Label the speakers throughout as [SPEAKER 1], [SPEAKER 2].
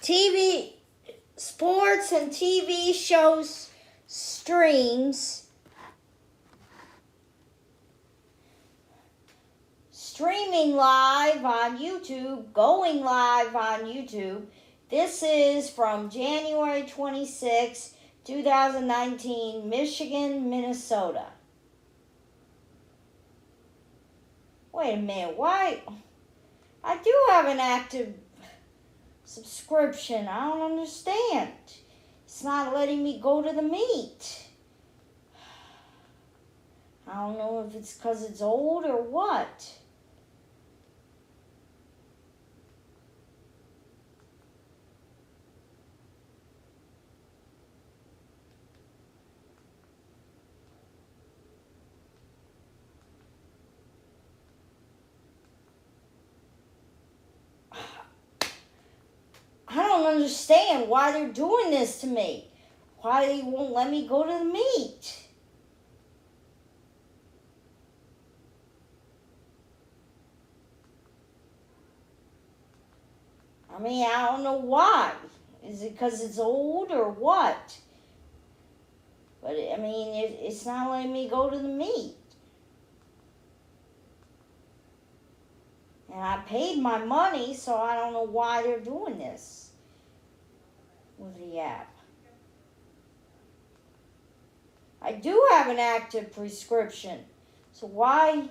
[SPEAKER 1] TV, sports and TV shows streams. Streaming live on YouTube, going live on YouTube. This is from January 26, 2019, Michigan, Minnesota. Wait a minute, why? I do have an active subscription. I don't understand. It's not letting me go to the meet. I don't know if it's because it's old or what. I don't understand why they're doing this to me. Why they won't let me go to the meet. I mean, I don't know why. Is it because it's old or what? But, I mean, it's not letting me go to the meet. And I paid my money, so I don't know why they're doing this with the app. I do have an active prescription, so why?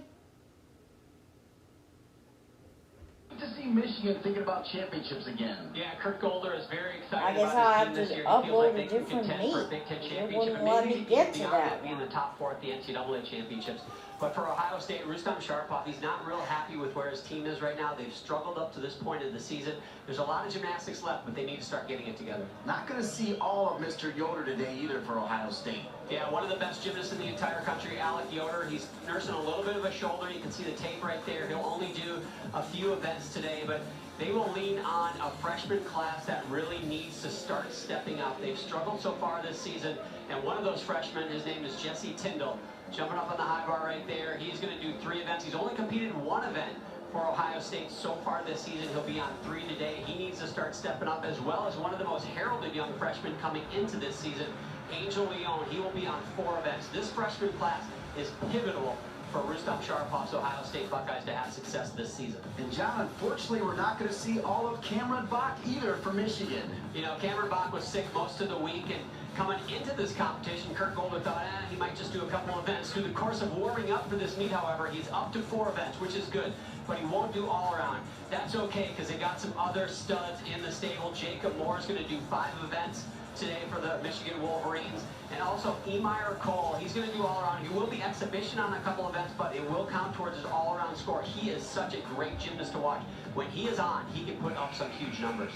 [SPEAKER 2] To see Michigan thinking about championships again.
[SPEAKER 3] Yeah, Kurt Golder is very excited.
[SPEAKER 1] I guess I'll have to upload a different meet. It wouldn't let me get to that.
[SPEAKER 3] Be in the top 4 at the NCAA championships. But for Ohio State, Rustam Sharapov, he's not real happy with where his team is right now. They've struggled up to this point in the season. There's a lot of gymnastics left, but they need to start getting it together.
[SPEAKER 2] Not going to see all of Mr. Yoder today either for Ohio State.
[SPEAKER 3] Yeah, one of the best gymnasts in the entire country, Alec Yoder. He's nursing a little bit of a shoulder. You can see the tape right there. He'll only do a few events today, but they will lean on a freshman class that really needs to start stepping up. They've struggled so far this season, and one of those freshmen, his name is Jesse Tyndall, jumping up on the high bar right there. He's going to do 3 events. He's only competed in 1 event for Ohio State so far this season. He'll be on 3 today. He needs to start stepping up, as well as one of the most heralded young freshmen coming into this season, Angel Leon. He will be on 4 events. This freshman class is pivotal for Rustam Sharapov's Ohio State Buckeyes to have success this season.
[SPEAKER 2] And John, unfortunately, we're not going to see all of Cameron Bach either for Michigan.
[SPEAKER 3] You know, Cameron Bach was sick most of the week, and coming into this competition, Kurt Golder thought, he might just do a couple events. Through the course of warming up for this meet, however, he's up to 4 events, which is good, but he won't do all around. That's okay, because they got some other studs in the stable. Jacob Moore is going to do 5 events today for the Michigan Wolverines, and also Emir Cole. He's going to do all around. He will be exhibition on a couple events, but it will count towards his all-around score. He is such a great gymnast to watch. When he is on, he can put up some huge numbers.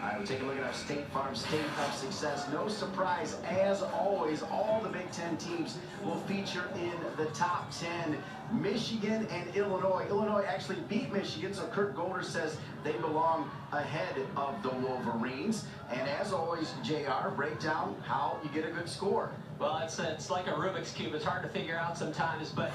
[SPEAKER 2] All right, we'll take a look at our State Farm State Cup success. No surprise, as always, all the Big Ten teams will feature in the top 10. Michigan and Illinois. Illinois actually beat Michigan, so Kurt Golder says they belong ahead of the Wolverines. And as always, JR, break down how you get a good score.
[SPEAKER 3] Well, it's like a Rubik's Cube. It's hard to figure out sometimes, but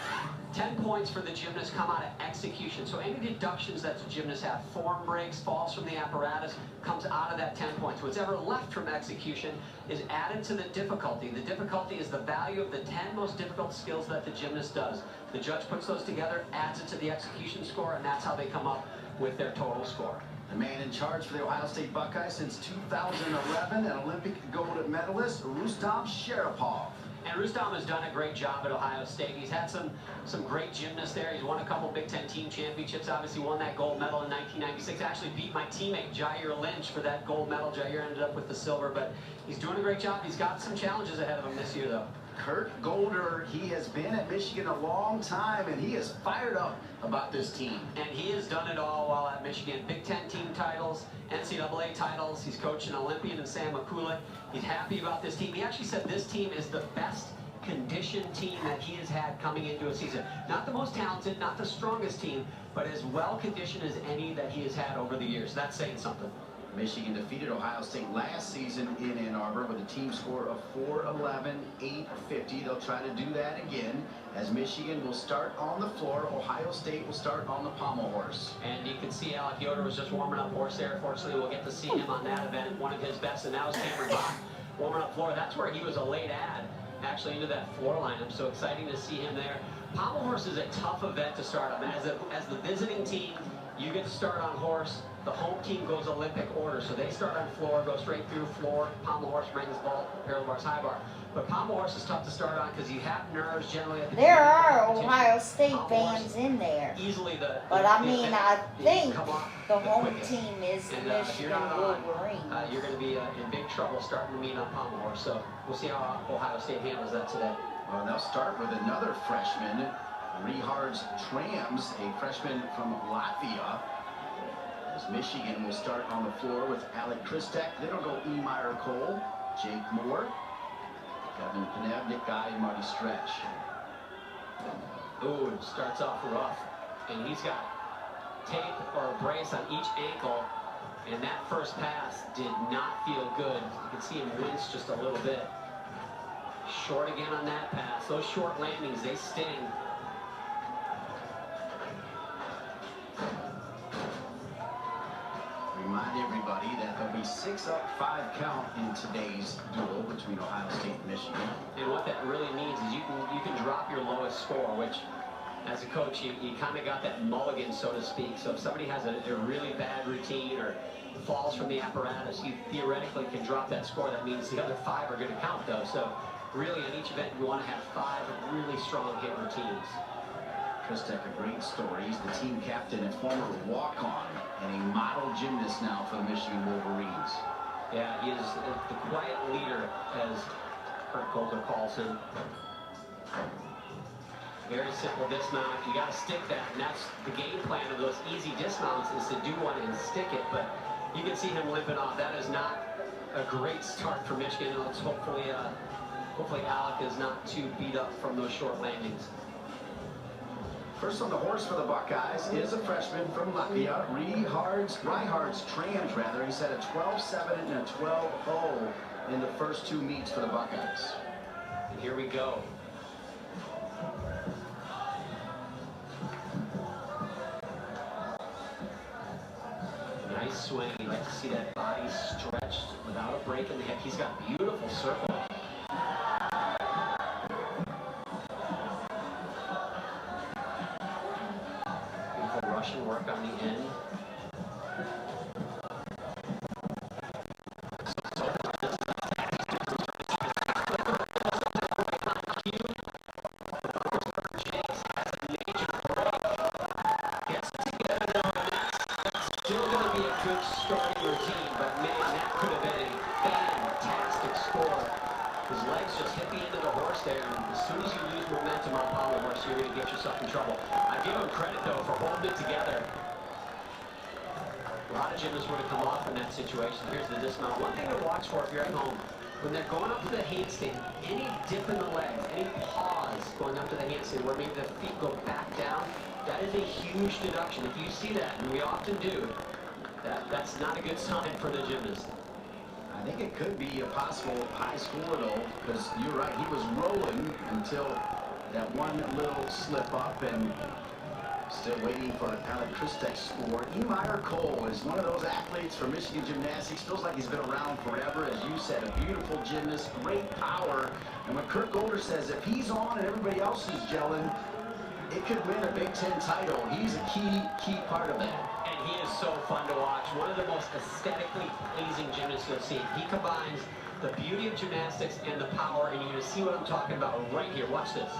[SPEAKER 3] 10 points for the gymnast come out of execution. So any deductions that the gymnasts have, form breaks, falls from the apparatus, comes out of that 10 points. Whatever left from execution is added to the difficulty. The difficulty is the value of the 10 most difficult skills that the gymnast does. The judge puts those together, adds it to the execution score, and that's how they come up with their total score.
[SPEAKER 2] The man in charge for the Ohio State Buckeyes since 2011, an Olympic gold medalist, Rustam Sharapov.
[SPEAKER 3] And Rustam has done a great job at Ohio State. He's had some great gymnasts there. He's won a couple Big Ten team championships. Obviously won that gold medal in 1996. Actually beat my teammate Jair Lynch for that gold medal. Jair ended up with the silver, but he's doing a great job. He's got some challenges ahead of him this year, though.
[SPEAKER 2] Kurt Golder, he has been at Michigan a long time, and he is fired up about this team.
[SPEAKER 3] And he has done it all while at Michigan. Big Ten team titles, NCAA titles. He's coached an Olympian in Sam McCulloch. He's happy about this team. He actually said this team is the best conditioned team that he has had coming into a season. Not the most talented, not the strongest team, but as well conditioned as any that he has had over the years. That's saying something.
[SPEAKER 2] Michigan defeated Ohio State last season in Ann Arbor with a team score of 4-11, 8-50. They'll try to do that again as Michigan will start on the floor. Ohio State will start on the pommel horse.
[SPEAKER 3] And you can see Alec Yoder was just warming up horse there. Fortunately, we'll get to see him on that event, one of his best. And that was Cameron Bach warming up floor. That's where he was a late ad, actually, into that floor lineup. So exciting to see him there. Pommel horse is a tough event to start on. As the visiting team, you get to start on horse. The home team goes Olympic order, so they start on floor, go straight through floor, pommel horse, rings, vault, parallel bars, high bar. But pommel horse is tough to start on because you have nerves generally. At the
[SPEAKER 1] there are Ohio State fans in there.
[SPEAKER 3] Easily
[SPEAKER 1] but I mean, I think the home team is the Michigan Wolverines.
[SPEAKER 3] You're going to be in big trouble starting to meet on pommel horse. So we'll see how Ohio State handles that today.
[SPEAKER 2] Well, they'll start with another freshman, Rehards Trams, a freshman from Latvia. As Michigan will start on the floor with Alec Kristek. Then it'll go Emir Cole, Jake Moore, Kevin Panavnik, Guy, and Marty Stretch.
[SPEAKER 3] Ooh, starts off rough. And he's got tape or a brace on each ankle. And that first pass did not feel good. You can see him wince just a little bit. Short again on that pass. Those short landings, they sting.
[SPEAKER 2] Remind everybody that there'll be 6 up, 5 count in today's duel between Ohio State and Michigan.
[SPEAKER 3] And what that really means is you can drop your lowest score, which as a coach you kind of got that mulligan, so to speak. So if somebody has a really bad routine or falls from the apparatus, you theoretically can drop that score. That means the other 5 are going to count though. So really in each event you want to have 5 really strong hit routines.
[SPEAKER 2] Kristek, a great story. He's the team captain and former walk-on and a model gymnast now for the Michigan Wolverines.
[SPEAKER 3] Yeah, he is the quiet leader, as Kurt Coulter calls him. Very simple dismount. You got to stick that, and that's the game plan of those easy dismounts is to do one and stick it. But you can see him limping off. That is not a great start for Michigan. Let's hopefully Alec is not too beat up from those short landings.
[SPEAKER 2] First on the horse for the Buckeyes is a freshman from Latvia, Rehards Trams, rather. He's had a 12-7 and a 12-0 in the first 2 meets for the Buckeyes.
[SPEAKER 3] And here we go. Nice swing. You like to see that body stretched without a break in the hip. He's got beautiful circle. Russian work on the end. Still going to be a good starting routine, but man, that could have been a fantastic score. His legs just hit the end of the horse there, and as soon as you lose momentum on pommel horse, you're going to get yourself in trouble. I give him credit, though, for holding it together. A lot of gymnasts would have come off in that situation. Here's the dismount. One thing to watch for if you're at home, when they're going up to the handstand, any dip in the legs, any pause going up to the handstand where maybe the feet go back down, that is a huge deduction. If you see that, and we often do, that's not a good sign for the gymnast.
[SPEAKER 2] I think it could be a possible high score, though, because you're right, he was rolling until that one little slip up, and still waiting for Alec Kristek's score. Emir Cole is one of those athletes for Michigan Gymnastics. Feels like he's been around forever. As you said, a beautiful gymnast, great power. And what Kurt Coulter says, if he's on and everybody else is gelling, it could win a Big Ten title. He's a key part of that.
[SPEAKER 3] And he is so fun to watch. One of the most aesthetically pleasing gymnasts you'll see. He combines the beauty of gymnastics and the power, and you're going to see what I'm talking about right here. Watch this.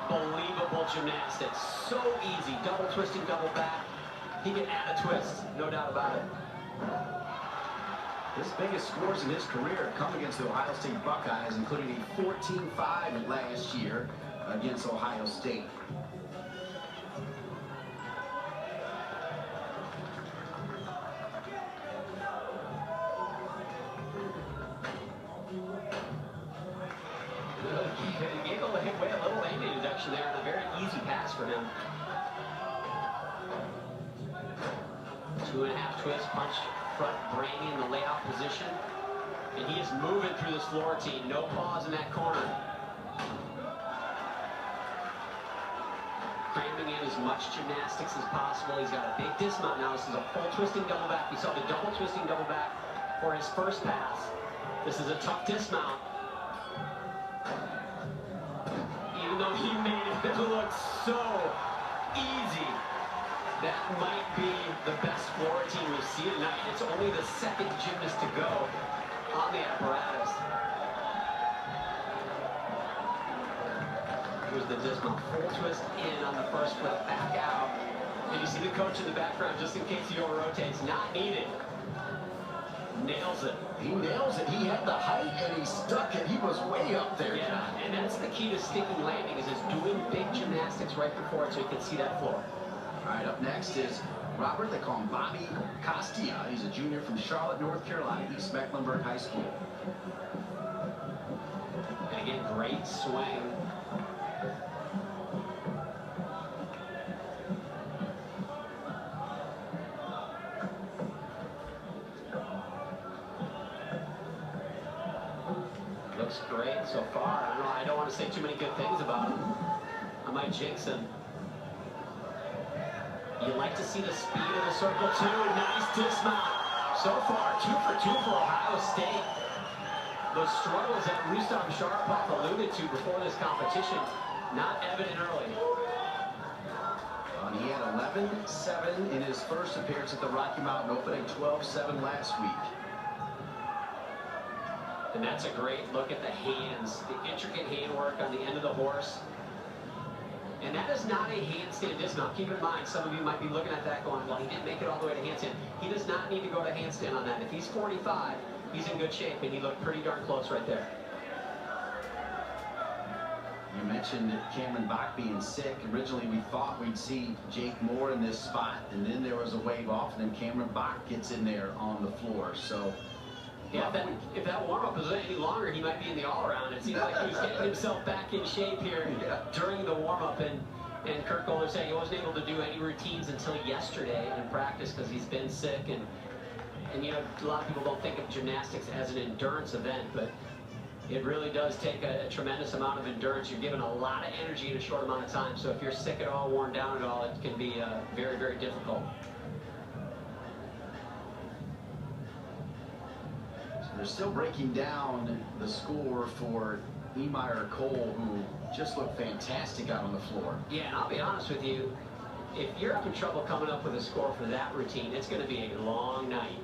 [SPEAKER 3] Unbelievable gymnastics. So easy. Double twisting, double back. He can add a twist, no doubt about it.
[SPEAKER 2] His biggest scores in his career come against the Ohio State Buckeyes, including a 14-5 last year against Ohio State.
[SPEAKER 3] He gave away a little landing deduction there, and a very easy pass for him. 2.5 twist, punch front, branding in the layout position. And he is moving through this floor routine. No pause in that corner. Cramming in as much gymnastics as possible. He's got a big dismount now. This is a full twisting double back. We saw the double twisting double back for his first pass. This is a tough dismount. Even though he made it look so easy, that might be the best floor routine we see tonight. It's only the second gymnast to go on the apparatus. Here's the dismount, full twist in on the first flip, back out. And you see the coach in the background just in case he over-rotates. Not needed. Nails it.
[SPEAKER 2] He nails it. He had the height and he stuck it. He was way up there.
[SPEAKER 3] Yeah, and that's the key to sticking landing, is doing big gymnastics right before it so you can see that floor.
[SPEAKER 2] All right, up next is Robert. They call him Bobby Costia. He's a junior from Charlotte, North Carolina, East Mecklenburg High School.
[SPEAKER 3] And again, great swing. Looks great so far. I don't want to say too many good things about him. I might jinx him. You like to see the speed of the circle too. Nice dismount. So far, 2 for 2 for Ohio State. Those struggles that Rustam Sharapov alluded to before this competition, not evident early.
[SPEAKER 2] He had 11-7 in his first appearance at the Rocky Mountain Open and 12-7 last week.
[SPEAKER 3] And that's a great look at the hands, the intricate handwork on the end of the horse. And that is not a handstand dismount. Keep in mind, some of you might be looking at that going, well, he didn't make it all the way to handstand. He does not need to go to handstand on that. If he's 45, he's in good shape, and he looked pretty darn close right there.
[SPEAKER 2] You mentioned Cameron Bach being sick. Originally, we thought we'd see Jake Moore in this spot, and then there was a wave off, and then Cameron Bach gets in there on the floor. So,
[SPEAKER 3] yeah, if that warm-up was any longer, he might be in the all-around. It seems like he was getting himself back in shape here during the warm-up, and Kurt Goller said he wasn't able to do any routines until yesterday in practice because he's been sick, and you know, a lot of people don't think of gymnastics as an endurance event, but it really does take a tremendous amount of endurance. You're given a lot of energy in a short amount of time, so if you're sick at all, worn down at all, it can be very, very difficult.
[SPEAKER 2] they're still breaking down the score for Emire Cole, who just looked fantastic out on the floor.
[SPEAKER 3] Yeah, and I'll be honest with you, if you're having trouble coming up with a score for that routine, it's going to be a long night,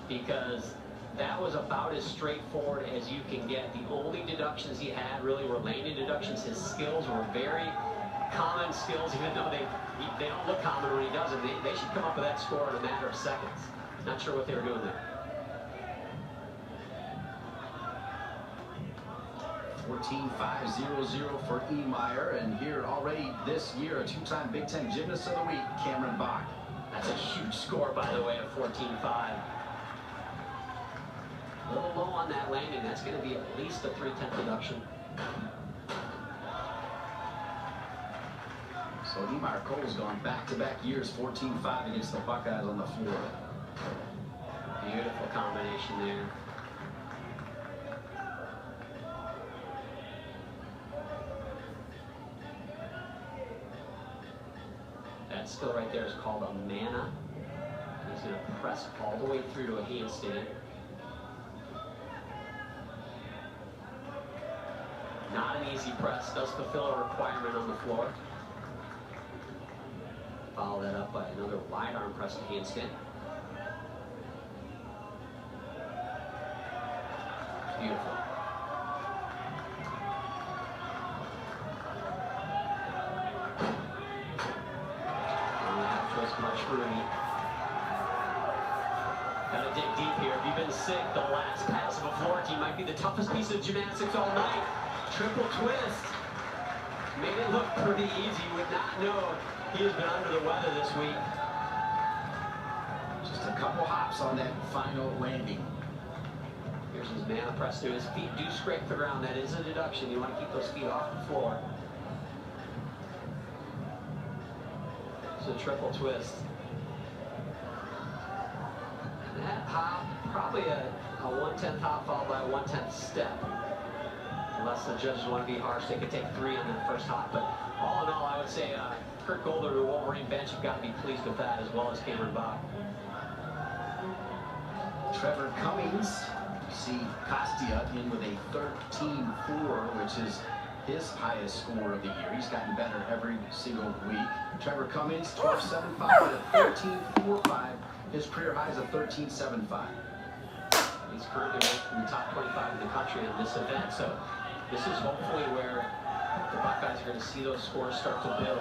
[SPEAKER 3] because that was about as straightforward as you can get. The only deductions he had really were landing deductions. His skills were very common skills, even though they don't look common when he does them. They should come up with that score in a matter of seconds. Not sure what they were doing there.
[SPEAKER 2] 14-5-0-0 for Emire, and here already this year, a two-time Big Ten Gymnast of the Week, Cameron Bach.
[SPEAKER 3] That's a huge score, by the way, of 14-5. A little low on that landing. That's going to be at least a 3/10 deduction.
[SPEAKER 2] So Emire Cole's gone back-to-back years, 14-5 against the Buckeyes on the floor.
[SPEAKER 3] Beautiful combination there. That skill right there is called a mana. He's going to press all the way through to a handstand. Not an easy press, does fulfill a requirement on the floor. Follow that up by another wide arm press to handstand. Beautiful. And that twist mushroom. Gotta dig deep here. If you've been sick, the last pass of a floor routine might be the toughest piece of gymnastics all night. Triple twist. Made it look pretty easy. Would not know he has been under the weather this week.
[SPEAKER 2] Just a couple hops on that final landing.
[SPEAKER 3] Here's his mana press to his feet. Do scrape the ground. That is a deduction. You want to keep those feet off the floor. It's a triple twist. That hop, probably a 1/10 hop followed by a 1/10 step. Unless the judges want to be harsh, they could take 3 on that first hop. But all in all, I would say Kurt Golder and the Wolverine bench have got to be pleased with that, as well as Cameron Bach.
[SPEAKER 2] Trevor Cummings, you see Costia in with a 13-4, which is his highest score of the year. He's gotten better every single week. Trevor Cummings, 12.75 with a 13.45. His career high is a 13.75.
[SPEAKER 3] He's currently ranked in the top 25 in the country in this event, so this is hopefully where the Buckeyes are going to see those scores start to build.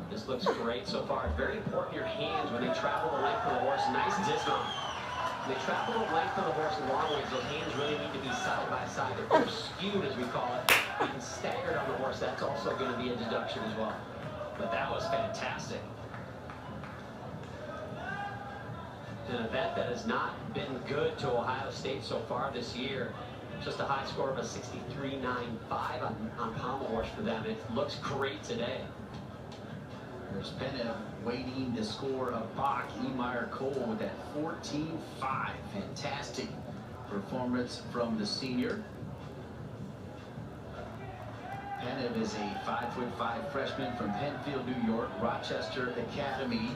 [SPEAKER 3] This looks great so far. Very important your hands when they travel the length of the horse. Nice dismount. When they travel the length of the horse in long ways, those hands really need to be side by side. If they're skewed, as we call it, being staggered on the horse, that's also going to be a deduction as well. But that was fantastic. An event that has not been good to Ohio State so far this year. Just a high score of a 63.95 on pommel horse for them. It looks great today.
[SPEAKER 2] There's Penna waiting to score a Bach. Emeyer Cole with that 14.5. Fantastic performance from the senior. Penna is a 5'5" freshman from Penfield, New York, Rochester Academy.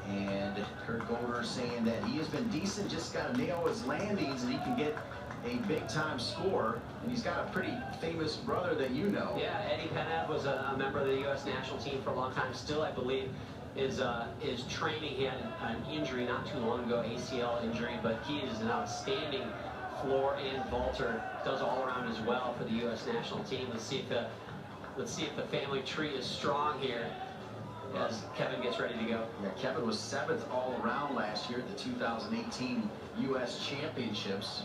[SPEAKER 2] And Kurt Golder saying that he has been decent, just got to nail his landings and he can get a big-time score. And he's got a pretty famous brother that you know.
[SPEAKER 3] Yeah, Eddie Penna was a member of the U.S. national team for a long time. Still, I believe, is training. He had an injury not too long ago, ACL injury, but he is an outstanding floor and vaulter. Does all around as well for the U.S. national team. Let's see if the family tree is strong here as Kevin gets ready to go.
[SPEAKER 2] Yeah, Kevin was 7th all around last year at the 2018 U.S. Championships.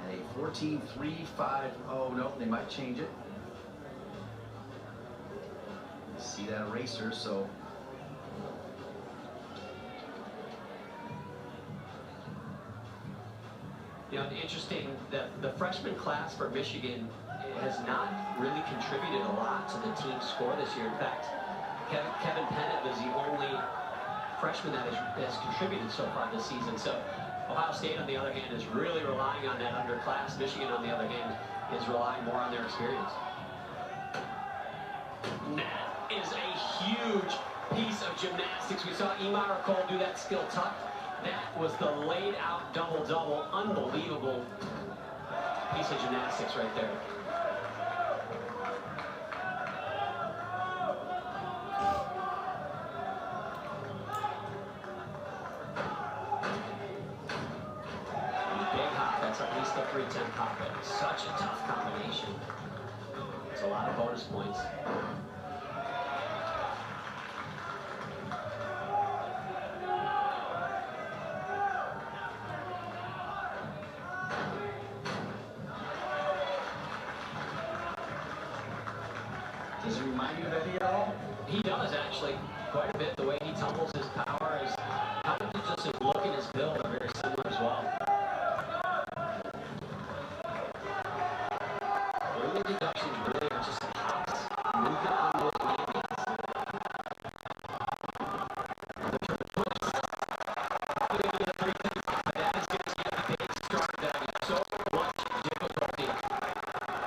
[SPEAKER 2] And a 14.350. Oh, no, they might change it. You see that eraser, so.
[SPEAKER 3] You know, interesting that the freshman class for Michigan has not really contributed a lot to the team's score this year. In fact, Kevin Penna is the only freshman that has contributed so far this season. So Ohio State, on the other hand, is really relying on that underclass. Michigan, on the other hand, is relying more on their experience. That is a huge piece of gymnastics. We saw Emeyer Cole do that skill tuck. That was the laid out double-double. Unbelievable piece of gymnastics right there. At least the 310 hop. Such a tough combination. It's a lot of bonus points.
[SPEAKER 2] Does it remind you of Eddie at all?
[SPEAKER 3] He does, actually, quite a bit. The way he tumbles, his power, his just his look and his build are very similar as well. Deductions really are just hops. Movement on those landings. That is going to be a big start. That is so much difficulty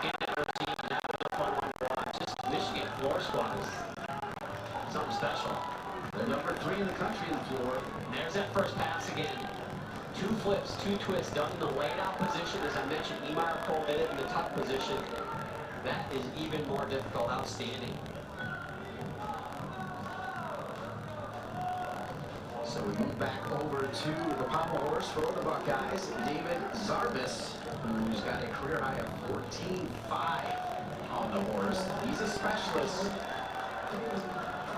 [SPEAKER 3] in that routine. That was a fun one to watch. Just Michigan floor squats. Something special.
[SPEAKER 2] They're number 3 in the country in the floor.
[SPEAKER 3] There's that first pass again. 2 flips, 2 twists done in the laid out position. As I mentioned, Emeyer Cole did it in the tuck position. That is even more difficult. Outstanding.
[SPEAKER 2] So we move back over to the pommel horse for the Buckeyes, David Zarbis, who's got a career high of 14.5 on the horse. He's a specialist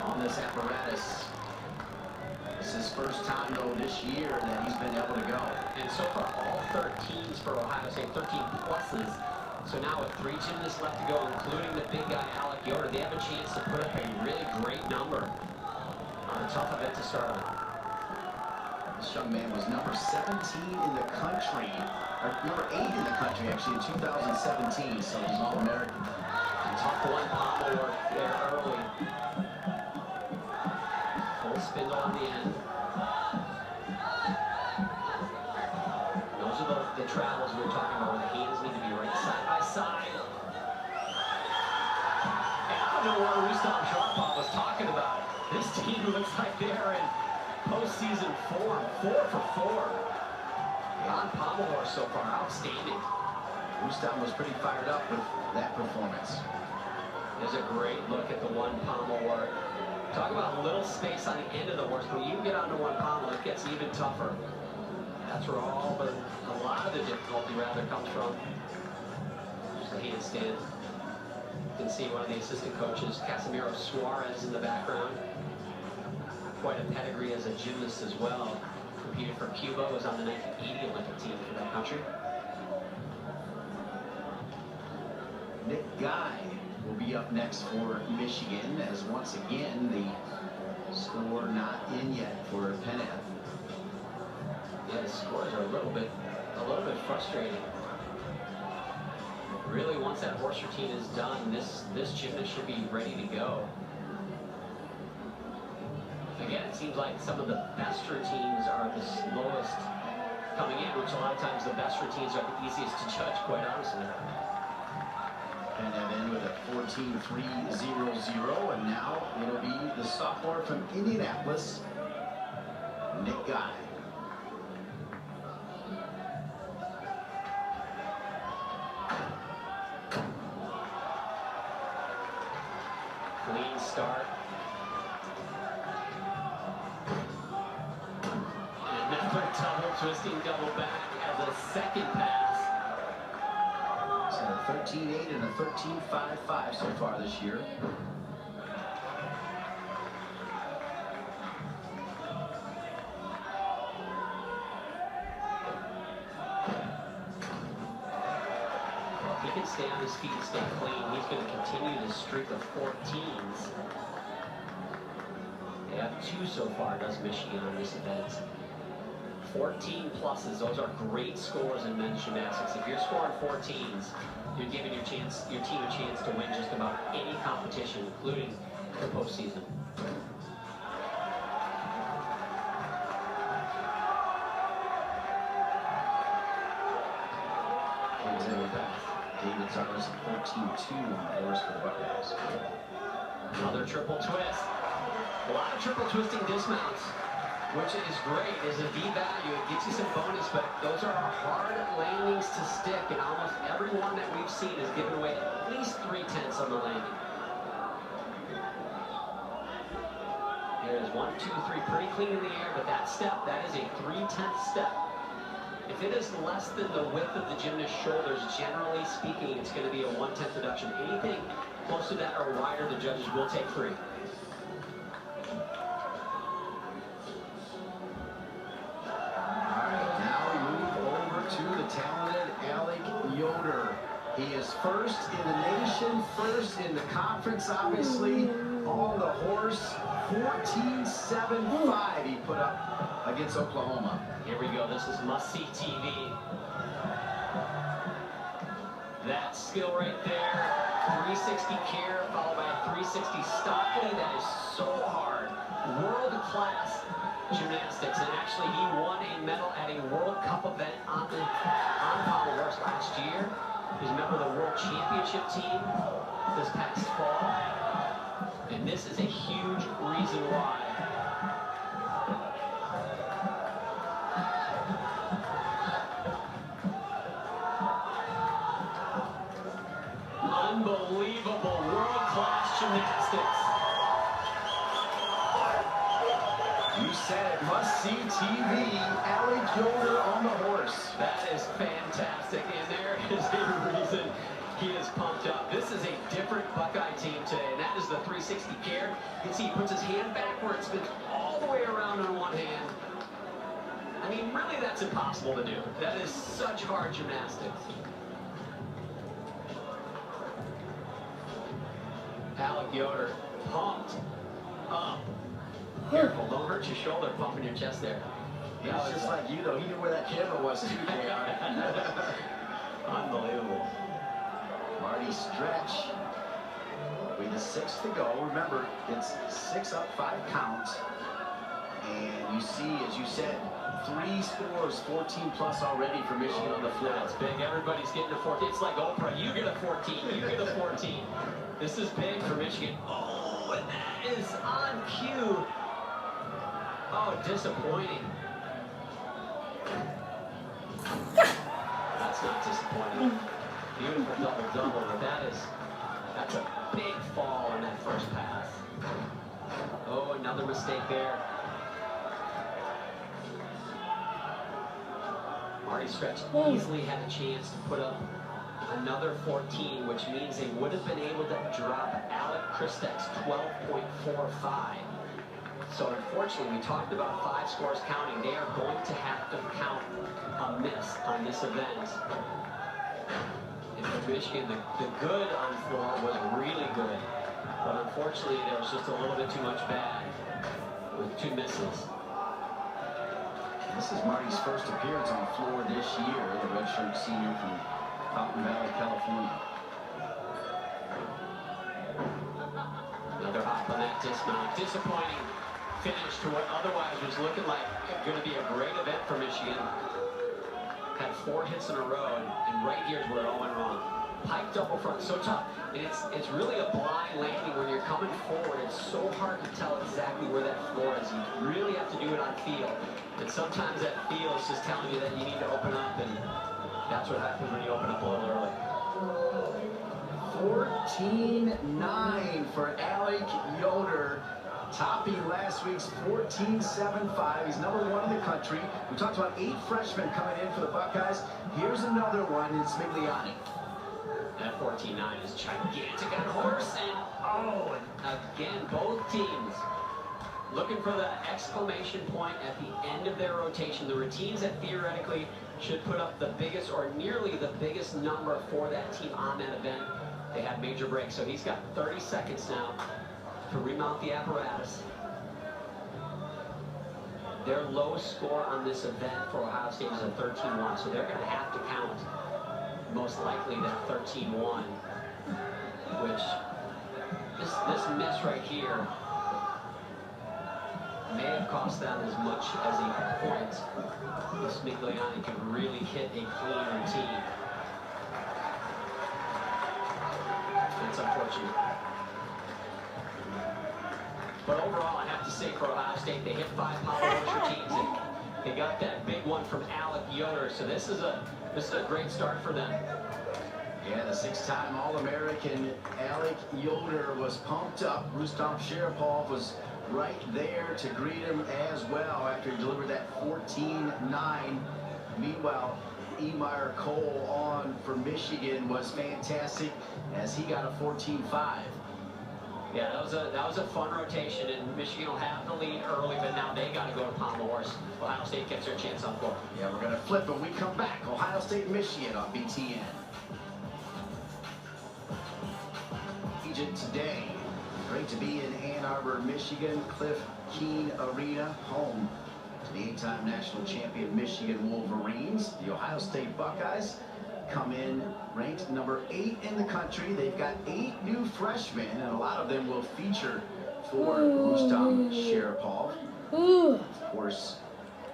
[SPEAKER 2] on this apparatus. This is his first time, though, this year that he's been able to go.
[SPEAKER 3] And so far, all 13s for Ohio State, 13 pluses. So now with 3 gymnasts left to go, including the big guy, Alec Yoder, they have a chance to put up a really great number on a tough event to start on.
[SPEAKER 2] This young man was number 17 in the country, or number 8 in the country, actually, in 2017, so he's All-American.
[SPEAKER 3] Tough one pommel work there early. Full spindle on the end. Those are the travels we were talking about where the hands need to be right side by side. And I don't know what Rustam Sharapov was talking about. This team looks like they're in postseason form. 4 for 4. On pommel horse so far, outstanding.
[SPEAKER 2] Rustam was pretty fired up with that performance.
[SPEAKER 3] There's a great look at the one pommel work. Talk about little space on the end of the horse. When you get onto one pommel, it gets even tougher. That's where a lot of the difficulty rather comes from. There's the handstand. You can see one of the assistant coaches, Casimiro Suarez, in the background. Quite a pedigree as a gymnast as well. Competed for Cuba, was on the 1980 Olympic team for that country.
[SPEAKER 2] Nick Guy will be up next for Michigan, as once again the score not in yet for Penn Ave.
[SPEAKER 3] Yeah, the scores are a little bit frustrating. Really, once that horse routine is done, this gymnast should be ready to go. Again, it seems like some of the best routines are the slowest coming in, which a lot of times the best routines are the easiest to judge, quite honestly.
[SPEAKER 2] And then with a 14.300, and now it'll be the sophomore from Indianapolis, Nick Guy.
[SPEAKER 3] Clean start. Another double twisting double back as a second pass.
[SPEAKER 2] So a 13.8 and a 13.55 so far this year.
[SPEAKER 3] Well, if he can stay on his feet and stay clean, he's going to continue this streak of 14s. They have 2 so far, does Michigan, on this event. 14 pluses, those are great scores in men's gymnastics. If you're scoring 14s, you're giving your team a chance to win just about any competition, including the postseason.
[SPEAKER 2] David's ours 14.2 on the horse for the Buckeyes.
[SPEAKER 3] Another triple twist. A lot of triple twisting dismounts, which is great as a V value. It gets you some bonus, but those are hard landings to stick, and almost every one that we've seen has given away at least 3/10 on the landing. There's 1, 2, 3, pretty clean in the air, but that step, that is a 3/10 step. If it is less than the width of the gymnast's shoulders, generally speaking, it's going to be a 1/10 reduction. Anything close to that or wider, the judges will take 3.
[SPEAKER 2] He is first in the nation, first in the conference, obviously, on the horse. 14.75 he put up against Oklahoma.
[SPEAKER 3] Here we go. This is must-see TV. That skill right there. 360 care, followed by a 360 Stockley. That is so hard. World-class gymnastics. And actually, he won a medal at a World Cup event on pommel horse last year. He's a member of the World Championship team this past fall. And this is a huge reason why. Unbelievable world-class gymnastics.
[SPEAKER 2] You said it, must-see TV. Alec Yoder on the horse.
[SPEAKER 3] That is fantastic, and there is a reason he is pumped up. This is a different Buckeye team today, and that is the 360 care. You can see he puts his hand backward, spins all the way around on one hand. I mean, really, that's impossible to do. That is such hard gymnastics. Alec Yoder, pumped up. Careful, don't hurt your shoulder pumping your chest there.
[SPEAKER 2] He was just like you, though. He knew where that camera was, too,
[SPEAKER 3] Unbelievable.
[SPEAKER 2] Marty stretch. With the 6 to go, remember, it's 6 up, 5 counts. And you see, as you said, 3 scores, 14 plus already for Michigan on the floor.
[SPEAKER 3] That's big. Everybody's getting a 14. It's like Oprah. You get a 14. You get a 14. This is big for Michigan. Oh, and that is on cue. Oh, disappointing. That's not disappointing. Beautiful double-double, but that's a big fall on that first pass. Oh, another mistake there. Marty Stretch easily had a chance to put up another 14, which means they would have been able to drop Alec Christek's 12.45. So unfortunately, we talked about 5 scores counting. They are going to have to count a miss on this event. And for Michigan, the good on floor was really good. But unfortunately, there was just a little bit too much bad with 2 misses.
[SPEAKER 2] This is Marty's first appearance on the floor this year, the redshirt senior from Fountain Valley, California.
[SPEAKER 3] Another hop on that dismount. Disappointing finish to what otherwise was looking like going to be a great event for Michigan. Had 4 hits in a row, and right here is where it all went wrong. Pike double front, so tough. And it's really a blind landing when you're coming forward. It's so hard to tell exactly where that floor is. You really have to do it on feel. And sometimes that feel is just telling you that you need to open up, and that's what happens when you open up a little early.
[SPEAKER 2] 14-9 for Alec Yoder, topping last week's 14.75. He's #1 in the country. We talked about 8 freshmen coming in for the Buckeyes. Here's another one. It's Migliani.
[SPEAKER 3] That 14-9 is gigantic on horse, and oh, and again, both teams looking for the exclamation point at the end of their rotation. The routines that theoretically should put up the biggest or nearly the biggest number for that team on that event, they had major breaks. So he's got 30 seconds now to remount the apparatus. Their lowest score on this event for Ohio State is a 13-1, so they're going to have to count most likely that 13-1, which this miss right here may have cost them as much as a point. This Migliani could really hit a clean routine. It's unfortunate. But overall, I have to say for Ohio State, they hit 5 power horse routines, and they got that big one from Alec Yoder. So this is a great start for them.
[SPEAKER 2] Yeah, the 6-time All-American Alec Yoder was pumped up. Rustam Sharapov was right there to greet him as well after he delivered that 14-9. Meanwhile, Emir Cole on for Michigan was fantastic as he got a 14-5.
[SPEAKER 3] Yeah, that was a fun rotation, and Michigan will have the lead early, but now they got to go to pommel horse. Ohio State gets their chance on floor.
[SPEAKER 2] Yeah, we're going to flip when we come back. Ohio State, Michigan on BTN. Egypt today. Great to be in Ann Arbor, Michigan. Cliff Keen Arena, home to the 8-time national champion Michigan Wolverines. The Ohio State Buckeyes come in ranked #8 in the country. They've got 8 new freshmen, and a lot of them will feature for Rustam Sharapov. Of course,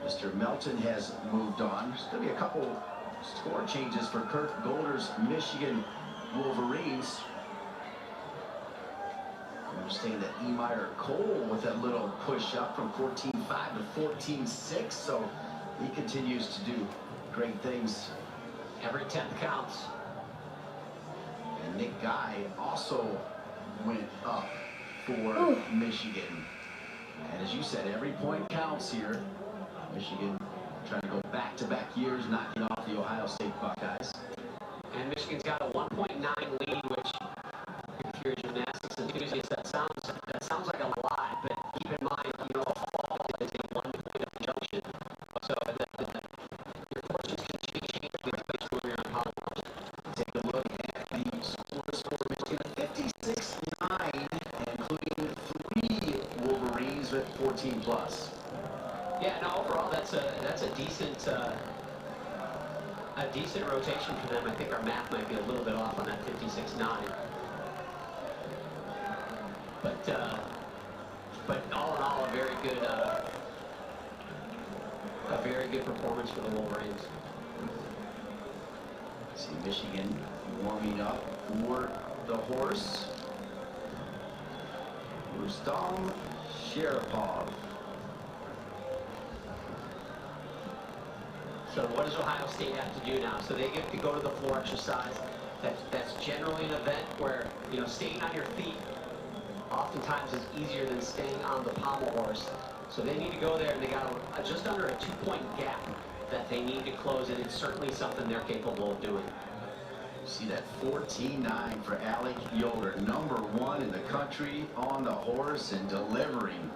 [SPEAKER 2] Mr. Melton has moved on. There's going to be a couple score changes for Kirk Golder's Michigan Wolverines. I understand that Emir Cole with that little push up from 14-5 to 14-6, so he continues to do great things.
[SPEAKER 3] Every 10th counts.
[SPEAKER 2] And Nick Guy also went up for Michigan. And as you said, every point counts here. Michigan trying to go back-to-back years, knocking off the Ohio State Buckeyes.
[SPEAKER 3] And Michigan's got a 1.9 lead, which, if you're a gymnastics enthusiast, that sounds like a lot. But keep in mind, a fall is a 1-point junction. So your fortunes can change when you're on pommel horse.
[SPEAKER 2] Take a look at the scores for Michigan. 56-9, including 3 Wolverines with 14 plus.
[SPEAKER 3] Yeah, no, overall that's a decent rotation for them. I think our math might be a little bit off on that 56-9. But all in all, a very good performance for the Wolverines.
[SPEAKER 2] See Michigan warming up for the horse. Rustam Sharapov.
[SPEAKER 3] So what does Ohio State have to do now? So they get to go to the floor exercise. That's generally an event where, you know, staying on your feet oftentimes is easier than staying on the pommel horse. So they need to go there, and they got just under a 2-point gap that they need to close, and it's certainly something they're capable of doing.
[SPEAKER 2] See that 14-9 for Alec Yoder, #1 in the country on the horse and delivering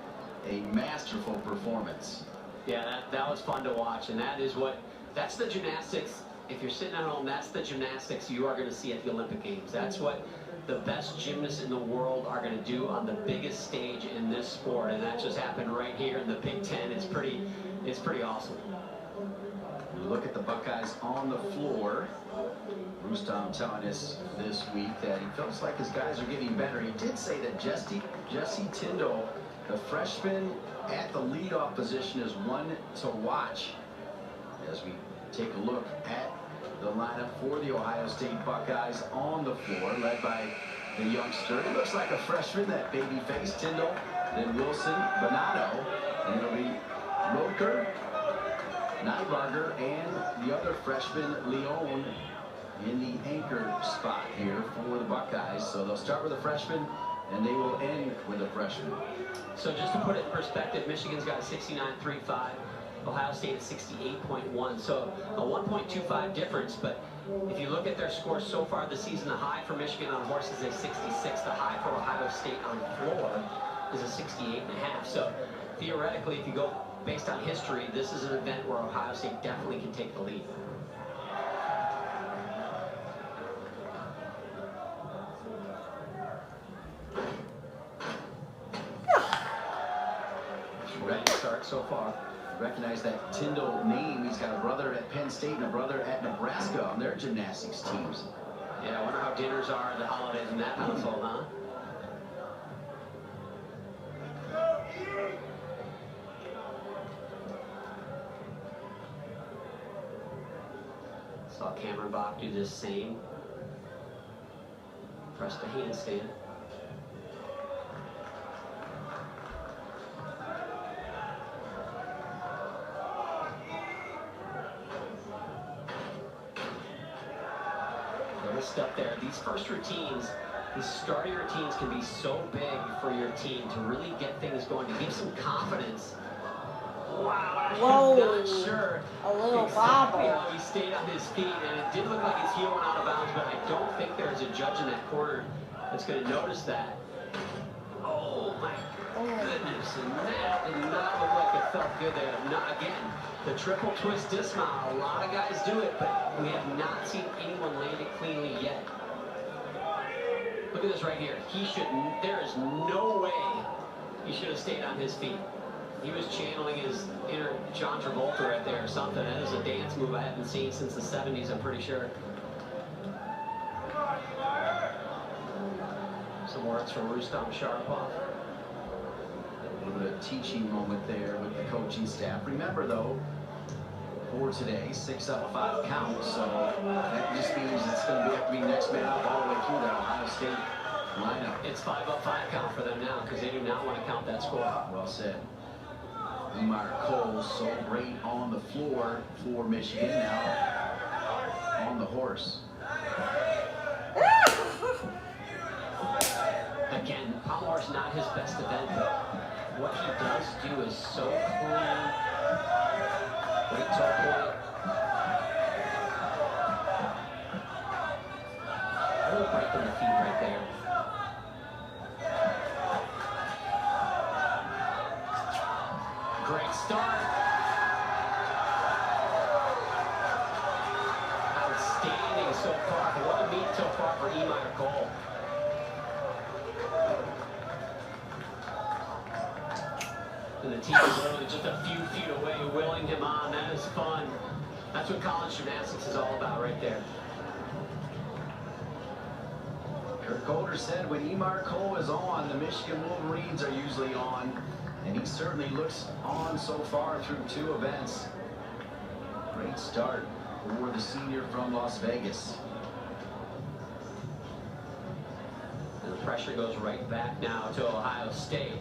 [SPEAKER 2] a masterful performance.
[SPEAKER 3] Yeah, that was fun to watch, and that's the gymnastics. If you're sitting at home, that's the gymnastics you are going to see at the Olympic Games. That's what the best gymnasts in the world are going to do on the biggest stage in this sport, and that just happened right here in the Big Ten. It's pretty awesome.
[SPEAKER 2] Look at the Buckeyes on the floor. Rustam telling us this week that he feels like his guys are getting better. He did say that Jesse Tyndall, the freshman at the leadoff position, is one to watch as we take a look at the lineup for the Ohio State Buckeyes on the floor, led by the youngster. It looks like a freshman, that baby face, Tyndall, then Wilson, Bonato, and it'll be Roker, Nybarger, and the other freshman, Leon, in the anchor spot here for the Buckeyes. So they'll start with a freshman, and they will end with a freshman.
[SPEAKER 3] So just to put it in perspective, Michigan's got a 69.35. Ohio State at 68.1, so a 1.25 difference. But if you look at their scores so far this season, the high for Michigan on horses is 66. The high for Ohio State on floor is a 68.5. So theoretically, if you go based on history, this is an event where Ohio State definitely can take the lead. Ready to start so far.
[SPEAKER 2] Recognize that Tyndall name. He's got a brother at Penn State and a brother at Nebraska on their gymnastics teams.
[SPEAKER 3] Yeah, I wonder how dinners are at the holidays in that household, huh? Saw Cameron Bach do this same. Press the handstand. Stuff there. These first routines, these starting routines can be so big for your team to really get things going, to give some confidence. Wow,
[SPEAKER 1] Whoa,
[SPEAKER 3] I'm not sure
[SPEAKER 1] a little
[SPEAKER 3] exactly
[SPEAKER 1] bobble.
[SPEAKER 3] how he stayed on his feet, and it did look like his heel went out of bounds, but I don't think there's a judge in that corner that's going to notice that. Oh my goodness, and that did not look like it felt good there. Not again. The triple twist dismount, a lot of guys do it, but we have not seen anyone land it cleanly yet. Look at this right here. There is no way he should have stayed on his feet. He was channeling his inner John Travolta right there or something. That is a dance move I haven't seen since the 70s, I'm pretty sure. Some words from Rustam Sharapov.
[SPEAKER 2] A little bit of teaching moment there with the coaching staff. Remember, though, for today, 6 up, 5 count. So that just means it's going to have to be next man up all the way through that Ohio State lineup.
[SPEAKER 3] It's 5 up, 5 count for them now because they do not want to count that score.
[SPEAKER 2] Well said. Umar Cole, so great on the floor for Michigan, now on the horse.
[SPEAKER 3] Again, pommel horse not his best event, but what he does do is so clean. Great toe point. A little break in the feet right there. Great start. Outstanding so far. What a meet so far for Umar Cole. And the team is literally just a few feet away, willing him on. That is fun. That's what college gymnastics is all about right there.
[SPEAKER 2] Kurt Golder said when Emar Cole is on, the Michigan Wolverines are usually on. And he certainly looks on so far through 2 events. Great start for the senior from Las Vegas.
[SPEAKER 3] And the pressure goes right back now to Ohio State.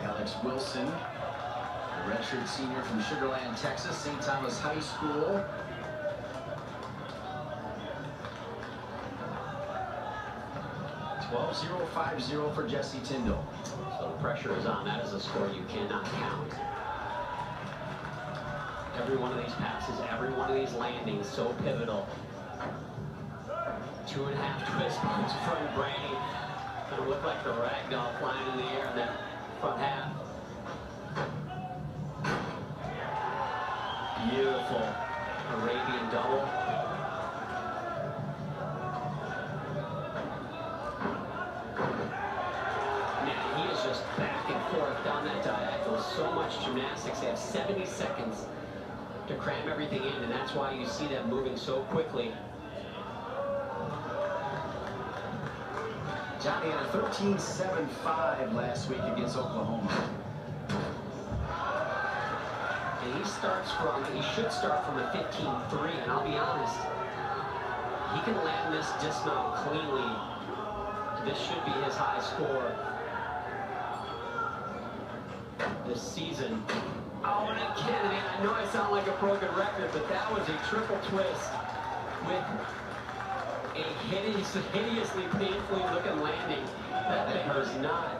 [SPEAKER 2] Alex Wilson, a redshirt senior from Sugar Land, Texas, St. Thomas High School. .5050 for Jesse Tyndall.
[SPEAKER 3] So the pressure is on. That is a score you cannot count. Every one of these passes, every one of these landings, so pivotal. 2.5 twist moves from Brady. Gonna look like the ragdoll flying in the air in that front half. Beautiful Arabian double. Man, he is just back and forth down that diagonal. So much gymnastics. They have 70 seconds to cram everything in, and that's why you see them moving so quickly.
[SPEAKER 2] Johnny had a 13.75 last week against Oklahoma.
[SPEAKER 3] And he should start from a 15.3, and I'll be honest, he can land this dismount cleanly. This should be his high score this season. Oh, and again, man, I know I sound like a broken record, but that was a triple twist with a hideously, painfully looking landing. That thing was not.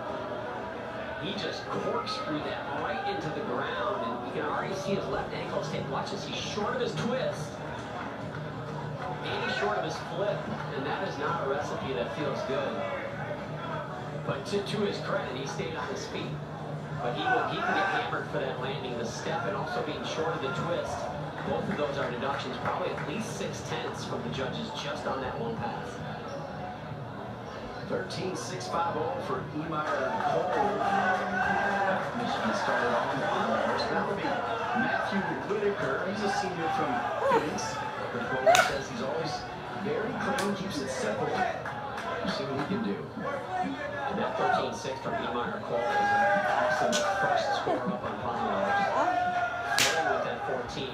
[SPEAKER 3] He just corkscrewed that right into the ground, and you can already see his left ankle staying. Watch this, he's short of his twist, and he's short of his flip, and that is not a recipe that feels good. But to his credit, he stayed on his feet. But he can get hammered for that landing, the step, and also being short of the twist. Both of those are deductions, probably at least 6/10 from the judges just on that one pass.
[SPEAKER 2] 13.650 for Emar Cole. Michigan started on the horse. That would be Matthew Whitaker. He's a senior from Phoenix. Coach Golder says he's always very clean, keeps it simple. We'll see what he can do.
[SPEAKER 3] And that 13.6 from Emar Cole is an awesome first score up on Pomeroy. Flowing with that 14.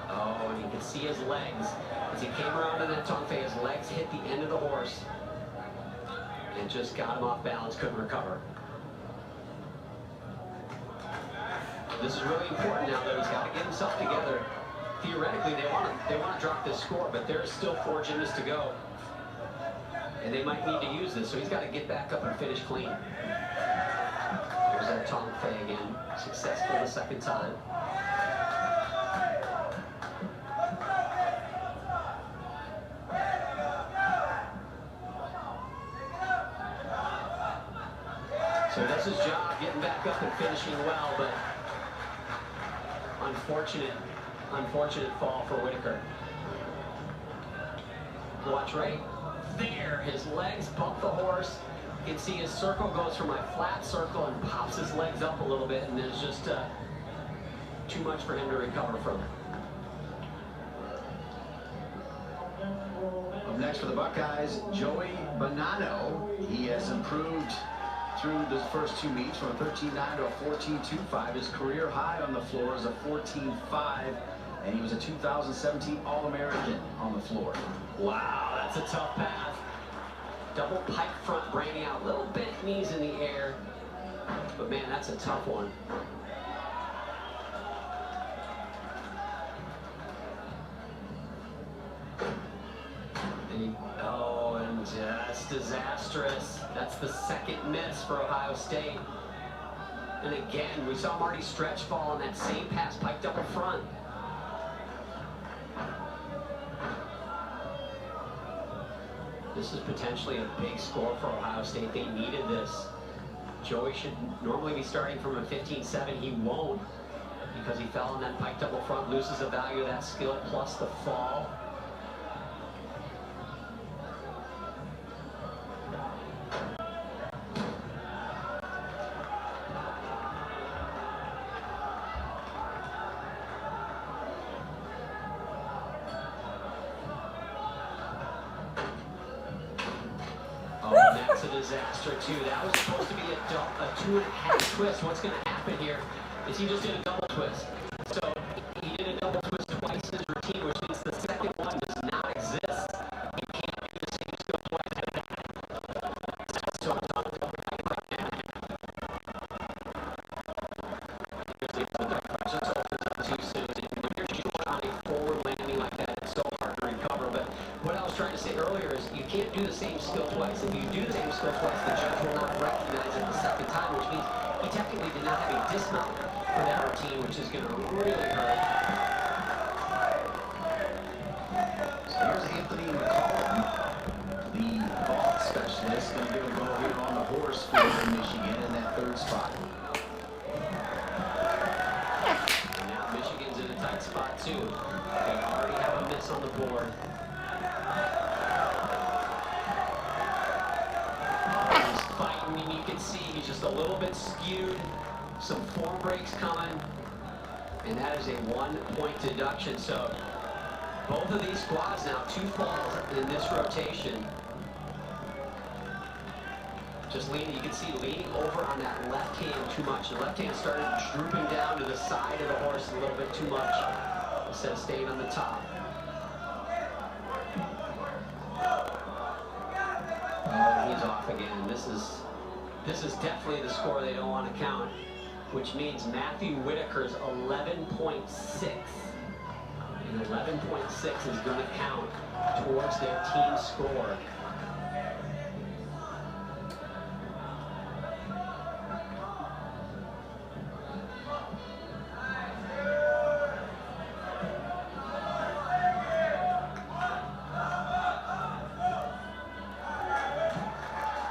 [SPEAKER 3] Oh, and you can see his legs. As he came around in that tongue fei, his legs hit the end of the horse. And just got him off balance, couldn't recover. This is really important now, though. He's got to get himself together. Theoretically, they want to drop this score, but there's still 4 gymnasts to go. And they might need to use this, so he's got to get back up and finish clean. There's that tongue fei again. Successful the second time. So that's his job, getting back up and finishing well, but unfortunate fall for Whitaker. Watch right there, his legs bump the horse. You can see his circle goes from a flat circle and pops his legs up a little bit, and there's just too much for him to recover from.
[SPEAKER 2] Up next for the Buckeyes, Joey Bonanno. He has improved through the first 2 meets from a 13.9 to a 14.25. His career high on the floor is a 14.5, and he was a 2017 All-American on the floor.
[SPEAKER 3] Wow, that's a tough path. Double pike front, braining out, little bent knees in the air. But man, that's a tough one. And just disastrous. That's the second miss for Ohio State. And again, we saw Marty stretch fall on that same pass, pike double front. This is potentially a big score for Ohio State. They needed this. Joey should normally be starting from a 15.7. He won't, because he fell on that pike double front, loses the value of that skill plus the fall. disaster, too. That was supposed to be a 2.5 twist. What's going to happen here is he just did a double twist. So he did a double twist twice in his routine, which means the second one does not exist. You can't do the same skill twice like that. So it's on the double right now. Just opens up too soon. When you're shooting on a forward landing like that, it's so hard to recover. But what I was trying to say earlier is you can't do the same skill twice. If you do the same skill twice, the judge will not recognize it the second time, which means he technically did not have a dismount for that routine, which is going to really hurt.
[SPEAKER 2] So here's Anthony McCollum, the vault specialist, going to give a go here on the horse for Michigan in that third spot.
[SPEAKER 3] And now Michigan's in a tight spot, too. They already have a miss on the board. He's fighting, and you can see he's just a little bit skewed. Some form breaks coming, and that is a 1-point deduction. So both of these squads now 2 falls in this rotation. Just leaning, you can see leaning over on that left hand too much. The left hand started drooping down to the side of the horse a little bit too much instead of staying on the top. Oh, he's off again. This is definitely the score they don't want to count, which means Matthew Whitaker's 11.6. And 11.6 is going to count towards their team score.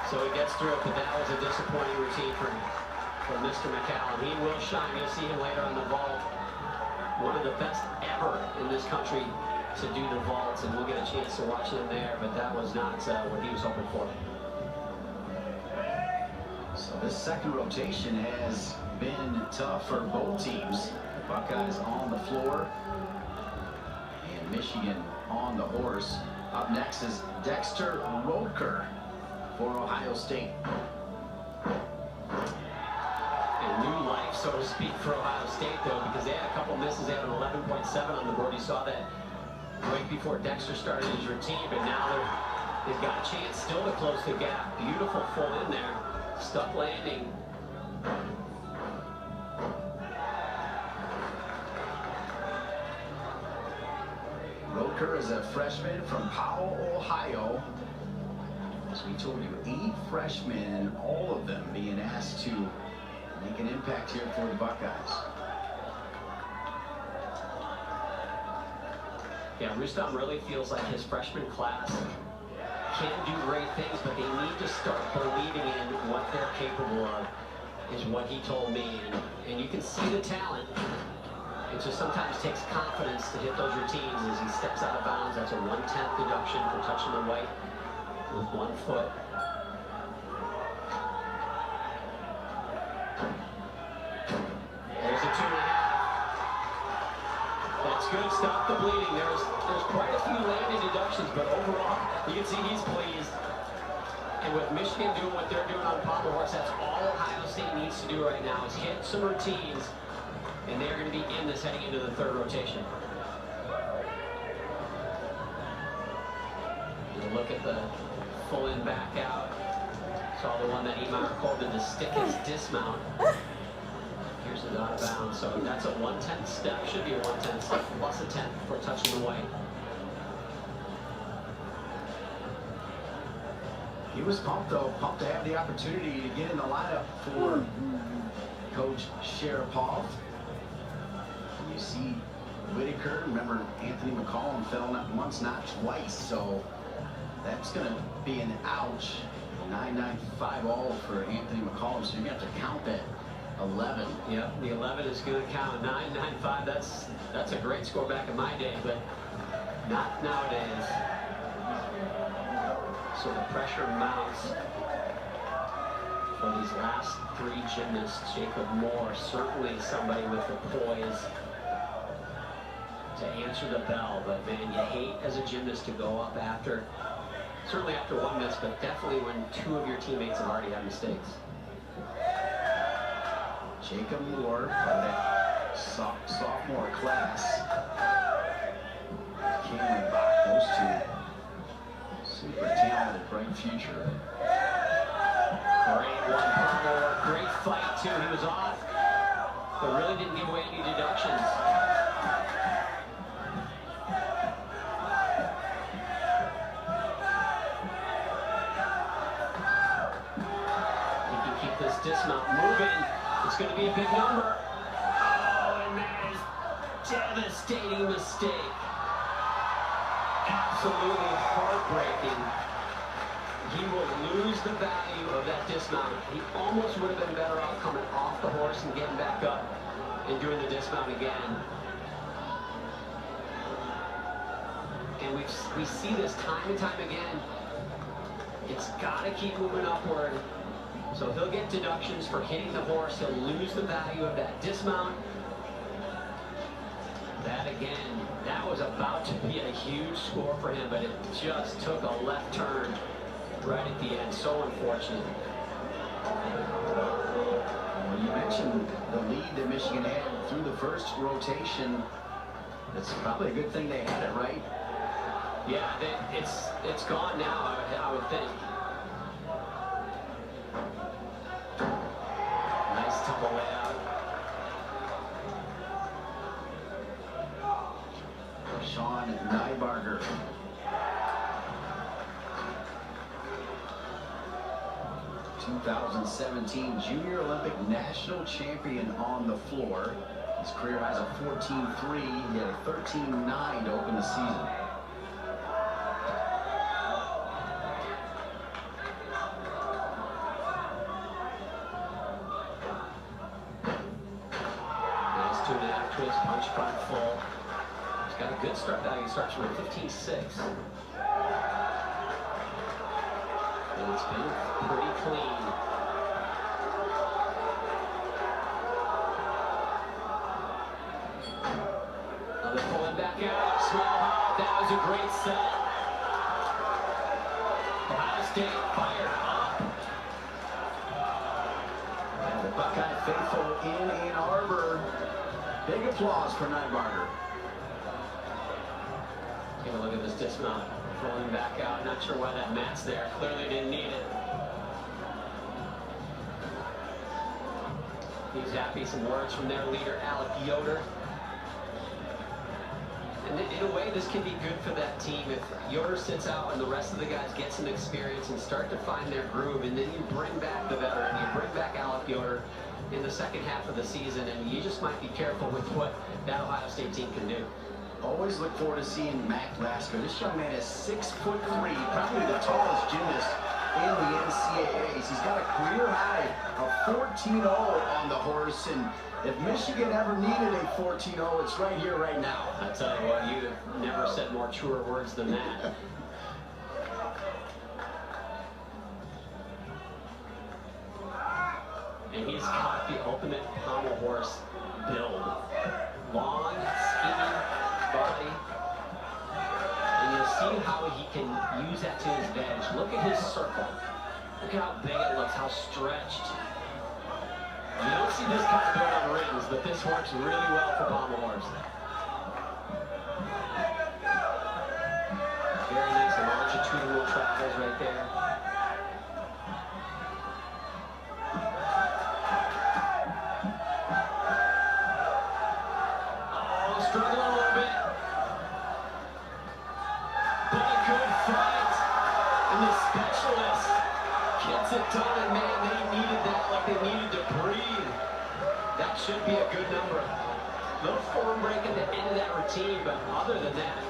[SPEAKER 3] So he gets through it, but that was a disappointing routine for Mr. McCallum. He will shine. You'll see him later on the vault. One of the best ever in this country to do the vaults, and we'll get a chance to watch him there, but that was not what he was hoping for.
[SPEAKER 2] So this second rotation has been tough for both teams. The Buckeyes on the floor and Michigan on the horse. Up next is Dexter Roker for Ohio State.
[SPEAKER 3] And new life, so to speak, for Ohio State, though, because they had a couple misses. They had an 11.7 on the board. You saw that right before Dexter started his routine, but now they've got a chance still to close the gap. Beautiful full in there. Stuck landing.
[SPEAKER 2] Roker is a freshman from Powell, Ohio. As we told you, 8 freshmen, all of them being asked to make an impact here for the Buckeyes.
[SPEAKER 3] Yeah, Rustam really feels like his freshman class can do great things, but they need to start believing in what they're capable of, is what he told me. And you can see the talent. It just sometimes takes confidence to hit those routines as he steps out of bounds. That's a 1/10 deduction for touching the white with 1 foot. There's a 2.5. That's good. Stop the bleeding. There's quite a few landing deductions, but overall, you can see he's pleased. And with Michigan doing what they're doing on Pommel Horse, that's all Ohio State needs to do right now is hit some routines, and they're going to be in this heading into the third rotation. We'll look at the full in back out. Saw the one that Emar called the stick his dismount. Here's it out of bounds. So that's a 1/10 step. Should be a 1/10 step plus a 10 for touching the white.
[SPEAKER 2] He was pumped, though. Pumped to have the opportunity to get in the lineup for Coach Sharapov. You see Whitaker. Remember, Anthony McCollum fell not once, not twice. So that's going to be an ouch. 9.95 all for Anthony McCollum. So you're going to have to count that 11.
[SPEAKER 3] Yep, the 11 is going to count. 9.95. That's a great score back in my day, but not nowadays. So the pressure mounts for these last 3 gymnasts. Jacob Moore, certainly somebody with the poise to answer the bell, but man, you hate as a gymnast to go up after certainly after one miss, but definitely when two of your teammates have already had mistakes.
[SPEAKER 2] Jacob Moore of that sophomore class. Cameron Bach, those two. Super talented, bright future.
[SPEAKER 3] Great one, Palmer. Great fight, too. He was off, but really didn't give away any deductions. He can keep this dismount moving. It's going to be a big number. Oh, and that is devastating mistake. Absolutely heartbreaking. He will lose the value of that dismount. He almost would have been better off coming off the horse and getting back up and doing the dismount again. And we see this time and time again. It's got to keep moving upward. So he'll get deductions for hitting the horse. He'll lose the value of that dismount. That again, that was about to be a huge score for him, but it just took a left turn right at the end. So unfortunate.
[SPEAKER 2] Well, you mentioned the lead that Michigan had through the first rotation. It's probably a good thing they had it, right?
[SPEAKER 3] Yeah, it's gone now, I would think. Nice tumble way out.
[SPEAKER 2] Sean Nybarger. (2017) Junior Olympic national champion on the floor. His career has a 14-3. He had a 13-9 to open the season.
[SPEAKER 3] Nice 2.5 twist, punch front full. He's got a good start value. He starts from a 15-6. And it's been pretty clean. Another pulling back out. Small hop. That was a great set. Ohio State fired up.
[SPEAKER 2] And the Buckeye faithful in Ann Arbor. Big applause for Nybarger.
[SPEAKER 3] Take a look at this dismount. Rolling back out. Not sure why that mat's there. Clearly didn't need it. He's happy. Some words from their leader, Alec Yoder. And in a way, this can be good for that team. If Yoder sits out and the rest of the guys get some experience and start to find their groove, and then you bring back the veteran, you bring back Alec Yoder in the second half of the season, and you just might be careful with what that Ohio State team can do.
[SPEAKER 2] Always look forward to seeing Mac Lasker. This young man is 6'3", probably the tallest gymnast in the NCAAs. He's got a career high of 14-0 on the horse, and if Michigan ever needed a 14-0, it's right here, right now.
[SPEAKER 3] I tell you what, you have never said more truer words than that. And he's got the ultimate pommel horse build. Long, skinny body. And you'll see how he can use that to his advantage. Look at his circle. Look at how big it looks, how stretched. You don't see this kind of build on rings, but this works really well for pommel horse. Very nice longitudinal travels right there. Struggling a little bit, but a good fight, and the specialist gets it done, and man, they needed that like they needed to breathe. That should be a good number. Little form break at the end of that routine, but other than that,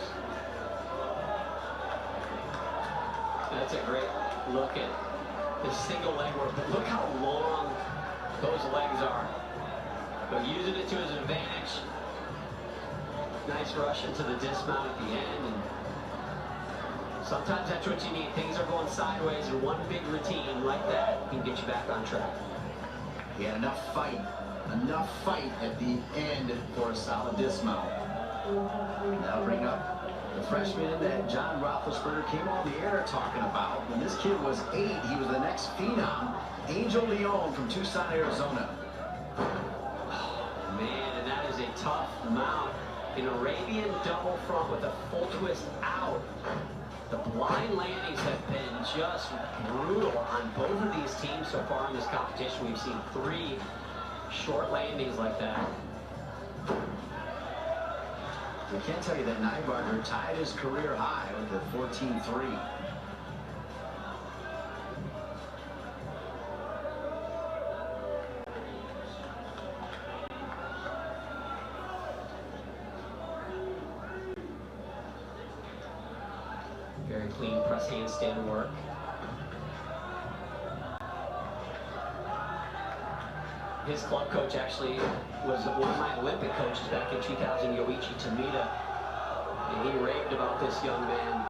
[SPEAKER 3] that's a great look at the single leg work, but look how long those legs are, but using it to his advantage. Nice rush into the dismount at the end, and sometimes that's what you need. Things are going sideways, and one big routine like that can get you back on track.
[SPEAKER 2] He had enough fight at the end for a solid dismount. Now bring up The freshman that John Roethlisberger came on the air talking about. When this kid was 8, he was the next phenom. Angel Leon from Tucson, Arizona.
[SPEAKER 3] Oh, man, and that is a tough mount. An Arabian double front with a full twist out. The blind landings have been just brutal on both of these teams so far in this competition. We've seen 3 short landings like that.
[SPEAKER 2] We can't tell you that Nybarger tied his career high with the 14-3.
[SPEAKER 3] Very clean press handstand work. His club coach actually was one of my Olympic coaches back in 2000, Yoichi Tomita, and he raved about this young man.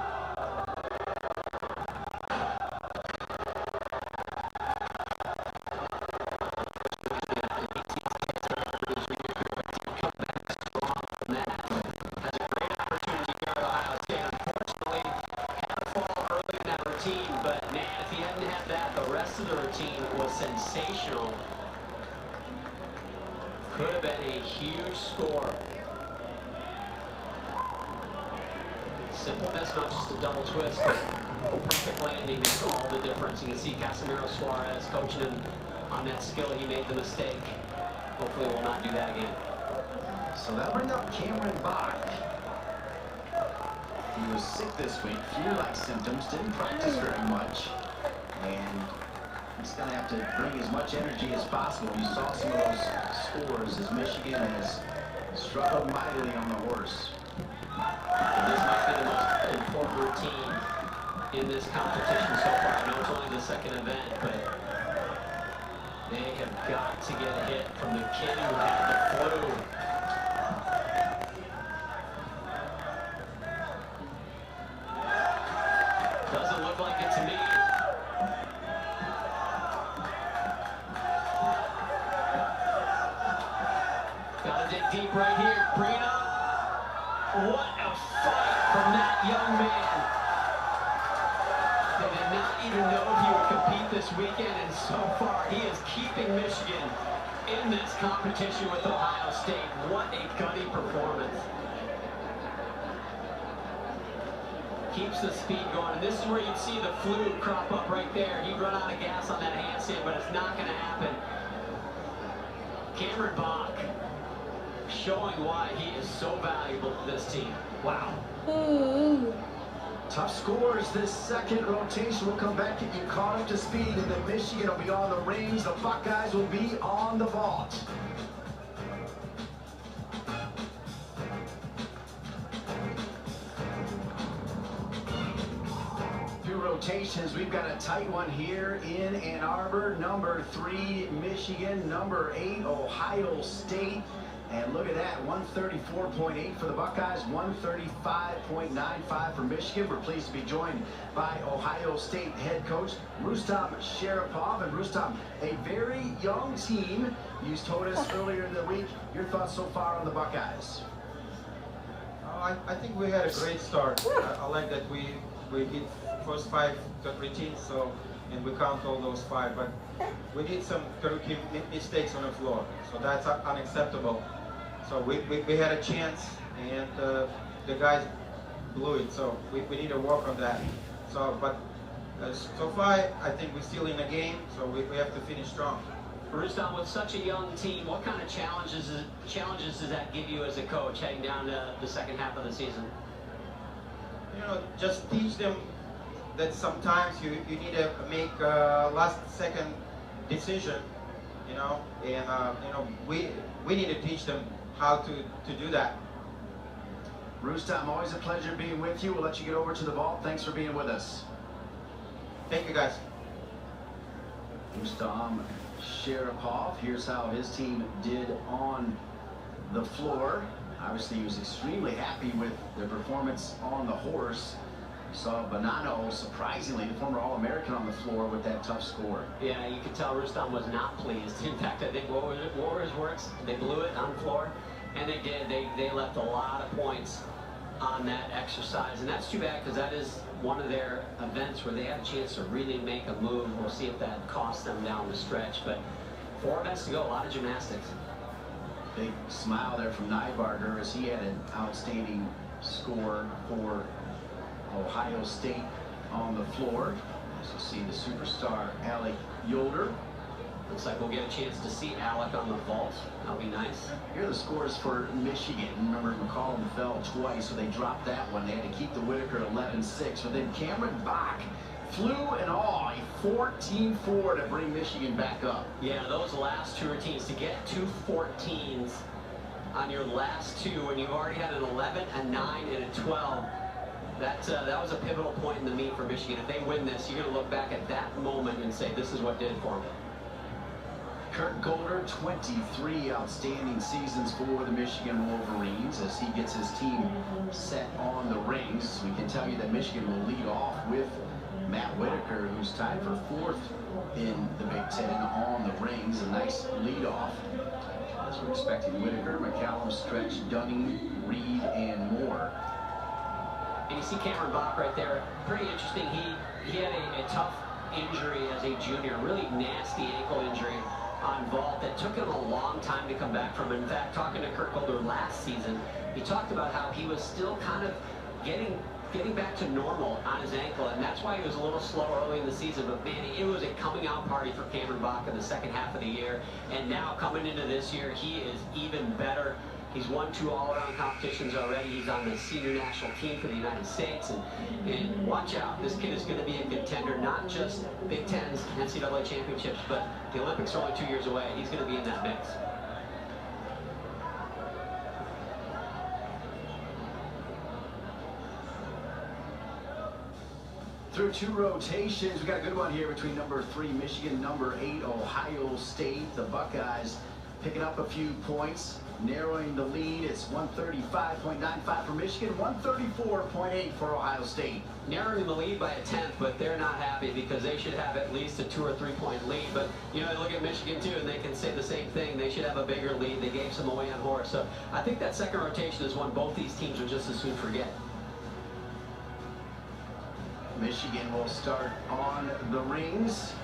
[SPEAKER 3] But man, if he hadn't had that, the rest of the routine was sensational. Could have been a huge score. Simpleness, not just a double twist, but perfect landing makes all the difference. You can see Casimiro Suarez coaching him on that skill. He made the mistake. Hopefully we'll not do that again.
[SPEAKER 2] So that'll bring up Cameron Bach. He was sick this week, flu-like symptoms, didn't practice very much, and he's going to have to bring as much energy as possible. You saw some of those scores as Michigan has struggled mightily on the horse.
[SPEAKER 3] And this might be the most important routine in this competition so far. I know it's only the second event, but they have got to get a hit from the kid who had the flu. Doesn't look like it to me. Gotta dig deep right here. Bring it up. What a fight from that young man. They did not even know if he would compete this weekend, and so far he is keeping Michigan in this competition with Ohio State. What a gunny performance. Keeps the speed going, and this is where you'd see the flu crop up right there. He'd run out of gas on that handstand, but it's not going to happen. Cameron Bach showing why he is so valuable to this team. Wow.
[SPEAKER 1] Ooh.
[SPEAKER 2] Tough scores this second rotation. We'll come back, get you caught up to speed, and then Michigan will be on the rings. The Buckeyes will be on the vault. Rotations. We've got a tight one here in Ann Arbor. Number 3, Michigan. Number 8, Ohio State. And look at that, 134.8 for the Buckeyes, 135.95 for Michigan. We're pleased to be joined by Ohio State head coach Rustam Sharapov. And Rustam, a very young team. You told us earlier in the week your thoughts so far on the Buckeyes.
[SPEAKER 4] I think we had a great start. I like that we did first 5 routines, so, and we count all those 5, but we did some rookie mistakes on the floor, so that's unacceptable. So we had a chance, and the guys blew it, so we need to work on that. So, but so far, I think we're still in the game, so we have to finish strong.
[SPEAKER 3] Rustam, with such a young team, what kind of challenges does that give you as a coach heading down to the second half of the season?
[SPEAKER 4] You know, just teach them that sometimes you need to make a last-second decision, you know, and you know, we need to teach them how to do that.
[SPEAKER 2] Rustam, always a pleasure being with you. We'll let you get over to the vault. Thanks for being with us.
[SPEAKER 4] Thank you, guys.
[SPEAKER 2] Rustam Sharapov. Here's how his team did on the floor. Obviously, he was extremely happy with their performance on the horse. We saw Bonanno, surprisingly, the former All-American, on the floor with that tough score.
[SPEAKER 3] Yeah, you could tell Rustam was not pleased. In fact, I think Warriors works. They blew it on the floor, and they did. They left a lot of points on that exercise, and that's too bad because that is one of their events where they have a chance to really make a move. We'll see if that costs them down the stretch, but 4 events to go, a lot of gymnastics.
[SPEAKER 2] Big smile there from Nybarger as he had an outstanding score for Ohio State on the floor. As you see the superstar Alec Yoder.
[SPEAKER 3] Looks like we'll get a chance to see Alec on the vault. That'll be nice.
[SPEAKER 2] Here are the scores for Michigan. Remember, McCollum fell twice, so they dropped that one. They had to keep the Whitaker at 11-6. But then Cameron Bach flew and all, a 14-4 to bring Michigan back up.
[SPEAKER 3] Yeah, those last 2 routines, to get 2 14s on your last 2 when you've already had an 11, a 9, and a 12. That was a pivotal point in the meet for Michigan. If they win this, you're going to look back at that moment and say, this is what did it for them.
[SPEAKER 2] Kurt Golder, 23 outstanding seasons for the Michigan Wolverines as he gets his team set on the rings. We can tell you that Michigan will lead off with Matt Whitaker, who's tied for 4th in the Big Ten on the rings. A nice lead off. As we're expecting Whitaker, McCallum, Stretch, Dunning, Reed, and more.
[SPEAKER 3] And you see Cameron Bach right there. Pretty interesting. He had a tough injury as a junior, really nasty ankle injury on vault that took him a long time to come back from. In fact, talking to Kurt Golder last season, he talked about how he was still kind of getting back to normal on his ankle, and that's why he was a little slow early in the season. But man, it was a coming out party for Cameron Bach in the second half of the year, and now coming into this year, he is even better. He's won 2 all-around competitions already. He's on the senior national team for the United States. And watch out, this kid is going to be a contender, not just Big Ten's NCAA championships, but the Olympics are only 2 years away. He's going to be in that mix.
[SPEAKER 2] Through 2 rotations, we got a good one here between number 3 Michigan, number 8 Ohio State. The Buckeyes picking up a few points, narrowing the lead. It's 135.95 for Michigan, 134.8 for Ohio State.
[SPEAKER 3] Narrowing the lead by a 10th, but they're not happy because they should have at least a 2 or 3 point lead. But you know, look at Michigan too, and they can say the same thing. They should have a bigger lead. They gave some away on horse. So I think that second rotation is one both these teams would just as soon forget.
[SPEAKER 2] Michigan will start on the rings.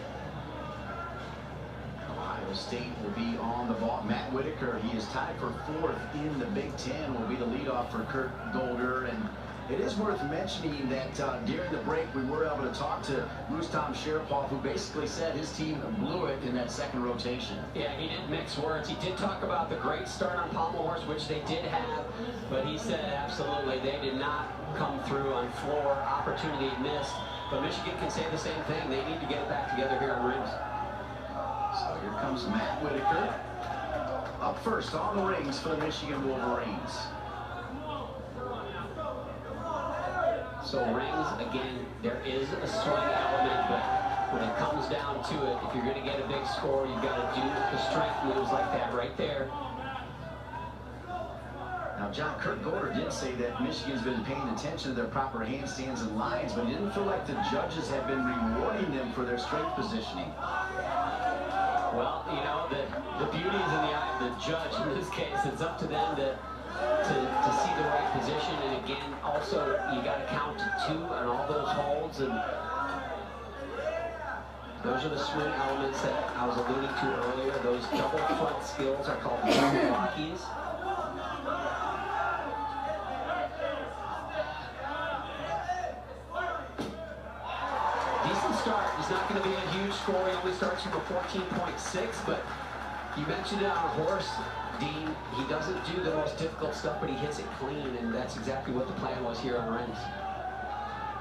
[SPEAKER 2] Ohio State will be on the ball. Matt Whitaker, he is tied for 4th in the Big Ten, will be the leadoff for Kurt Golder. And it is worth mentioning that during the break, we were able to talk to Rustam Sharapov, who basically said his team blew it in that second rotation.
[SPEAKER 3] Yeah, he did mix words. He did talk about the great start on pommel horse, which they did have, but he said absolutely they did not come through on floor. Opportunity missed, but Michigan can say the same thing. They need to get it back together here on rings.
[SPEAKER 2] So here comes Matt Whitaker up first on the rings for the Michigan Wolverines.
[SPEAKER 3] So rings, again, there is a swing element, but when it comes down to it, if you're going to get a big score, you've got to do the strength moves like that right there.
[SPEAKER 2] Now, John, Kurt Golder did say that Michigan's been paying attention to their proper handstands and lines, but he didn't feel like the judges have been rewarding them for their strength positioning.
[SPEAKER 3] Well, you know, the beauty is in the eye of the judge in this case. It's up to them to see the right position, and again, also, you got to count to 2 on all those holds, and those are the swing elements that I was alluding to earlier. Those double foot skills are called walkies. Decent start. It's not going to be a huge score. He only starts from a 14.6, but you mentioned it on a horse, Dean. He doesn't do the most difficult stuff, but he hits it clean, and that's exactly what the plan was here on rings.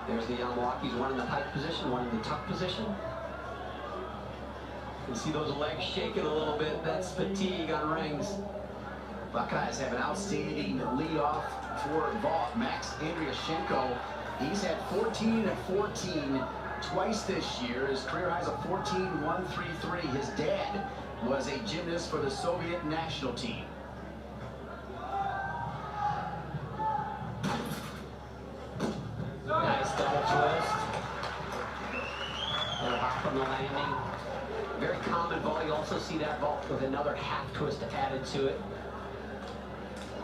[SPEAKER 3] There's the Milwaukee's, one in the pike position, one in the tuck position. You see those legs shaking a little bit. That's fatigue on rings.
[SPEAKER 2] Buckeyes have an outstanding leadoff for vault, Max Andriashenko. He's had 14 and 14 twice this year. His career highs of 14.133. His dad was a gymnast for the Soviet national team.
[SPEAKER 3] Nice double twist. Little hop on the landing. Very common vault. You also see that vault with another half twist added to it.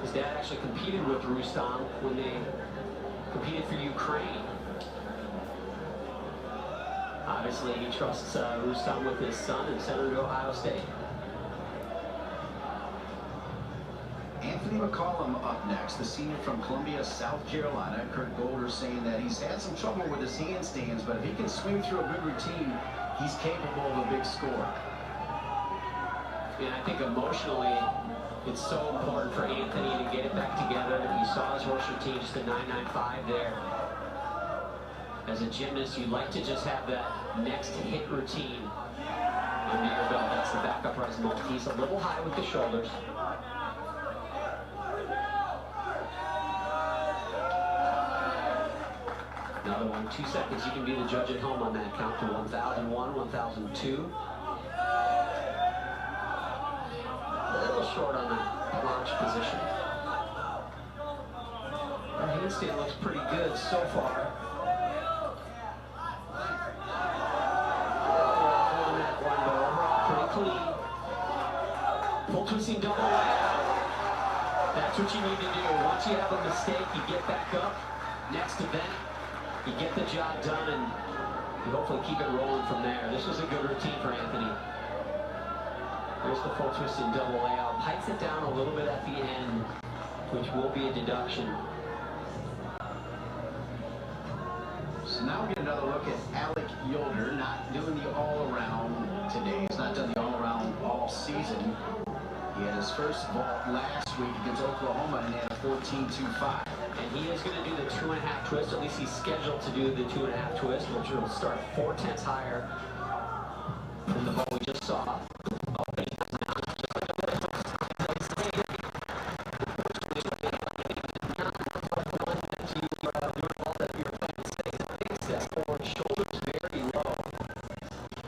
[SPEAKER 3] His dad actually competed with Rustam when they competed for Ukraine. Obviously, he trusts Rustam with his son and sent him to Ohio State.
[SPEAKER 2] Anthony McCollum up next, the senior from Columbia, South Carolina. Kurt Golder saying that he's had some trouble with his handstands, but if he can swing through a good routine, he's capable of a big score.
[SPEAKER 3] And I think emotionally, it's so important for Anthony to get it back together. You saw his horse routine, just a 9.95 there. As a gymnast, you'd like to just have that next hit routine under your belt. That's the backup rise multi. He's a little high with the shoulders. Another one, 2 seconds. You can be the judge at home on that count to 1001, 1002. A little short on that launch position. Our handstand looks pretty good so far. On that one, but overall pretty clean. Full twisting double layout. That's what you need to do. Once you have a mistake, you get back up. Next event, you get the job done, and you hopefully keep it rolling from there. This was a good routine for Anthony. There's the full twisting double layout. Pikes it down a little bit at the end, which will be a deduction.
[SPEAKER 2] So now we get another look at Alec Yoder, not doing the all-around today. He's not done the all-around all season. He had his first vault last week against Oklahoma and had a 14.25.
[SPEAKER 3] And he is going to do the 2.5 twist. At least he's scheduled to do the 2.5 twist, which will start 4/10 higher than the vault we just saw. Shoulders very low.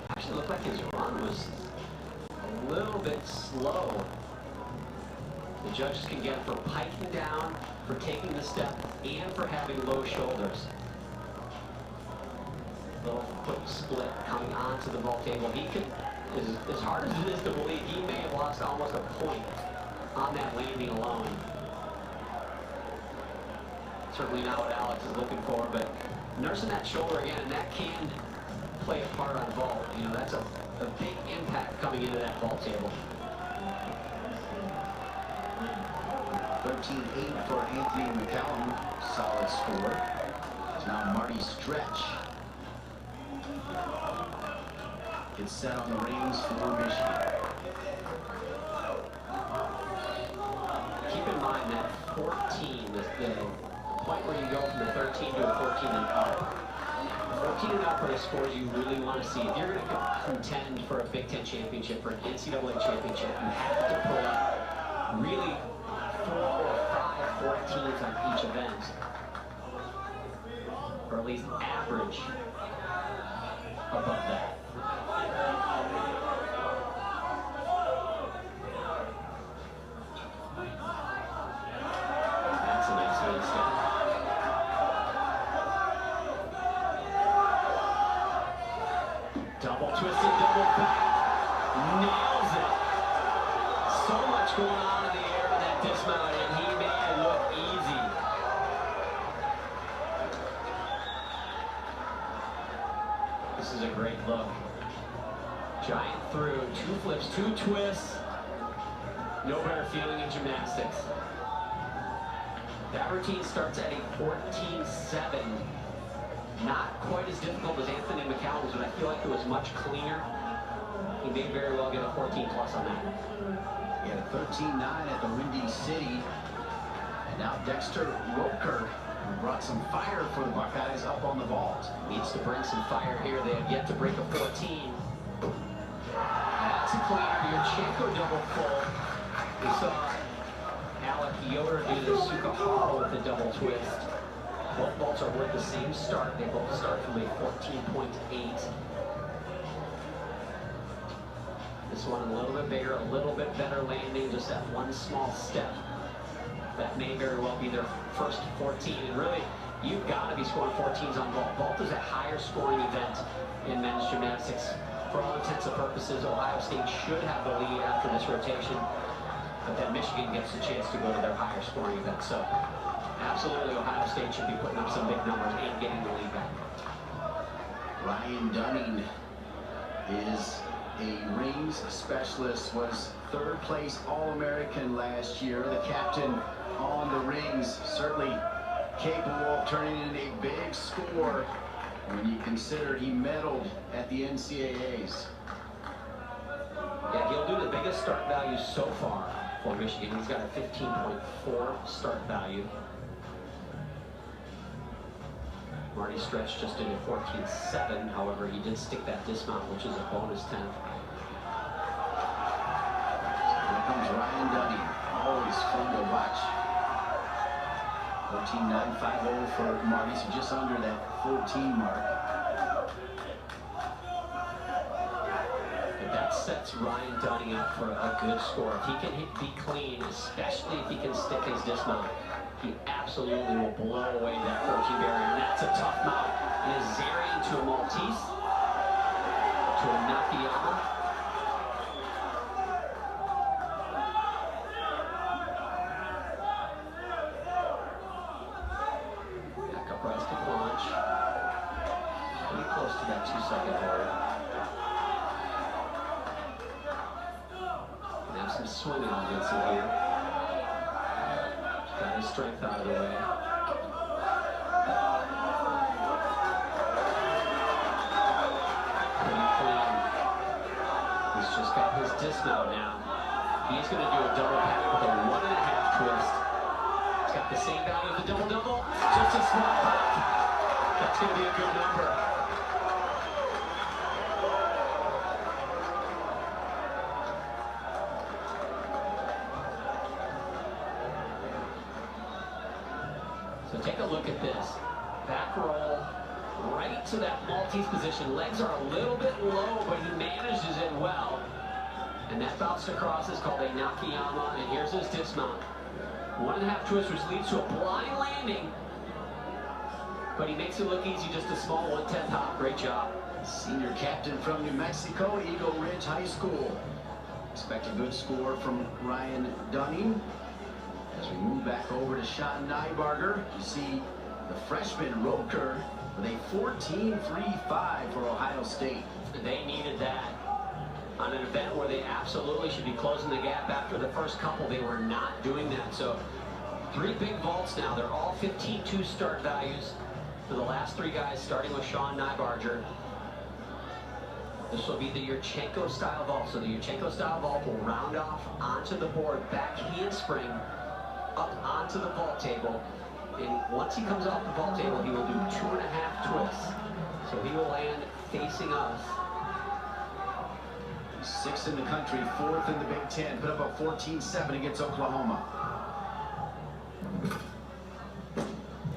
[SPEAKER 3] Actually looked like his run was a little bit slow. The judges can get it for piking down, for taking the step, and for having low shoulders. Little foot split coming onto the vault table. He could, as hard as it is to believe, he may have lost almost a point on that landing alone. Certainly not what Alex is looking for, but nursing that shoulder again, and that can play a part on vault. You know, that's a big impact coming into that vault table.
[SPEAKER 2] 13.8 for Anthony McCollum, solid score. It's now Marty Stretch. Gets set on the reins for Michigan.
[SPEAKER 3] Keep in mind that 14, the point where you go from the 13 to a 14 and up. 14 and up are the scores you really want to see. If you're going to contend for a Big Ten championship, for an NCAA championship, you have to put up really 4 or 5 14s on each event. Or at least average above that. That's a nice handstand. Double twisted, double back. Nails it. So much going on in the air in that dismount, and he made it look easy. This is a great look. Giant through, 2 flips, 2 twists. No better feeling in gymnastics. That routine starts at a 14.7. Not quite as difficult as Anthony McCollum's, but I feel like it was much cleaner. He may very well get a 14 plus on that.
[SPEAKER 2] He had a 13.9 at the Windy City. And now Dexter Roker, who brought some fire for the Buckeyes, up on the vault.
[SPEAKER 3] Needs to bring some fire here. They have yet to break a 14. That's a cleaner. Yurchenko double full. We saw Alec Yoder do the Sukahara with the double twist. Both vaults are worth the same start. They both start from a 14.8. This one a little bit bigger, a little bit better landing, just that one small step. That may very well be their first 14. And really, you've got to be scoring 14s on vault. Vault is a higher scoring event in men's gymnastics. For all intents and purposes, Ohio State should have the lead after this rotation. but then Michigan gets the chance to go to their higher scoring event. So absolutely Ohio State should be putting up some big numbers and getting the lead back.
[SPEAKER 2] Ryan Dunning is a rings specialist, was third place All-American last year. The captain on the rings, certainly capable of turning in a big score when you consider he medaled at the NCAAs.
[SPEAKER 3] Yeah, he'll do the biggest start value so far for Michigan. He's got a 15.4 start value. Marty stretched just into 14.7. However, he did stick that dismount, which is a bonus 10.
[SPEAKER 2] Here comes Ryan Dunning. Always fun to watch. 14.950 for Marty, so just under that 14 mark.
[SPEAKER 3] But that sets Ryan Dunning up for a good score. If he can be clean, especially if he can stick his dismount, he absolutely will blow away that 14 barrier. And that's a tough mount. It is Zarian to a Maltese, to a Nakayama. Back up rise to plunge. Pretty close to that 2-second hold. Gonna have some swing elements in here. Got his strength out of the way. Pretty clean. He's just got his dismount now. He's going to do a double pack with a 1.5 twist. It's got the same value as the double-double. Just a small pop. That's going to be a good number. So take a look at this. Back roll right to that Maltese position. Legs are a little bit low, but he manages it well. And that bounce across is called a Nakayama, and here's his dismount. 1.5 twist, which leads to a blind landing. But he makes it look easy, just a small 1/10 hop. Great job.
[SPEAKER 2] Senior captain from New Mexico, Eagle Ridge High School. Expect a good score from Ryan Dunning. As we move back over to Sean Nybarger, you see the freshman Roker with a 14.35 for Ohio State.
[SPEAKER 3] They needed that on an event where they absolutely should be closing the gap. After the first couple, they were not doing that. So 3 big vaults now. They're all 15.2 start values for the last 3 guys, starting with Sean Nybarger. This will be the Yurchenko style vault. So the Yurchenko style vault will round off onto the board, back handspring up onto the vault table. And once he comes off the vault table, he will do 2.5 twists. So he will land facing us.
[SPEAKER 2] 6th in the country, 4th in the Big Ten. Put up a 14.7 against Oklahoma.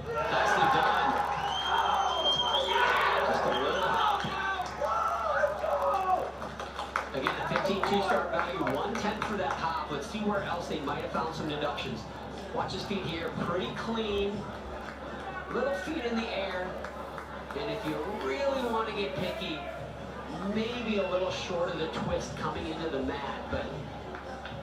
[SPEAKER 3] Nicely done. Just a little hop. Again, a 15.2 start value, 110 for that hop. Let's see where else they might have found some deductions. Watch his feet here, pretty clean. Little feet in the air. And if you really want to get picky, maybe a little short of the twist coming into the mat, but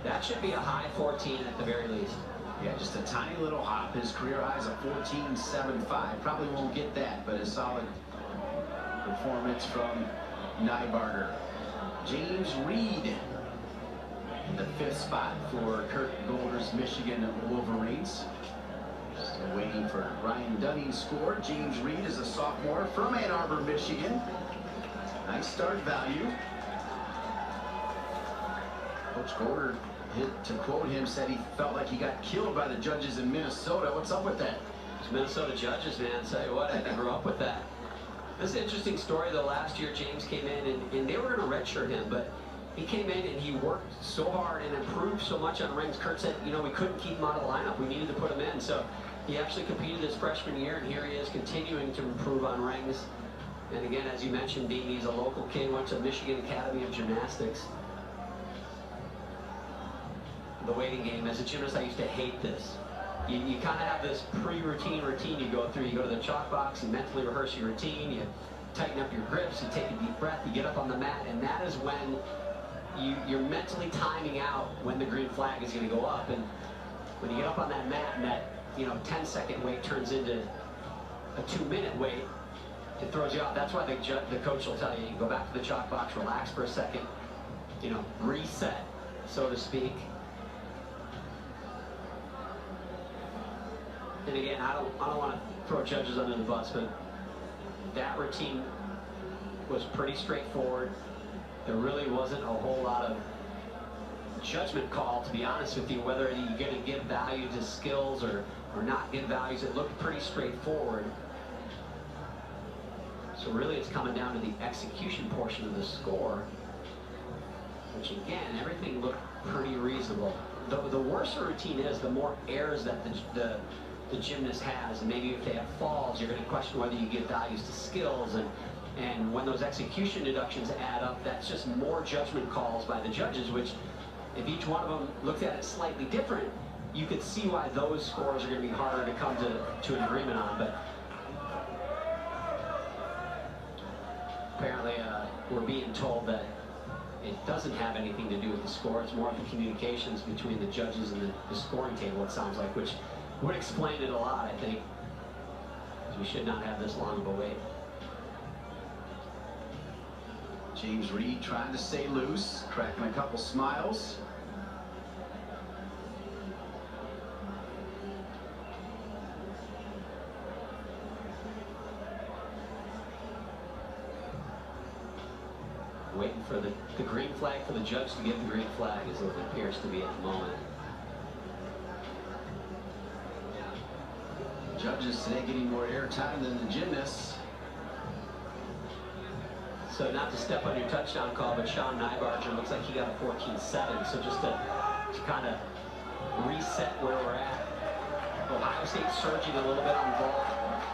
[SPEAKER 3] that should be a high 14 at the very least.
[SPEAKER 2] Yeah, just a tiny little hop. His career high is a 14.75. Probably won't get that, but a solid performance from Nybarger. James Reed in the 5th spot for Kurt Golder's Michigan Wolverines. Still waiting for Ryan Dunning's score. James Reed is a sophomore from Ann Arbor, Michigan. Nice start value. Coach Golder, to quote him, said he felt like he got killed by the judges in Minnesota. What's up with that?
[SPEAKER 3] Those Minnesota judges, man, tell you what, I grew up with that. This is an interesting story, though. Last year, James came in, and they were going to redshirt him, but he came in and he worked so hard and improved so much on rings. Kurt said, you know, we couldn't keep him out of the lineup. We needed to put him in. So he actually competed his freshman year, and here he is continuing to improve on rings. And again, as you mentioned, Dean, he's a local kid, went to Michigan Academy of Gymnastics. The waiting game, as a gymnast, I used to hate this. You kind of have this pre-routine routine you go through. You go to the chalk box, you mentally rehearse your routine, you tighten up your grips, you take a deep breath, you get up on the mat, and that is when you're mentally timing out when the green flag is going to go up, and when you get up on that mat and that 10-second wait turns into a 2-minute wait, it throws you off. That's why the coach will tell you, go back to the chalk box, relax for a second, reset, so to speak. And again, I don't want to throw judges under the bus, but that routine was pretty straightforward. There really wasn't a whole lot of judgment call, to be honest with you, whether you're going to give value to skills or not give values. It looked pretty straightforward. So really it's coming down to the execution portion of the score, which again, everything looked pretty reasonable. The worse a routine is, the more errors that the gymnast has, and maybe if they have falls, you're going to question whether you give values to skills, and when those execution deductions add up, that's just more judgment calls by the judges, which if each one of them looked at it slightly different, you could see why those scores are going to be harder to come to an agreement on. But apparently we're being told that it doesn't have anything to do with the score. It's more of the communications between the judges and the scoring table, it sounds like, which would explain it a lot, I think. We should not have this long of a wait.
[SPEAKER 2] James Reed trying to stay loose, cracking a couple smiles.
[SPEAKER 3] Waiting for the green flag for the judge to give the green flag is what it appears to be at the moment.
[SPEAKER 2] Judges today getting more airtime than the gymnasts.
[SPEAKER 3] So not to step on your touchdown call, but Sean Nybarger looks like he got a 14-7. So just to kind of reset where we're at. Ohio State surging a little bit on vault.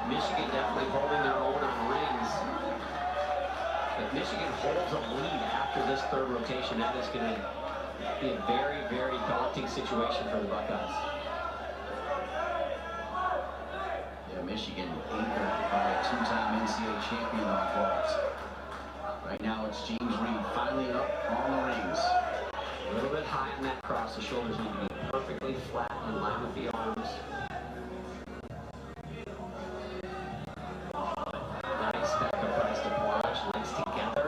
[SPEAKER 3] Michigan definitely holding their own on rings. If Michigan holds a lead after this third rotation, that is going to be a very, very daunting situation for the Buckeyes.
[SPEAKER 2] Yeah, Michigan anchored by a two-time NCAA champion on vault. Right now it's James Reed finally up on the rings.
[SPEAKER 3] A little bit high on that cross. The shoulders need to be perfectly flat in line with the arms. Nice back up rise to plunge. Legs together.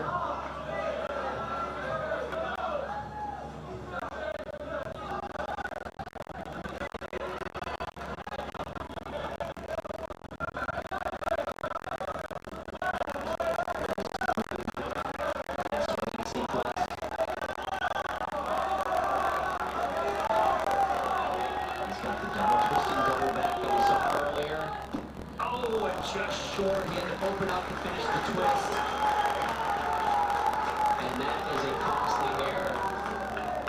[SPEAKER 3] Just short, he had to open up to finish the twist. And that is a costly error.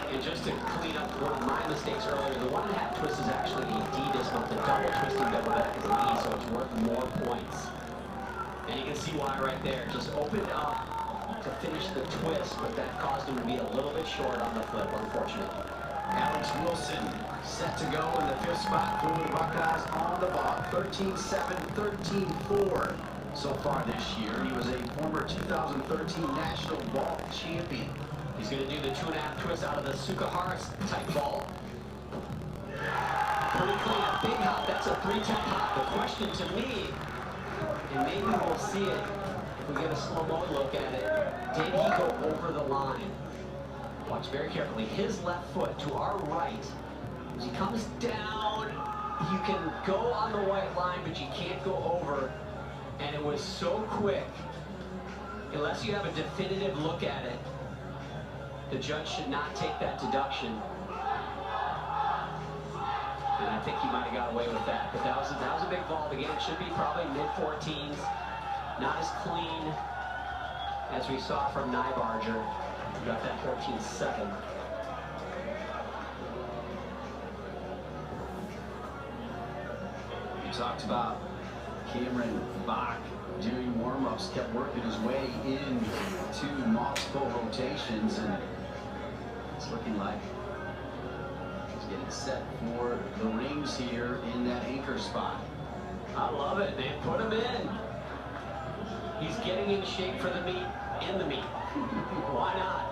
[SPEAKER 3] And just to clean up one of my mistakes earlier, the 1.5 twist is actually a D dismount. The double twisting double back is an E, so it's worth more points. And you can see why right there. Just opened up to finish the twist, but that caused him to be a little bit short on the flip, unfortunately.
[SPEAKER 2] Alex Wilson set to go in the 5th spot for the Buckeyes on the ball. 13-7, 13-4 so far this year. He was a former 2013 national vault champion.
[SPEAKER 3] He's going to do the 2.5 twist out of the Sukahara type vault. Pretty clean, a big hop. That's a 3-10 hop. The question to me, and maybe we'll see it if we get a slow-mo look at it, did he go over the line? Watch very carefully. His left foot to our right, as he comes down, you can go on the white line, but you can't go over. And it was so quick, unless you have a definitive look at it, the judge should not take that deduction. And I think he might have got away with that. But that was a big vault. Again, it should be probably mid-14s. Not as clean as we saw from Nybarger. We got that 14-7.
[SPEAKER 2] We talked about Cameron Bach during warm-ups, kept working his way into multiple rotations, and it's looking like he's getting set for the rings here in that anchor spot.
[SPEAKER 3] I love it, man. Put him in. He's getting in shape for the meet, in the meet. Why not?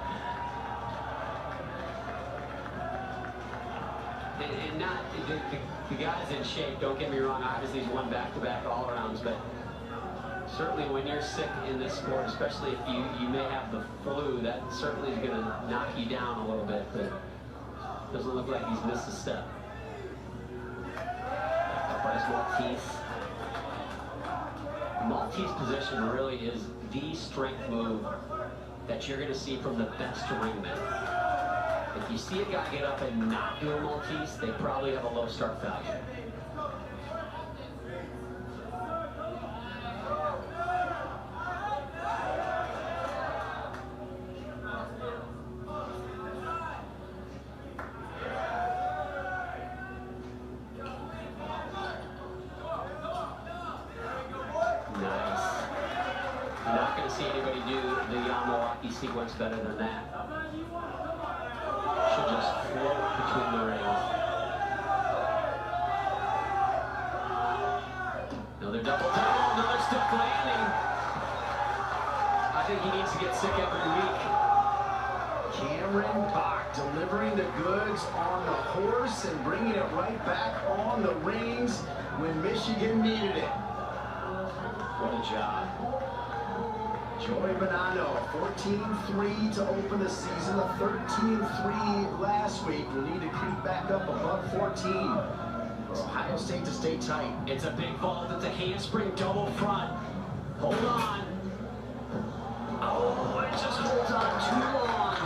[SPEAKER 3] And not the guy's in shape. Don't get me wrong. Obviously, he's won back-to-back all-arounds, but certainly when you're sick in this sport, especially if you may have the flu, that certainly is going to knock you down a little bit. But doesn't look like he's missed a step. Up by Maltese. Maltese position really is the strength move that you're going to see from the best ringmen. If you see a guy get up and not do a Maltese, they probably have a low start value. Sequence better than that. Should just float between the rings. Another double down, another stuck landing. I think he needs to get sick every week.
[SPEAKER 2] Cameron Bach delivering the goods on the horse and bringing it right back on the rings when Michigan needed it.
[SPEAKER 3] What a job.
[SPEAKER 2] Joey Bonanno, 14-3 to open the season, a 13-3 last week. Will need to creep back up above 14 for Ohio State to stay tight.
[SPEAKER 3] It's a big vault. It's a handspring double front. Hold on. Oh, it just holds on too long.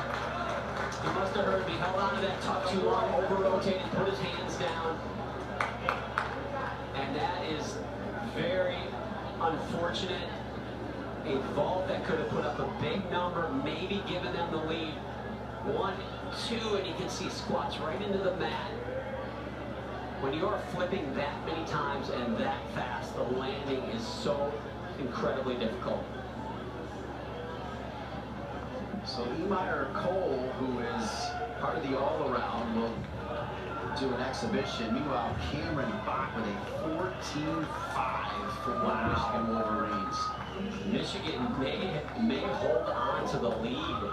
[SPEAKER 3] He must have heard me. Held on to that tuck too long, over-rotated, put his hands down. And that is very unfortunate. A vault that could have put up a big number, maybe given them the lead. 1, 2, and you can see squats right into the mat. When you are flipping that many times and that fast, the landing is so incredibly difficult.
[SPEAKER 2] So Emir Cole, who is part of the all-around, will do an exhibition. Meanwhile, Cameron Bach with a 14-5 for Michigan Wolverines.
[SPEAKER 3] Michigan may hold on to the lead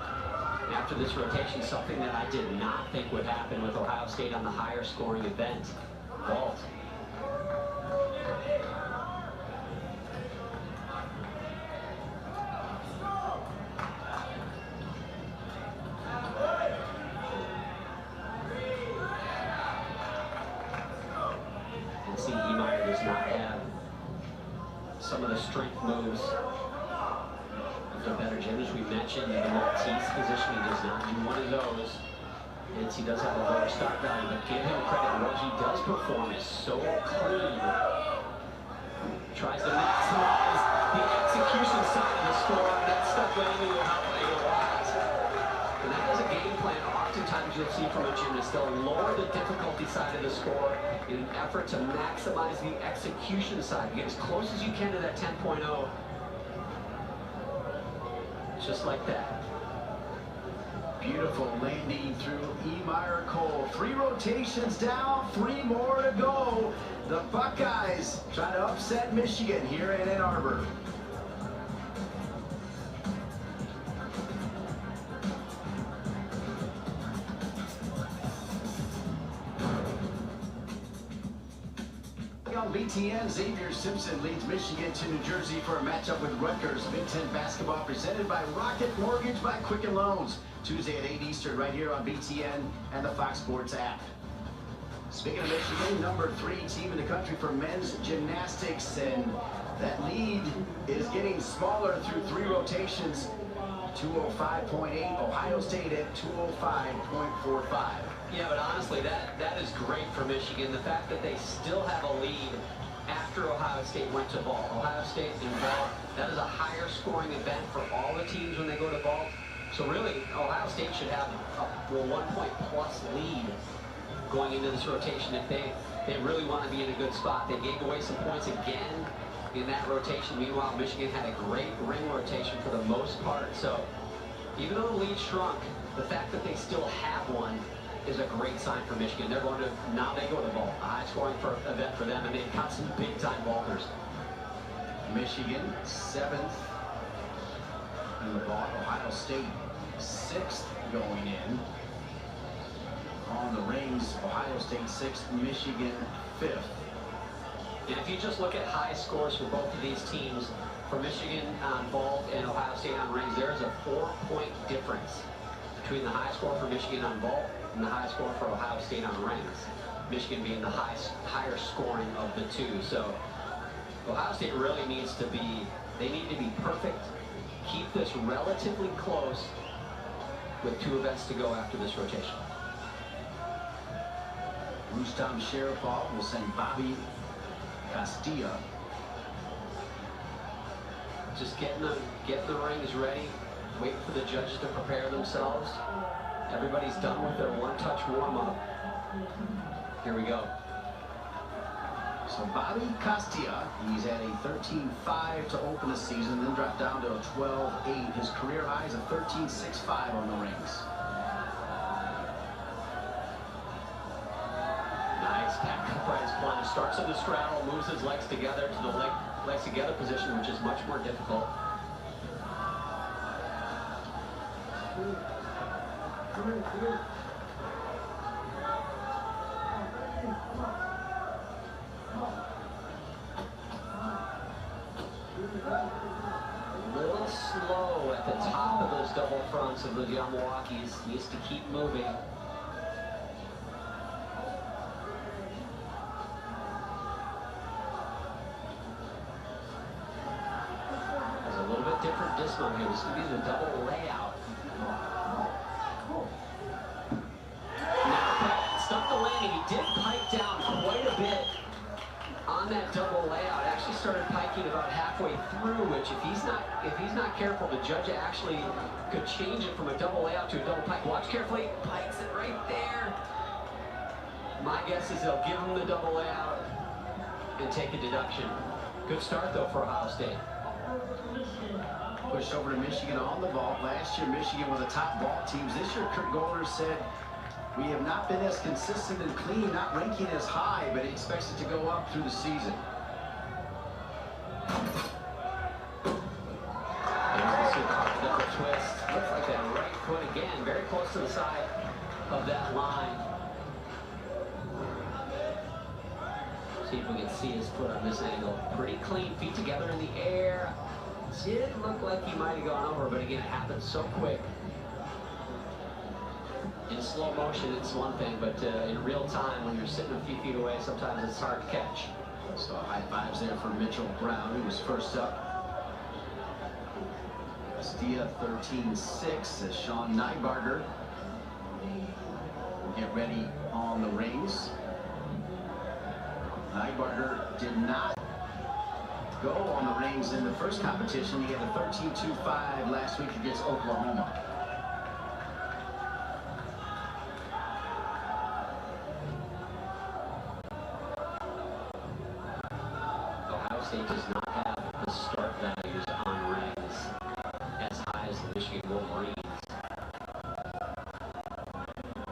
[SPEAKER 3] after this rotation, something that I did not think would happen with Ohio State on the higher scoring event. Vault. And see, Emir does not have some of the strength moves of the better gym. As we mentioned, the Maltese position, he does not do one of those. And he does have a lower start value, but give him credit. What he does perform is so clean. Tries to maximize the execution side of the score. That stuff landing will help a lot. And that is a game plan oftentimes you'll see from a gymnast. They'll lower the difficulty side of the score in an effort to maximize the execution side. Get as close as you can to that 10.0. Just like that.
[SPEAKER 2] Beautiful landing through Emir Cole. 3 rotations down, 3 more to go. The Buckeyes try to upset Michigan here in Ann Arbor. On BTN, Xavier Simpson leads Michigan to New Jersey for a matchup with Rutgers. Big Ten basketball presented by Rocket Mortgage by Quicken Loans. Tuesday at 8 Eastern right here on BTN and the Fox Sports app. Speaking of Michigan, number 3 team in the country for men's gymnastics, and that lead is getting smaller through 3 rotations. 205.8, Ohio State at 205.45.
[SPEAKER 3] Yeah, but honestly, that is great for Michigan. The fact that they still have a lead after Ohio State went to vault. Ohio State and vault, that is a higher scoring event for all the teams when they go to vault. So really, Ohio State should have a 1-point plus lead going into this rotation if they really want to be in a good spot. They gave away some points again in that rotation. Meanwhile, Michigan had a great ring rotation for the most part. So even though the lead shrunk, the fact that they still have one is a great sign for Michigan. They're going to, now they go to vault. A high scoring event for them, and they've got some big time vaulters.
[SPEAKER 2] Michigan 7th in the vault. Ohio State 6th going in. on the rings. Ohio State 6th, Michigan 5th.
[SPEAKER 3] And if you just look at high scores for both of these teams, for Michigan on vault and Ohio State on rings, there's a 4-point difference between the high score for Michigan on vault and the high score for Ohio State on rings. Michigan being the higher scoring of the two. So Ohio State really needs to be, they need to be perfect, keep this relatively close with 2 events to go after this rotation.
[SPEAKER 2] Rustam Sharapov will send Bobby Castilla.
[SPEAKER 3] Just getting the rings ready, waiting for the judges to prepare themselves. Everybody's done with their one-touch warm-up. Here we go.
[SPEAKER 2] So Bobby Castilla, he's at a 13.5 to open the season, then dropped down to a 12.8. His career high is a 13.65 on the rings.
[SPEAKER 3] Nice back upright plunge. Starts in the straddle, moves his legs together to the legs together position, which is much more difficult. A little slow at the top of those double fronts of those young Milwaukees. Needs to keep moving. There's a little bit different dismount here. This could be the double layout. Now, stuck the landing. He did pike down quite a bit on that double layout. Actually started piking about halfway through, which if he's not careful, the judge actually could change it from a double layout to a double pike. Watch carefully, pikes it right there. My guess is they'll give him the double layout and take a deduction. Good start though for Ohio State.
[SPEAKER 2] Pushed over to Michigan on the vault. Last year, Michigan were the top vault teams. This year, Kurt Golder said, we have not been as consistent and clean, not ranking as high, but he expects it to go up through the season.
[SPEAKER 3] Double twist. Looks like that right foot again, very close to the side of that line. See if we can see his foot on this angle. Pretty clean, feet together in the air. Did look like he might have gone over, but again, it happened so quick. In slow motion, it's one thing, but in real time, when you're sitting a few feet away, sometimes it's hard to catch.
[SPEAKER 2] So high fives there for Mitchell Brown, who was first up. Castilla 13.6 as Sean Nybarger will get ready on the rings. Nybarger did not go on the rings in the first competition. He had a 13.25 last week against Oklahoma.
[SPEAKER 3] Ohio State does not have the start values on rings as high as the Michigan Wolverines.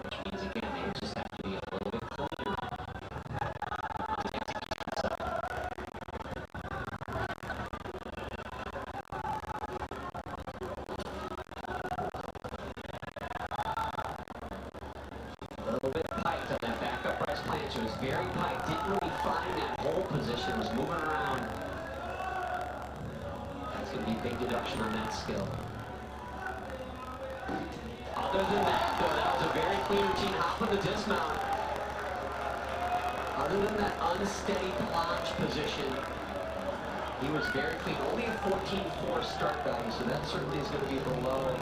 [SPEAKER 3] Which means, again, they just have to be a little bit cleaner on the execution side. A little bit piked on that back upright planche. It was very piked. Didn't really find that hold position. Was moving around. That's going to be a big deduction on that skill. Other than that, though, that was a very clean routine. Hop on the dismount. Other than that unsteady plunge position, he was very clean. Only a 14.4 start value, so that certainly is going to be below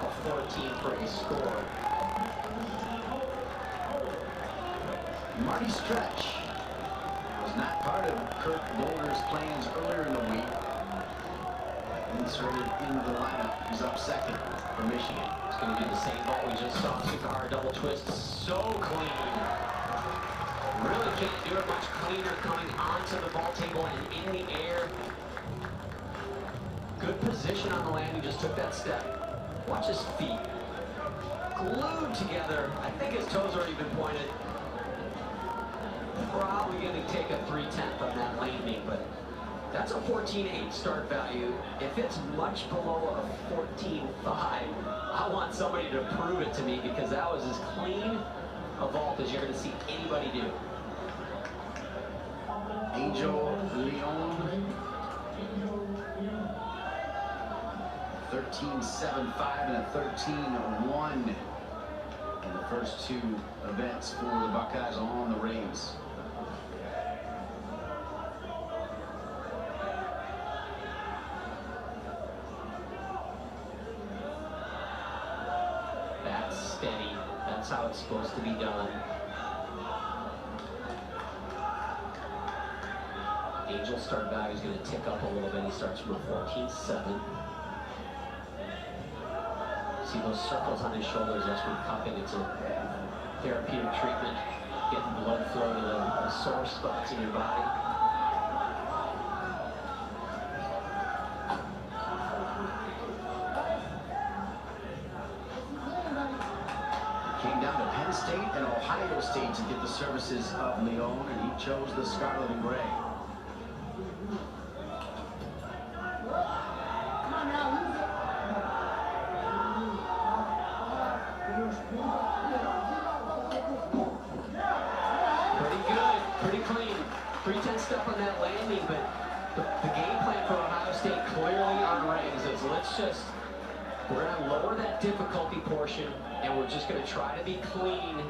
[SPEAKER 3] a 14 for a score.
[SPEAKER 2] Marty Stretch was not part of Kurt Golder's plans earlier in the week. Inserted into the lineup. He's up second for Michigan.
[SPEAKER 3] It's going to do the same vault we just saw. Cigar double twist. So clean. Really can't do it much cleaner coming onto the vault table and in the air. Good position on the landing. Just took that step. Watch his feet. Glued together. I think his toes already been pointed. Probably going to take a 3/10 on that landing, but that's a 14.8 start value. If it's much below a 14.5, I want somebody to prove it to me, because that was as clean a vault as you're going to see anybody do.
[SPEAKER 2] Angel Leon, 13.75 and a 13.1 in the first two events for the Buckeyes on the rings.
[SPEAKER 3] That's steady. That's how it's supposed to be done. Angel's start value is going to tick up a little bit. He starts from a 14.7. See those circles on his shoulders? That's from cupping. It's a therapeutic treatment, getting blood flow to the sore spots in your body.
[SPEAKER 2] Came down to Penn State and Ohio State to get the services of Leon, and he chose the scarlet and gray.
[SPEAKER 3] Pretty good, pretty clean. 310 step on that landing, but the game plan for Ohio State clearly on rings is we're going to lower that difficulty portion, and we're just going to try to be clean.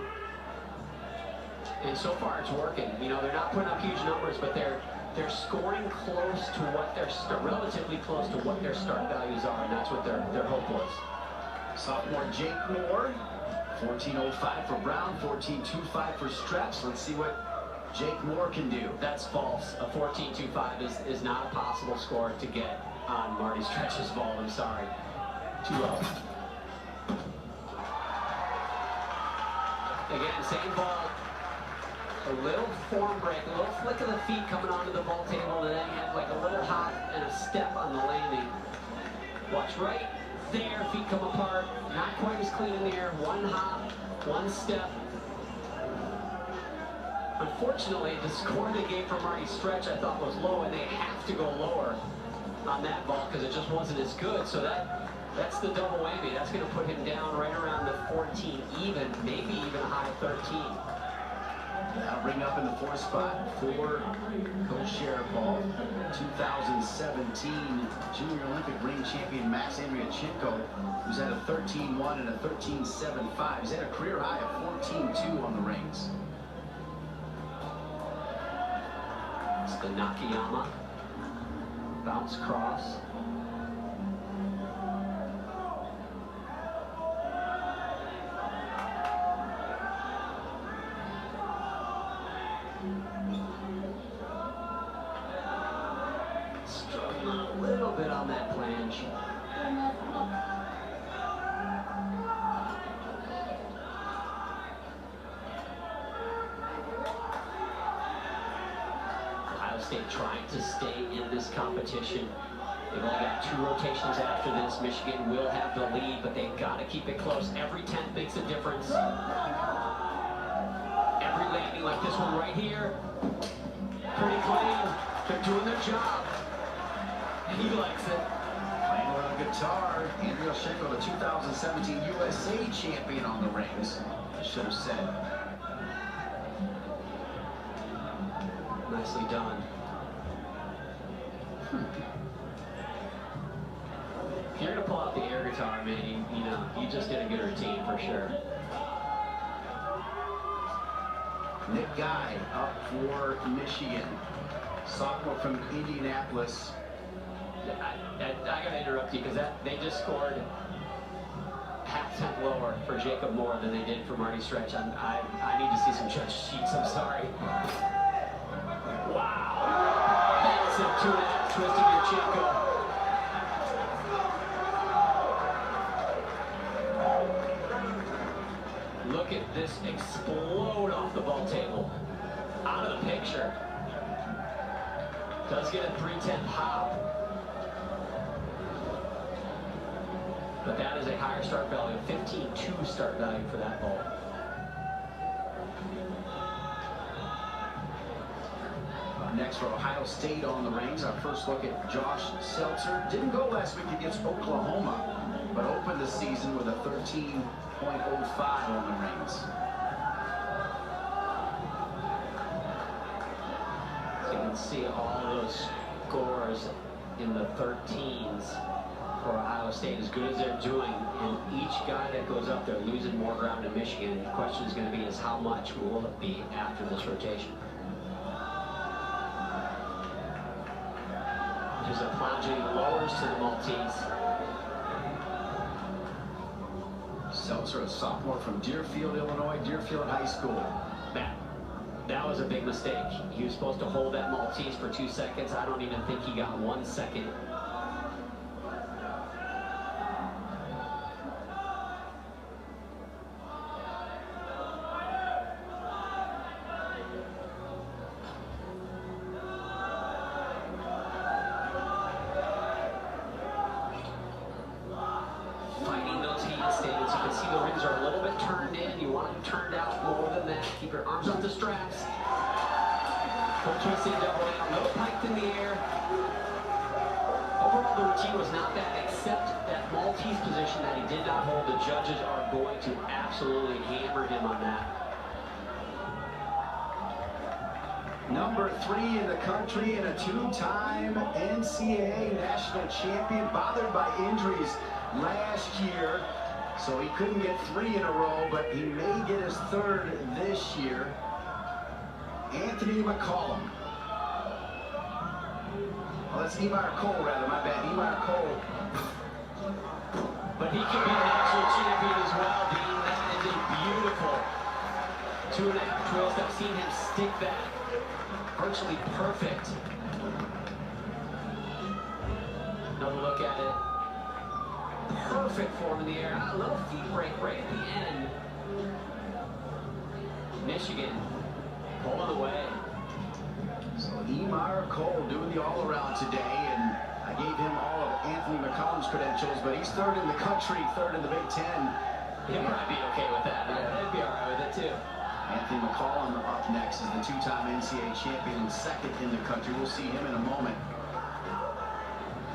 [SPEAKER 3] And so far it's working. You know, they're not putting up huge numbers, but they're scoring close to what relatively close to what their start values are, and that's what their hope was.
[SPEAKER 2] Sophomore Jake Moore, 14.05 for Brown, 14.25 for Stretch. Let's see what Jake Moore can do.
[SPEAKER 3] That's false. A 14.25 is not a possible score to get on Marty Stretch's vault. I'm sorry. Too low. Again, same vault. A little form break, a little flick of the feet coming onto the vault table, and then you have like a little hop and a step on the landing. Watch right there, feet come apart. Not quite as clean in the air. One hop, one step. Unfortunately, the score they gave for Marty Stretch I thought was low, and they have to go lower on that vault because it just wasn't as good. So that's the double whammy. That's going to put him down right around the 14 even, maybe even a high 13.
[SPEAKER 2] That'll bring up in the fourth spot for Coach Sheriff Ball, 2017 Junior Olympic ring champion Max Andriachenko, who's at a 13.1 and a 13.75. He's at a career high of 14.2 on the rings.
[SPEAKER 3] It's the Nakayama bounce cross. Struggling a little bit on that planche. Ohio State trying to stay in this competition. They've only got 2 rotations after this. Michigan will have the lead, but they've got to keep it close. Every 10th makes a difference. Every landing like this one right here, pretty clean. They're doing their job. He likes it.
[SPEAKER 2] Playing on guitar, Andriachenko, the 2017 USA champion on the rings. I should have said.
[SPEAKER 3] Nicely done. If you're gonna pull out the air guitar, man, you just did a good routine for sure.
[SPEAKER 2] Nick Guy up for Michigan. Sophomore from Indianapolis.
[SPEAKER 3] I gotta interrupt you because they just scored half tenth lower for Jacob Moore than they did for Marty Stretch. I need to see some judge sheets. I'm sorry. Wow. Massive 2.5 twist of your Chinko. Look at this explode off the ball table. Out of the picture. Does get a 310 hop. But that is a higher start value, 15.2 start value for that ball.
[SPEAKER 2] Next for Ohio State on the rings, our first look at Josh Seltzer. Didn't go last week against Oklahoma, but opened the season with a 13.05 on the rings.
[SPEAKER 3] see all those scores in the 13s for Ohio State, as good as they're doing, and each guy that goes up there losing more ground in Michigan. The question is going to be is how much will it be after this rotation? There's a plunging lowers to the Maltese.
[SPEAKER 2] Seltzer, a sophomore from Deerfield, Illinois, Deerfield High School.
[SPEAKER 3] That was a big mistake. He was supposed to hold that Maltese for 2 seconds. I don't even think he got 1 second. Fighting those handstands. You can see the rings are a little bit turned in. You want them turned out more than that. Keep your arms up the straps. Full twisting double down. No pike in the air. Overall, the routine was not bad, except that Maltese position that he did not hold. The judges are going to absolutely hammer him on that.
[SPEAKER 2] Number 3 in the country and a 2-time NCAA national champion, bothered by injuries last year, so he couldn't get 3 in a row, but he may get his 3rd this year. Anthony McCollum. Well, that's Emir Cole, rather, my bad. Emir Cole.
[SPEAKER 3] But he can be a national champion as well, Dean. That is a beautiful 2.5 twist. I've seen him stick that virtually perfect. Another look at it. Perfect form in the air. A little feet break right at the end. Michigan pulling away.
[SPEAKER 2] So Emir Cole doing the all-around today, and I gave him all of Anthony McCollum's credentials, but he's 3rd in the country, 3rd in the Big Ten.
[SPEAKER 3] He'll probably be okay with that. He'd be all right with it, too.
[SPEAKER 2] Anthony McCollum up next is the 2-time NCAA champion and 2nd in the country. We'll see him in a moment.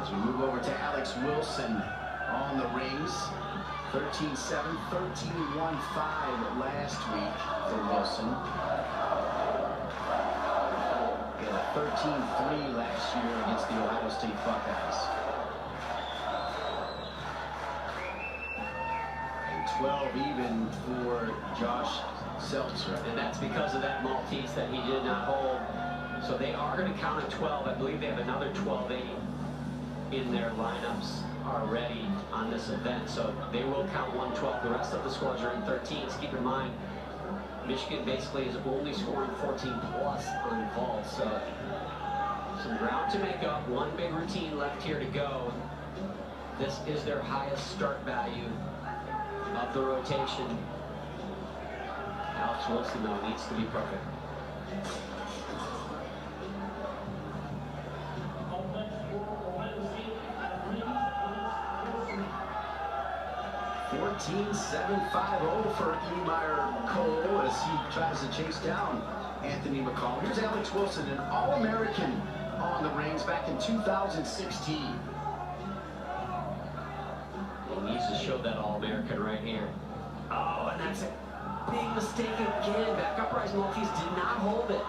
[SPEAKER 2] As we move over to Alex Wilson on the rings. 13-7, 13-1-5 last week for Wilson. He had a 13-3 last year against the Ohio State Buckeyes. And 12 even for Josh Seltzer.
[SPEAKER 3] And that's because of that Maltese that he did not hold. So they are going to count a 12. I believe they have another 12-8 in their lineups already on this event. So they will count 112. The rest of the scores are in 13s. Keep in mind, Michigan basically is only scoring 14 plus on vault. So some ground to make up. One big routine left here to go. This is their highest start value of the rotation. Alex Wilson, though, needs to be perfect.
[SPEAKER 2] $14.750 for Emir Cole as he tries to chase down Anthony McCollum. Here's Alex Wilson, an All-American on the rings back in 2016.
[SPEAKER 3] He needs to show that All-American right here. Oh, and that's a big mistake again. Back uprise Maltese did not hold it.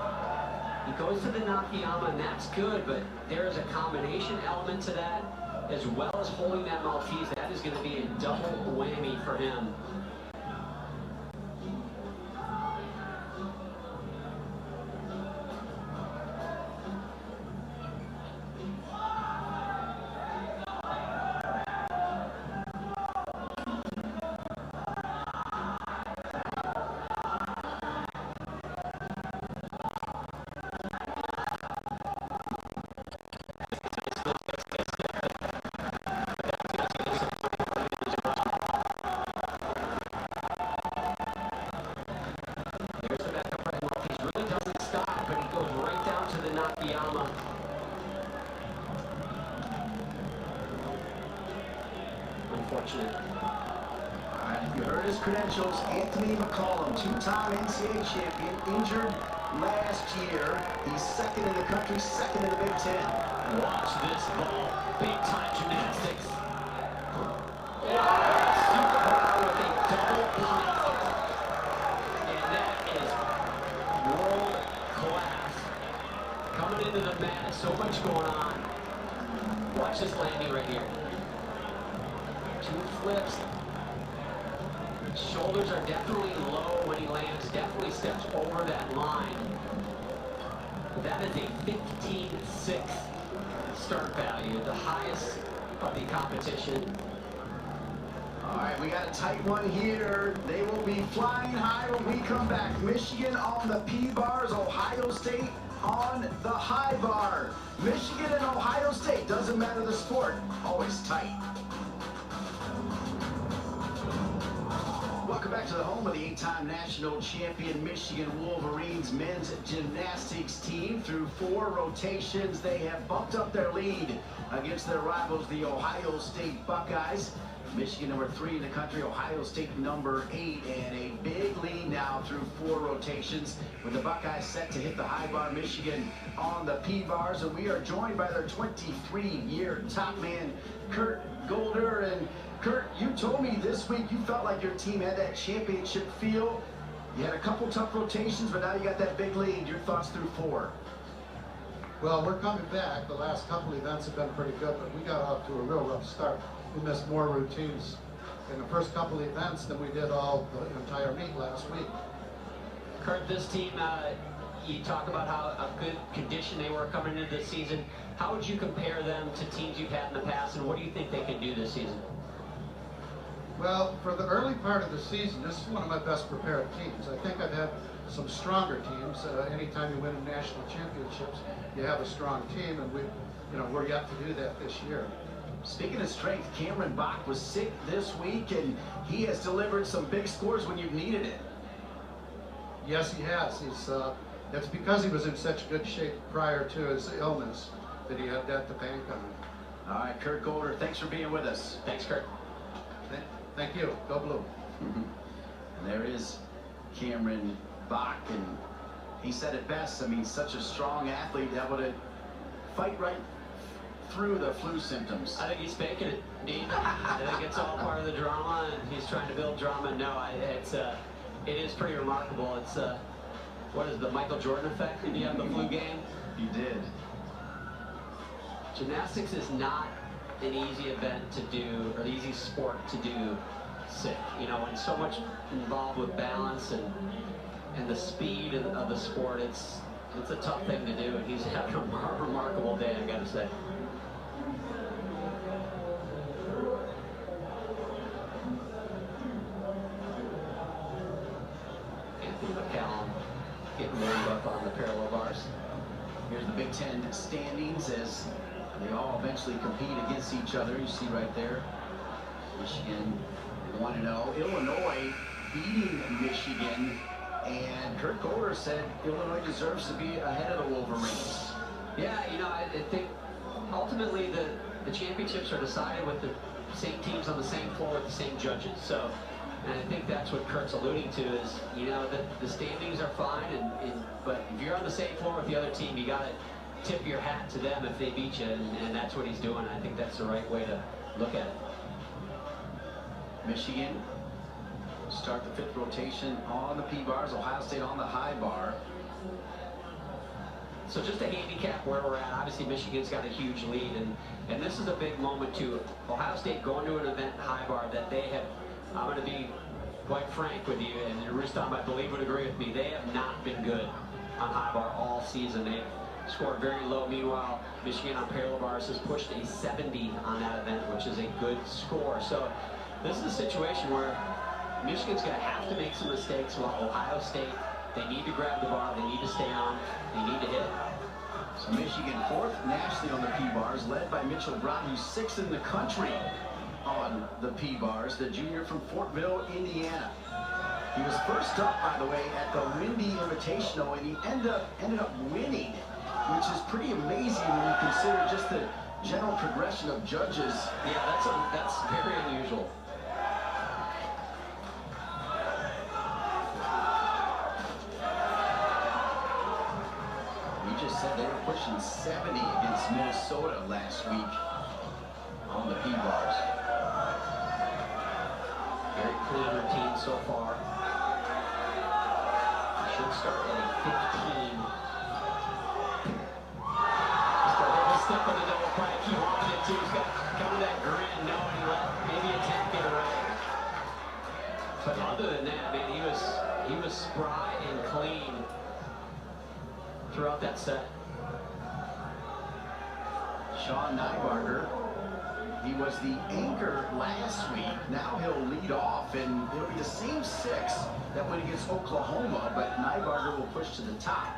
[SPEAKER 3] He goes to the Nakayama, and that's good, but there is a combination element to that, as well as holding that Maltese. That is going to be a double whammy for him. Unfortunate.
[SPEAKER 2] All right, you heard his credentials. Anthony McCollum, 2-time NCAA champion, injured last year. He's 2nd in the country, 2nd in the Big Ten.
[SPEAKER 3] Watch this ball. Big-time gymnastics. Super with a double pike. And that is world class. Coming into the flips. Shoulders are definitely low when he lands, definitely steps over that line. That is a 15.6 start value, the highest of the competition.
[SPEAKER 2] All right, we got a tight one here. They will be flying high when we come back. Michigan on the P-bars, Ohio State on the high bar. Michigan and Ohio State, doesn't matter the sport, always tight. Welcome back to the home of the 8-time national champion Michigan Wolverines men's gymnastics team. Through 4 rotations, they have bumped up their lead against their rivals, the Ohio State Buckeyes. Michigan number 3 in the country, Ohio State number 8, and a big lead now through 4 rotations with the Buckeyes set to hit the high bar. Michigan on the P-bars, and we are joined by their 23-year top man, Kurt Golder. And Kurt, you told me this week you felt like your team had that championship feel. You had a couple tough rotations, but now you got that big lead. Your thoughts through 4?
[SPEAKER 5] Well, we're coming back. The last couple events have been pretty good, but we got off to a real rough start. We missed more routines in the first couple events than we did all the entire meet last week.
[SPEAKER 3] Kurt, this team, you talk about how a good condition they were coming into the season. How would you compare them to teams you've had in the past, and what do you think they can do this season?
[SPEAKER 5] Well, for the early part of the season, this is one of my best prepared teams. I think I've had some stronger teams. Anytime you win national championships, you have a strong team, and we're yet to do that this year.
[SPEAKER 2] Speaking of strength, Cameron Bach was sick this week, and he has delivered some big scores when you've needed it.
[SPEAKER 5] Yes, he has. It's because he was in such good shape prior to his illness that he had that to bank on.
[SPEAKER 2] All right, Kurt Golder, thanks for being with us.
[SPEAKER 3] Thanks, Kurt.
[SPEAKER 5] Thank you. Go Blue.
[SPEAKER 2] And there is Cameron Bach, and he said it best. I mean, such a strong athlete, able to fight right through the flu symptoms.
[SPEAKER 3] I think he's faking it, Dean. I think it's all part of the drama, and he's trying to build drama. No, it is pretty remarkable. It's what is the Michael Jordan effect? Did you have the flu game?
[SPEAKER 2] He did.
[SPEAKER 3] Gymnastics is not an easy event to do, or an easy sport to do sick. You know, and so much involved with balance and the speed of the sport. It's a tough thing to do, and he's having a remarkable day, I gotta say. Anthony McCallum getting warmed up on the parallel bars.
[SPEAKER 2] Here's the Big Ten standings as they all eventually compete against each other. You see right there, Michigan 1-0. Illinois beating Michigan, and Kurt Golder said Illinois deserves to be ahead of the Wolverines.
[SPEAKER 3] Yeah, you know, I think ultimately the championships are decided with the same teams on the same floor with the same judges. So, and I think that's what Kurt's alluding to is, you know, the standings are fine, but if you're on the same floor with the other team, you got to tip your hat to them if they beat you, and that's what he's doing. I think that's the right way to look at it.
[SPEAKER 2] Michigan start the 5th rotation on the P-bars, Ohio State on the high bar.
[SPEAKER 3] So just to handicap where we're at, obviously Michigan's got a huge lead, and this is a big moment too. Ohio State going to an event high bar that they have, I'm going to be quite frank with you, and Rustam, I believe, would agree with me, they have not been good on high bar all season. They've scored very low. Meanwhile, Michigan on parallel bars has pushed a 70 on that event, which is a good score. So this is a situation where Michigan's going to have to make some mistakes, while Ohio State, they need to grab the bar, they need to stay on, they need to hit.
[SPEAKER 2] So Michigan 4th nationally on the P-bars, led by Mitchell Brown, who's 6th in the country on the P-bars, the junior from Fortville, Indiana. He was first up, by the way, at the Windy Invitational, and he ended up winning, which is pretty amazing when you consider just the general progression of judges.
[SPEAKER 3] Yeah, that's very unusual.
[SPEAKER 2] We just said they were pushing 70 against Minnesota last week on the P-bars.
[SPEAKER 3] Very clean routine so far. Should start at a 15. Step on the double pike, he wanted it too. He's got kind of that grin, knowing he let maybe attack it or He was spry and clean throughout that set.
[SPEAKER 2] Sean Nybarger, he was the anchor last week. Now he'll lead off, and it'll be the same six that went against Oklahoma, but Nybarger will push to the top.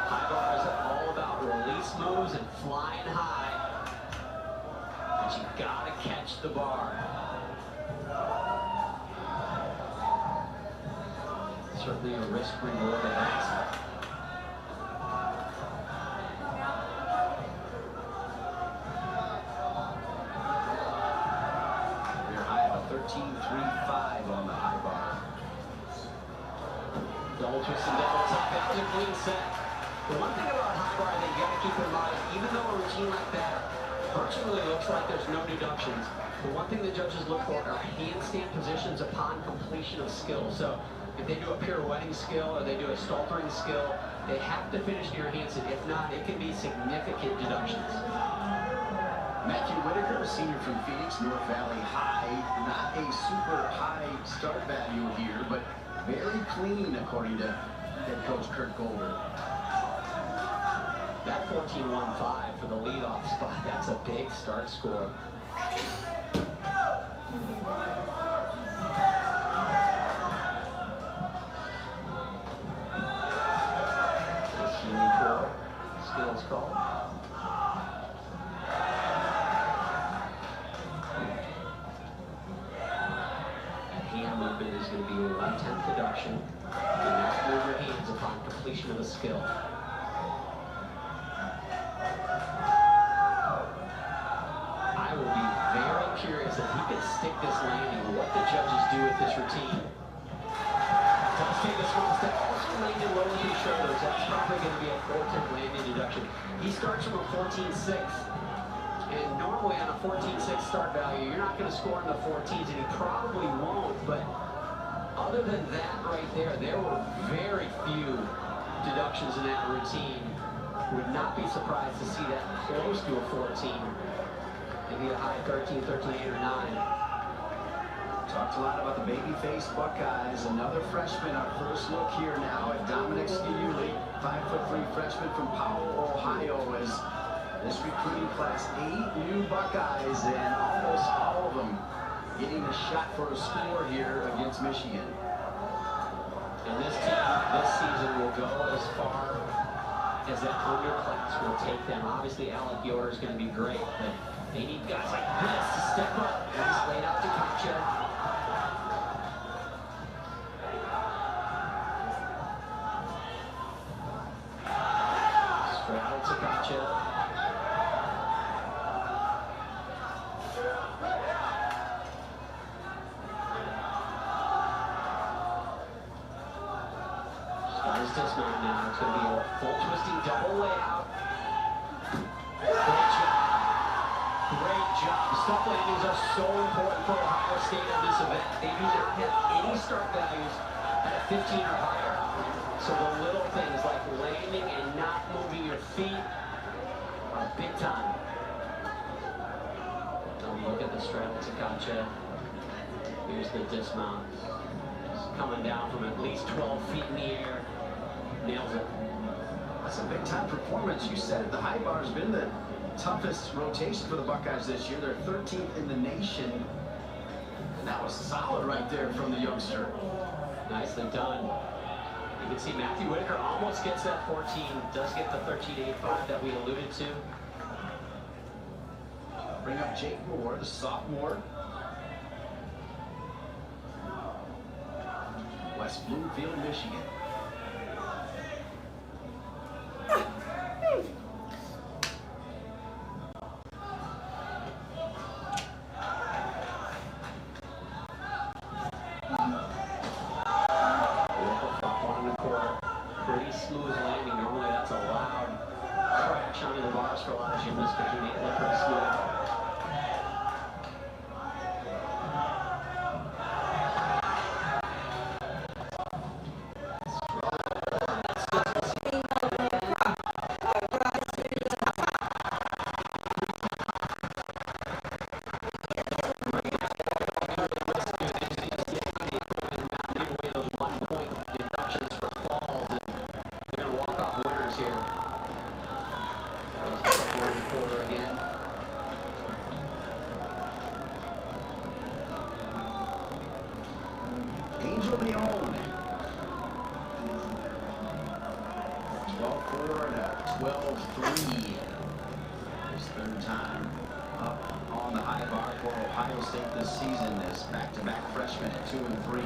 [SPEAKER 3] High bar is all about release moves and flying high. But you gotta catch the bar. Certainly a risk reward of that.
[SPEAKER 2] We're high of a 13.35 on the high bar.
[SPEAKER 3] Double twist and double top out and clean set. The one thing about high bar that you gotta keep in mind, even though a routine like that virtually looks like there's no deductions, the one thing the judges look for are handstand positions upon completion of skill. So if they do a pirouetting skill or they do a stolpering skill, they have to finish near handstand. If not, it can be significant deductions.
[SPEAKER 2] Matthew Whitaker, a senior from Phoenix, North Valley High. Not a super high start value here, but very clean, according to head coach Kurt Golder.
[SPEAKER 3] That 14.15 for the leadoff spot, that's a big start score. Skills call. Hand movement is going to be a 1/10 deduction. Do not move your hands upon completion of a skill. I will be very curious if he can stick this landing, what the judges do with this routine. Does take a small step, also landed low with his shoulders. That's probably going to be a 4/10 landing deduction. He starts from a 14.6. And normally on a 14.6 start value, you're not going to score in the 14s, and he probably won't. But other than that right there were very few deductions in that routine. Would not be surprised to see that close to a 14. Maybe a high 13, 13.8 or 9.
[SPEAKER 2] Talked a lot about the baby-faced Buckeyes. Another freshman, our first look here now at Dominic Sciulli, 5'3" freshman from Powell, Ohio, as this recruiting class, 8 new Buckeyes, and almost all of them getting a shot for a score here against Michigan.
[SPEAKER 3] And this team this season will go as far as that underclass will take them. Obviously, Alec Yoder is going to be great, but they need guys like this to step up. And he's laid out to Kacha. Straddle to Kacha. Dismount now. It's going to be a full twisting double layout. Great job. Great job. Stuff landings are so important for Ohio State on this event. They do not have any start values at a 15 or higher. So the little things like landing and not moving your feet are big time. Now look at the straddle to Kacha. Here's the dismount. It's coming down from at least 12 feet in the air. Nails it.
[SPEAKER 2] That's a big-time performance. You said it, the high bar has been the toughest rotation for the Buckeyes this year. They're 13th in the nation. And that was solid right there from the youngster.
[SPEAKER 3] Nicely done. You can see Matthew Whitaker almost gets that 14. Does get the 13.85 that we alluded to.
[SPEAKER 2] Bring up Jake Moore, the sophomore. West Bloomfield, Michigan.
[SPEAKER 3] Pretty smooth landing. Normally that's a loud crash onto the bars for a lot of gymnasts, but he made that pretty smooth.
[SPEAKER 2] Angel Leon. 12-4 and a 12-3. His third time up on the high bar for Ohio State this season. This back-to-back freshman at 2 and 3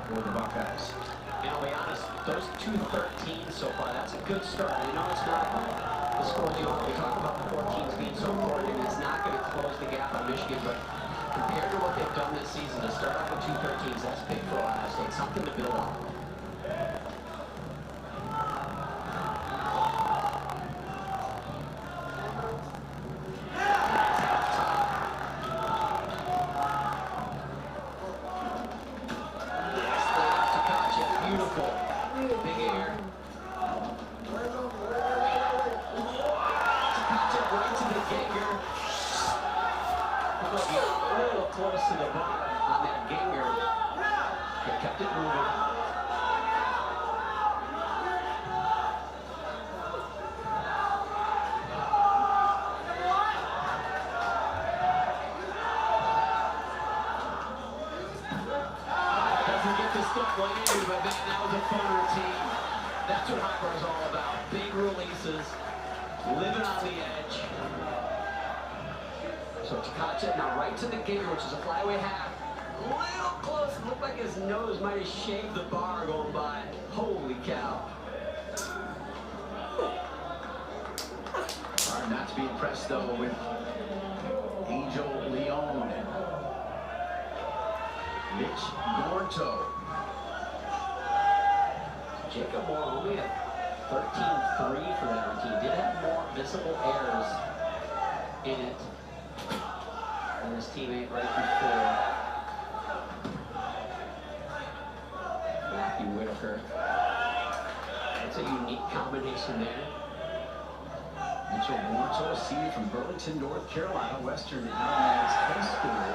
[SPEAKER 2] for the Buckeyes.
[SPEAKER 3] And I'll be honest, those 2-13 so far, that's a good start. I know it's not the score we talk about the 14s being so important, and it's not going to close the gap on Michigan, but compared to what they've done this season, to start off with 2-13s, that's big for Ohio State, something to build on. Close to the bar on that ganger, but kept it moving. Doesn't get the stuff landed, but man, that was a fun routine. That's what high bar is all about. Big releases, living on the edge. So Tkachev now right to the ganger, which is a flyaway half. A little close. It looked like his nose might have shaved the bar going by. Holy cow.
[SPEAKER 2] Hard not to be impressed, though, with Angel Leon. Mitch Gorto.
[SPEAKER 3] Jacob Moore only at 13-3 for that routine. Did have more visible errors in it and his teammate right before. Matthew Whitaker. That's a unique combination there.
[SPEAKER 2] Mitchell Morto, a senior from Burlington, North Carolina, Western Alamance High School.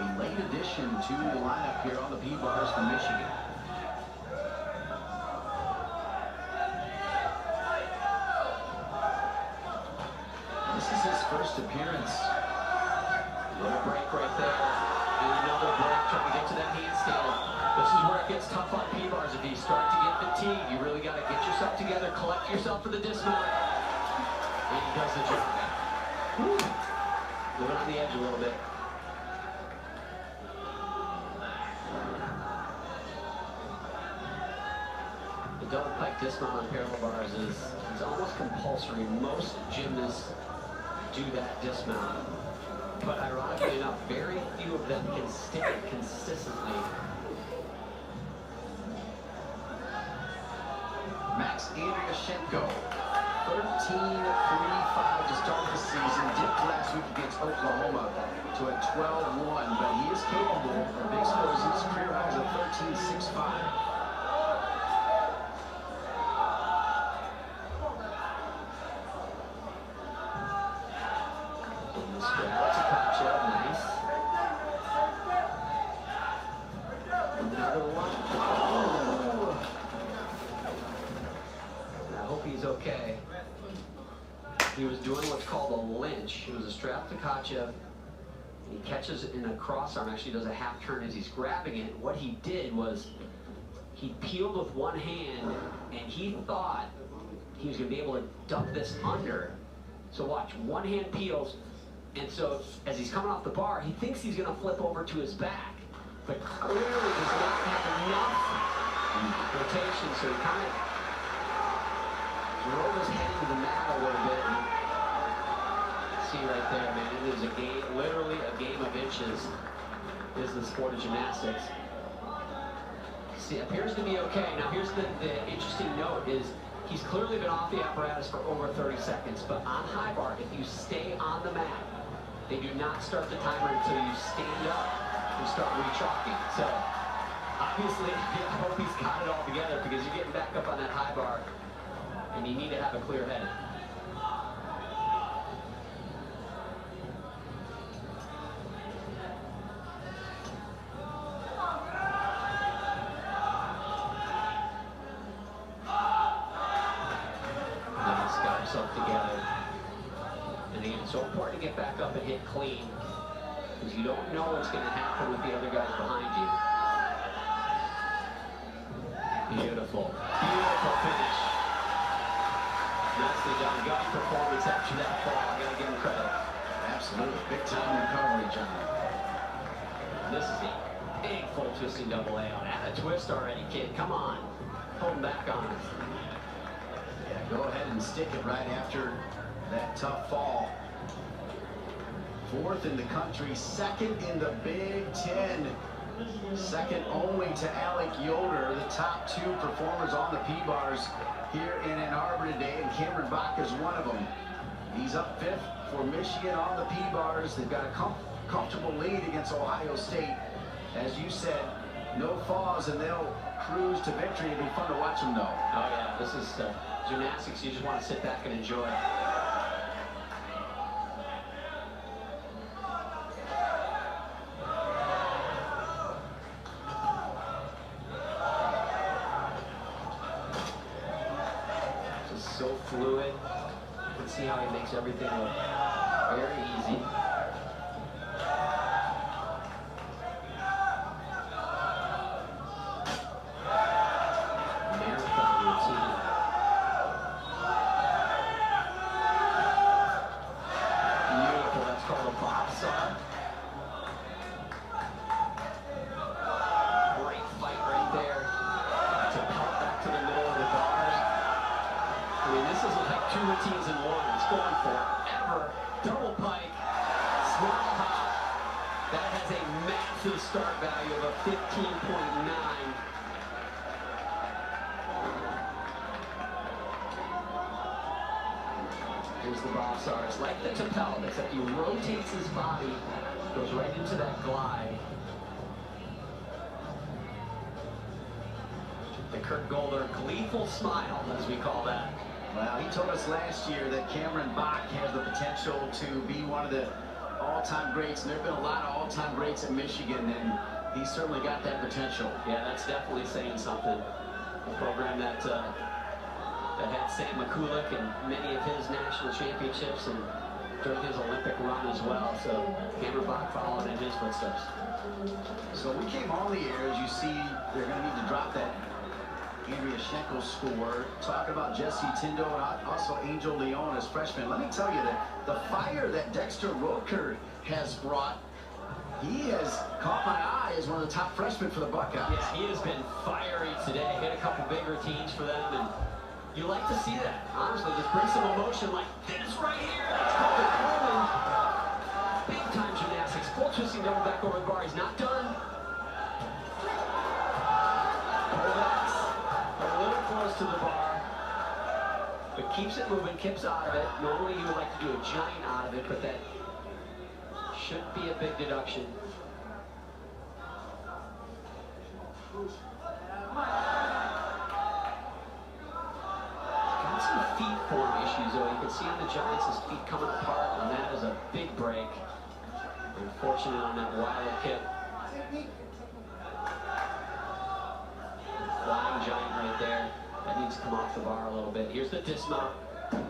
[SPEAKER 2] A late addition to the lineup here on the P-Bars for Michigan. This is his first appearance.
[SPEAKER 3] Little break right there. And another break trying to get to that handstand. This is where it gets tough on P-bars. If you start to get fatigued, you really got to get yourself together, collect yourself for the dismount. And he does the job. Living on the edge a little bit. The double pike dismount on parallel bars is almost compulsory. Most gymnasts do that dismount. But ironically enough, very few of them can stick it consistently.
[SPEAKER 2] Max Andriashenko, 13-3-5 to start the season. Dipped last week against Oklahoma to a 12-1, but he is capable of big explosives. Career highs of 13-6-5.
[SPEAKER 3] Okay. He was doing what's called a lynch. It was a strap to Tkachev, and he catches it in a cross arm. Actually does a half turn as he's grabbing it. What he did was he peeled with one hand, and he thought he was going to be able to dump this under. So watch, one hand peels, and so as he's coming off the bar, he thinks he's going to flip over to his back, but clearly does not have enough rotation, so he kind of drove his head into the mat a little bit. See right there, man, it is a game, literally a game of inches is the sport of gymnastics. See, appears to be okay. Now here's the interesting note is he's clearly been off the apparatus for over 30 seconds, but on high bar, if you stay on the mat, they do not start the timer until you stand up and start rechalking. So obviously, I hope he's got it all together because you're getting back up on that high bar and you need to have a clear head. Now he's got himself together. And again, it's so important to get back up and hit clean because you don't know what's going to happen with the other guys behind you. Beautiful, beautiful finish. Nicely done. Gut performance after that fall. I gotta give him credit.
[SPEAKER 2] Absolutely. Big time recovery, John.
[SPEAKER 3] This is a big full twisting double A on. Add a twist already, kid. Come on. Hold him back on it.
[SPEAKER 2] Yeah, go ahead and stick it right after that tough fall. 4th in the country, 2nd in the Big Ten. 2nd only to Alec Yoder, the top 2 performers on the P-bars here in Ann Arbor today, and Cameron Bach is one of them. He's up 5th for Michigan on the P-bars. They've got a comfortable lead against Ohio State. As you said, no falls, and they'll cruise to victory. It'll be fun to watch them, though.
[SPEAKER 3] Oh, yeah, this is gymnastics. You just want to sit back and enjoy. Just so fluid. You can see how he makes everything look very easy. Routines in one. It's going forever. Double pike, swap hop. That has a massive start value of a 15.9. Here's the bossar. It's like the Tapel, except he rotates his body, goes right into that glide. The Kurt Golder gleeful smile, as we call that.
[SPEAKER 2] Well, he told us last year that Cameron Bach has the potential to be one of the all-time greats, and there have been a lot of all-time greats at Michigan, and he's certainly got that potential.
[SPEAKER 3] Yeah, that's definitely saying something. A program that had Sam McCulloch and many of his national championships and during his Olympic run as well. So Cameron Bach following in his footsteps.
[SPEAKER 2] So we came on the air, as you see, they're going to need to drop that Andrea Schenkel score, talking about Jesse Tindo and also Angel Leon as freshmen. Let me tell you that the fire that Dexter Roker has brought, he has caught my eye as one of the top freshmen for the Buckeyes.
[SPEAKER 3] Yeah, he has been fiery today. Hit a couple big routines for them, and you like to see that. Honestly, just bring some emotion like this right here. That's called the Coleman. Big time gymnastics. Full twisting double back over the bar. He's not done. Close to the bar, but keeps it moving, keeps out of it. Normally you would like to do a giant out of it, but that should be a big deduction. Got some feet form issues though. You can see on the Giants his feet coming apart, and that is a big break. Unfortunate on that wild kick. Flying giant right there. That needs to come off the bar a little bit. Here's the dismount. Good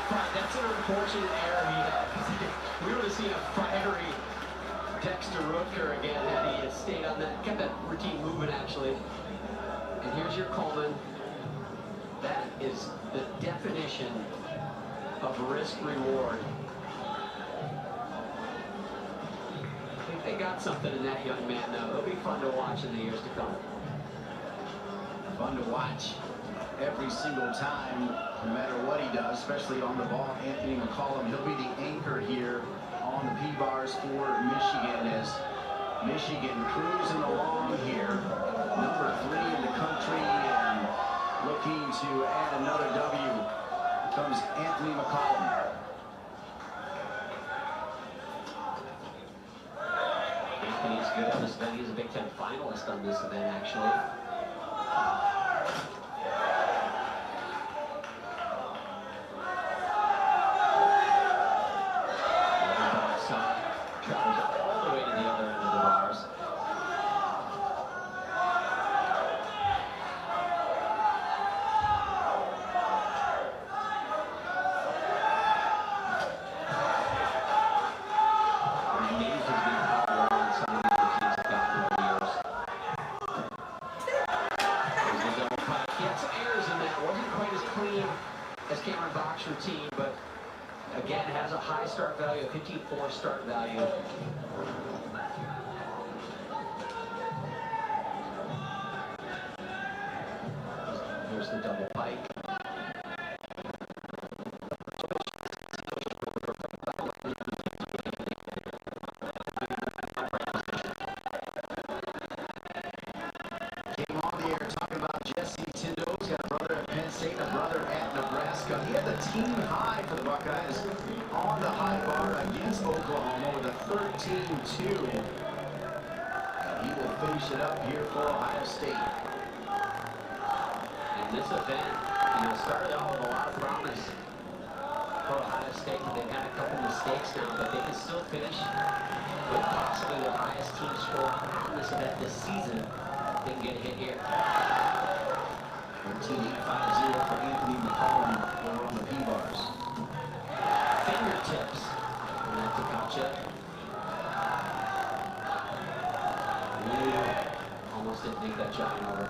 [SPEAKER 3] fight. That's an unfortunate error he had. We would have seen a fiery Dexter Rutger again had he stayed on that, kept that routine moving actually. And here's your Coleman. That is the definition of risk-reward. They got something in that young man, though. It'll be fun to watch in the years to come.
[SPEAKER 2] Fun to watch every single time, no matter what he does, especially on the ball. Anthony McCollum, he'll be the anchor here on the P-bars for Michigan as Michigan cruising along here. Number 3 in the country and looking to add another W. Here comes Anthony McCollum.
[SPEAKER 3] Anthony's good at this event. He's a Big Ten finalist on this event, actually. Travels all the way to the other end of the bars. Amazing how long some of these routines have gotten over the years. 54 start value. Here's the double pike.
[SPEAKER 2] Came on the air talking about Jesse Tindo's got a brother at Penn State, a brother at Nebraska. He had the team high for the Buckeyes on the high bar against Oklahoma with a 13-2. He will finish it up here for Ohio State.
[SPEAKER 3] And this event, started out with a lot of promise for Ohio State. They've had a couple mistakes now, but they can still finish with possibly the highest team score on this event this season. They can get a hit here.
[SPEAKER 2] 13-8-5-0 for Anthony McCollum over on the P-bars.
[SPEAKER 3] Fingertips. And that's a gotcha. Ooh, almost didn't think that giant over.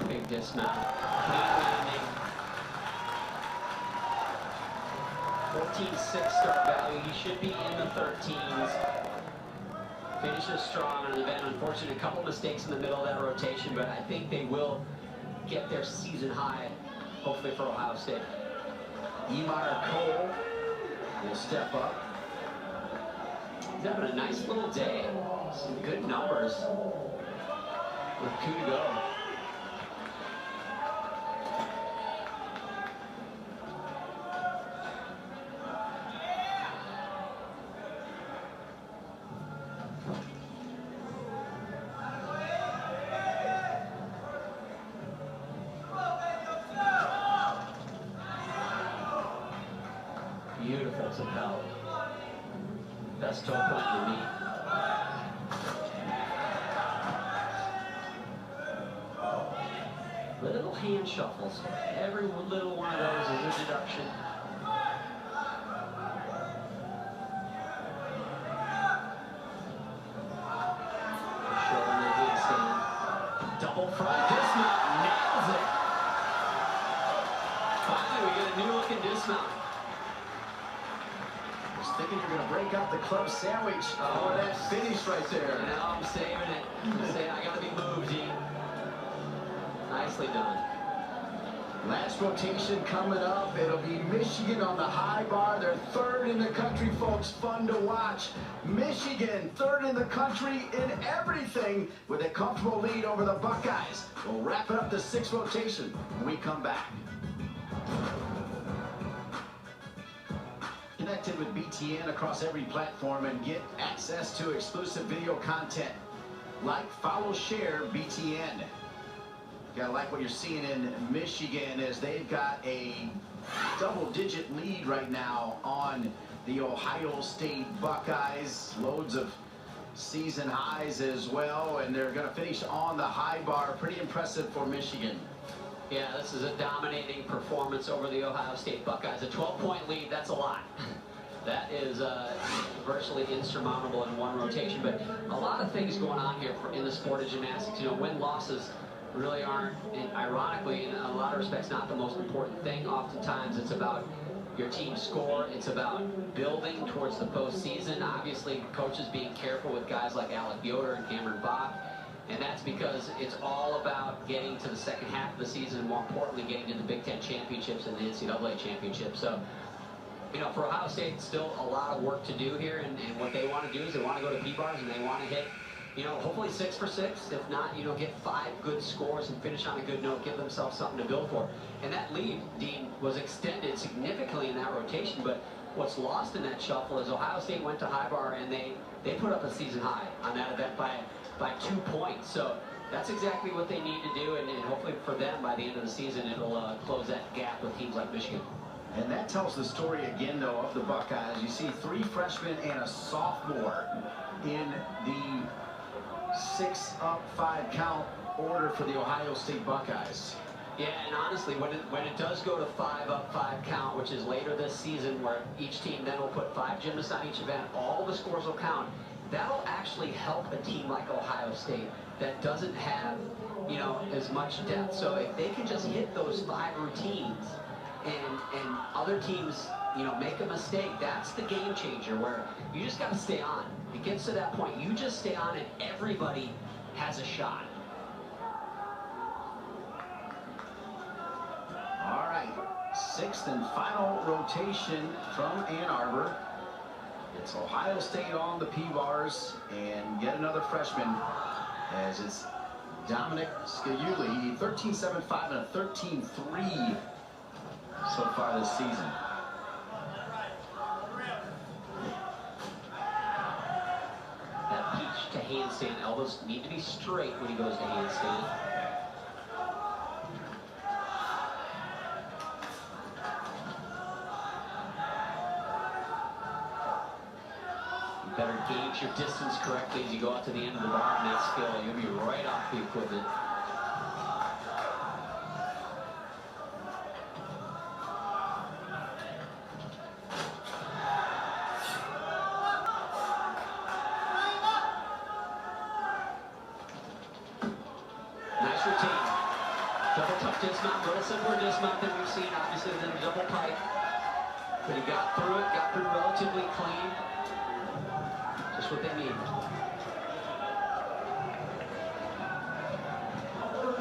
[SPEAKER 3] Big dismount. Clean landing. 14-6 start value. He should be in the 13s. Finishes strong on an event. Unfortunately, a couple mistakes in the middle of that rotation, but I think they will get their season high, hopefully for Ohio State.
[SPEAKER 2] Emar Cole will step up.
[SPEAKER 3] He's having a nice little day. Some good numbers with 2 to go. Beautiful to Pell. Best toe point for me. Little hand shuffles. Every little one of those is a deduction. Showing the handstand. Double front dismount. Nails it. Finally, we get a new looking dismount.
[SPEAKER 2] Thinking you're going to break out the club sandwich for that finish right there.
[SPEAKER 3] Now I'm saving it. I'm saying I got to be moved, Dean. Nicely done.
[SPEAKER 2] Last rotation coming up. It'll be Michigan on the high bar. They're third in the country, folks. Fun to watch. Michigan, third in the country in everything with a comfortable lead over the Buckeyes. We'll wrap it up the 6th rotation when we come back. Connected with BTN across every platform and get access to exclusive video content. Like, follow, share BTN. Gotta like what you're seeing in Michigan as they've got a double-digit lead right now on the Ohio State Buckeyes. Loads of season highs as well, and they're gonna finish on the high bar. Pretty impressive for Michigan.
[SPEAKER 3] Yeah, this is a dominating performance over the Ohio State Buckeyes. A 12-point lead, that's a lot. That is virtually insurmountable in one rotation. But a lot of things going on here in the sport of gymnastics. Win-losses really aren't, and ironically, in a lot of respects, not the most important thing. Oftentimes, it's about your team score. It's about building towards the postseason. Obviously, coaches being careful with guys like Alec Yoder and Cameron Bach. And that's because it's all about getting to the second half of the season, and more importantly, getting to the Big Ten championships and the NCAA championships. So, for Ohio State, still a lot of work to do here, and what they want to do is they want to go to P-bars and they want to hit, hopefully 6 for 6. If not, get 5 good scores and finish on a good note, give themselves something to build for. And that lead, Dean, was extended significantly in that rotation, but what's lost in that shuffle is Ohio State went to high bar and they put up a season high on that event by 2 points. So that's exactly what they need to do, and hopefully for them by the end of the season it'll close that gap with teams like Michigan.
[SPEAKER 2] And that tells the story again, though, of the Buckeyes. You see 3 freshmen and a sophomore in the 6-up, 5-count order for the Ohio State Buckeyes.
[SPEAKER 3] Yeah, and honestly, when it does go to 5-up, 5-count, which is later this season, where each team then will put 5 gymnasts on each event, all the scores will count. That'll actually help a team like Ohio State that doesn't have you know, as much depth. So if they can just hit those 5 routines and other teams, you know, make a mistake, that's the game changer where you just got to stay on. It gets to that point. You just stay on and everybody has a shot.
[SPEAKER 2] All right, 6th and final rotation from Ann Arbor. It's Ohio State on the P-Bars and yet another freshman as it's Dominic Scauli, 13.75 and a 13.3 so far this season.
[SPEAKER 3] That peach to handstand, elbows need to be straight when he goes to handstand. Better gauge your distance correctly as you go out to the end of the bar in that skill. You'll be right off the equipment. Nice routine. Double tuck dismount, a little simpler dismount than we've seen, obviously, than a double pipe. But he got through it, got through relatively clean. Just what they need.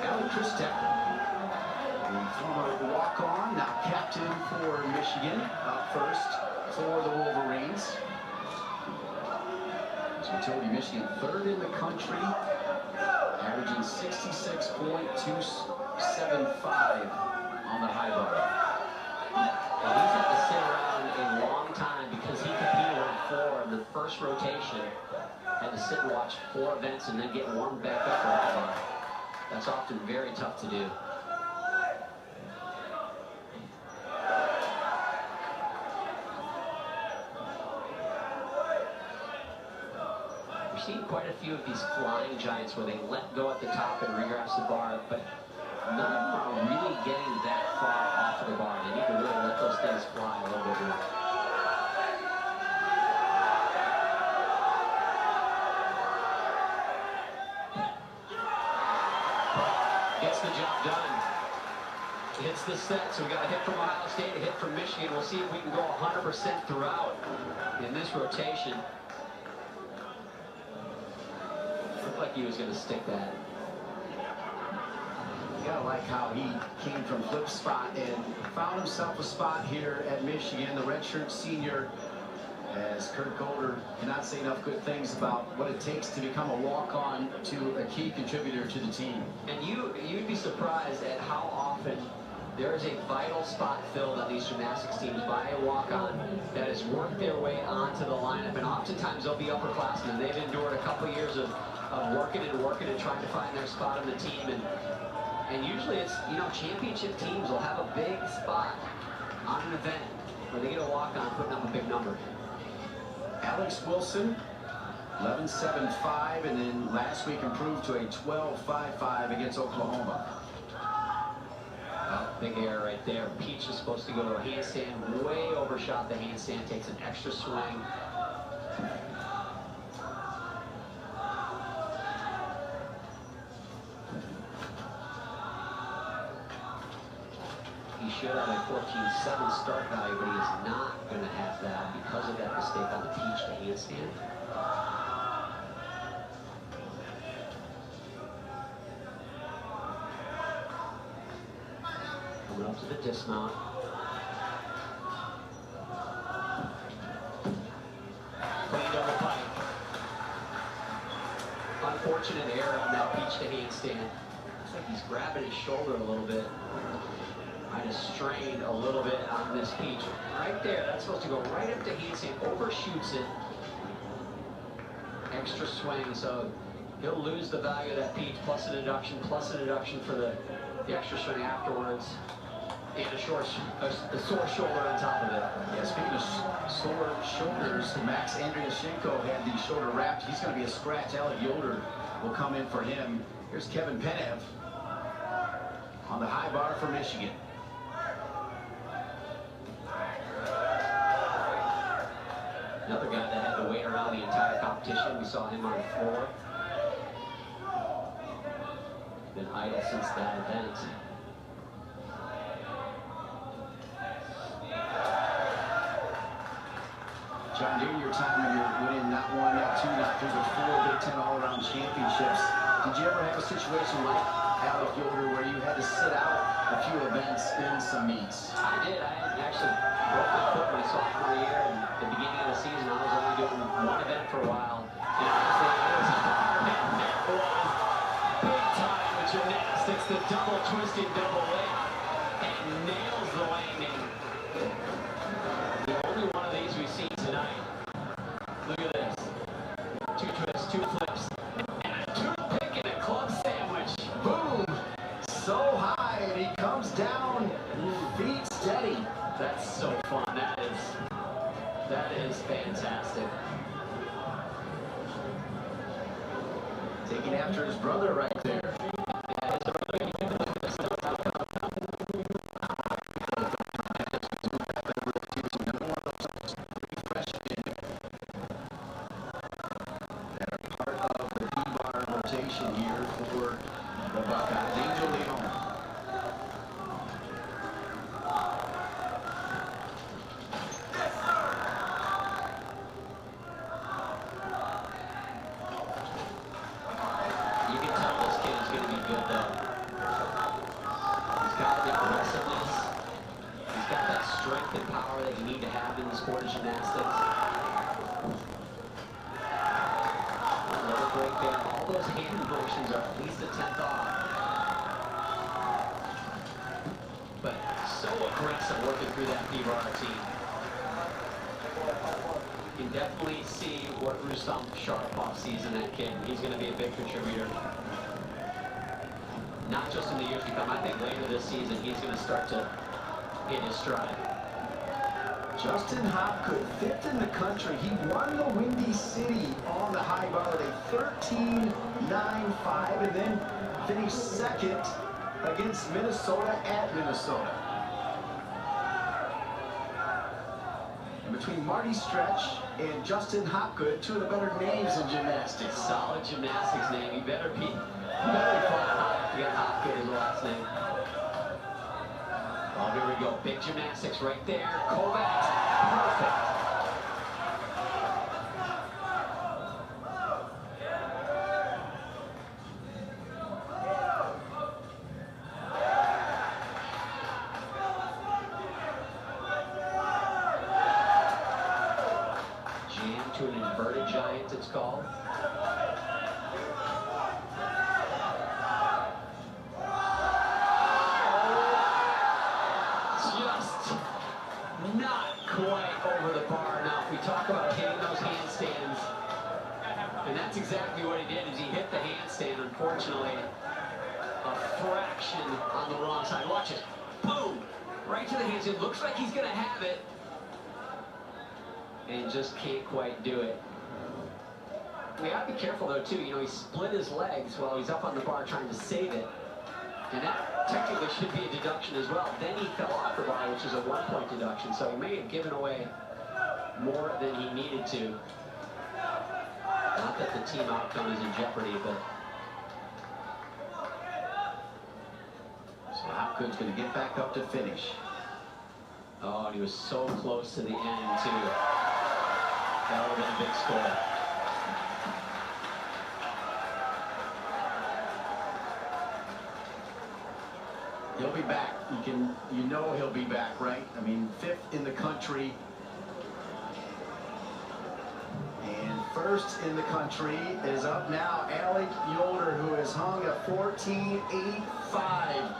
[SPEAKER 2] Allie Christek, the former walk-on, now captain for Michigan, up first for the Wolverines. So we told you Michigan 3rd in the country, averaging 66.275 on the high bar.
[SPEAKER 3] Well, he's had to sit around a long time because he competed on 4 in the first rotation. Had to sit and watch 4 events and then get warmed back up for high bar. That's often very tough to do. We're seeing quite a few of these flying giants where they let go at the top and regrasp the bar, but none of them are really getting that far off of the bar. They need to really let those things fly a little bit more. Gets the job done. Hits the set, so we got a hit from Ohio State, a hit from Michigan. We'll see if we can go 100% throughout in this rotation. Looked like he was going to stick that.
[SPEAKER 2] You gotta like how he came from flip spot and found himself a spot here at Michigan, the redshirt senior, as Kurt Golder cannot say enough good things about what it takes to become a walk-on to a key contributor to the team.
[SPEAKER 3] And you'd be surprised at how often there is a vital spot filled on these gymnastics teams by a walk-on that has worked their way onto the lineup, and oftentimes they'll be upperclassmen. They've endured a couple years of working and trying to find their spot on the team, and usually it's, you know, championship teams will have a big spot on an event where they get a walk-on putting up a big number.
[SPEAKER 2] Alex Wilson, 11.75, and then last week improved to a 12.55 against Oklahoma.
[SPEAKER 3] Big error right there. Peach is supposed to go to a handstand, way overshot the handstand, takes an extra swing. He should have a 14.7 start value, but he is not going to have that because of that mistake on the Peach to handstand. Coming up to the dismount. Clean double pipe. Unfortunate error on that Peach to handstand. Looks like he's grabbing his shoulder a little bit. Might have strained a little bit on this Peach. Right there, that's supposed to go right up to handstand, overshoots it. Extra swing, so he'll lose the value of that Peach, plus an deduction for the extra swing afterwards. And a sore shoulder on top of it.
[SPEAKER 2] Yeah, speaking of sore shoulders, Max Andriashenko had the shoulder wrapped. He's going to be a scratch. Alec Yoder will come in for him. Here's Kevin Penev on the high bar for Michigan.
[SPEAKER 3] Another guy that had to wait around the entire competition. We saw him on the floor. Been idle since that event.
[SPEAKER 2] John, during your time when you're winning not one, not two, not three, but 4 Big Ten all-around championships, did you ever have a situation like Alec Yoder where you had to sit out a few events in some meets?
[SPEAKER 3] I did. I actually broke my foot my sophomore year, and at the beginning of the season, I was only doing one event for a while. And honestly, it was hard, and there was big time with gymnastics, the double twisting double layup, and nails the landing. The only one of these we've seen tonight. Look at this. 2 twists, 2 flips, and a toothpick and a club sandwich.
[SPEAKER 2] Boom! So high, and he comes down, feet steady.
[SPEAKER 3] That's so fun. That is fantastic.
[SPEAKER 2] Taking after his brother right there. Here for the Buckeyes. Angel Leon.
[SPEAKER 3] You can tell this kid is going to be good, though. He's got the aggressiveness. He's got that strength and power that you need to have in the sport of gymnastics. Another break there. All those hand motions are at least a 10th off. But so aggressive working through that P-bar routine. You can definitely see what Rustam Sharapov sees in that kid. He's going to be a big contributor. Not just in the years to come. I think later this season he's going to start to hit his stride.
[SPEAKER 2] Justin Hopgood, 5th in the country. He won the Windy City on the high bar with a 13.95 and then finished 2nd against Minnesota at Minnesota. And between Marty Stretch and Justin Hopgood, 2 of the better names in gymnastics.
[SPEAKER 3] Solid gymnastics name. You better be flying high to get Hopgood as the last name. Oh, here we go. Big gymnastics right there. Kovacs, perfect. Jam to an inverted giant, it's called. Not quite over the bar enough. We talk about hitting those handstands, and that's exactly what he did. Is he hit the handstand? Unfortunately, a fraction on the wrong side. Watch it. Boom! Right to the handstand. Looks like he's gonna have it, and just can't quite do it. We gotta be careful though too. You know, he split his legs while he's up on the bar trying to save it. And that technically should be a deduction as well. Then he fell off the bar, which is a 1-point deduction. So he may have given away more than he needed to. Not that the team outcome is in jeopardy, but...
[SPEAKER 2] So Hopgood's going to get back up to finish.
[SPEAKER 3] Oh, and he was so close to the end, too. That would have been a big score.
[SPEAKER 2] He'll be back. You know he'll be back, right? I mean, 5th in the country. And 1st in the country is up now. Alec Yoder, who has hung a 14.85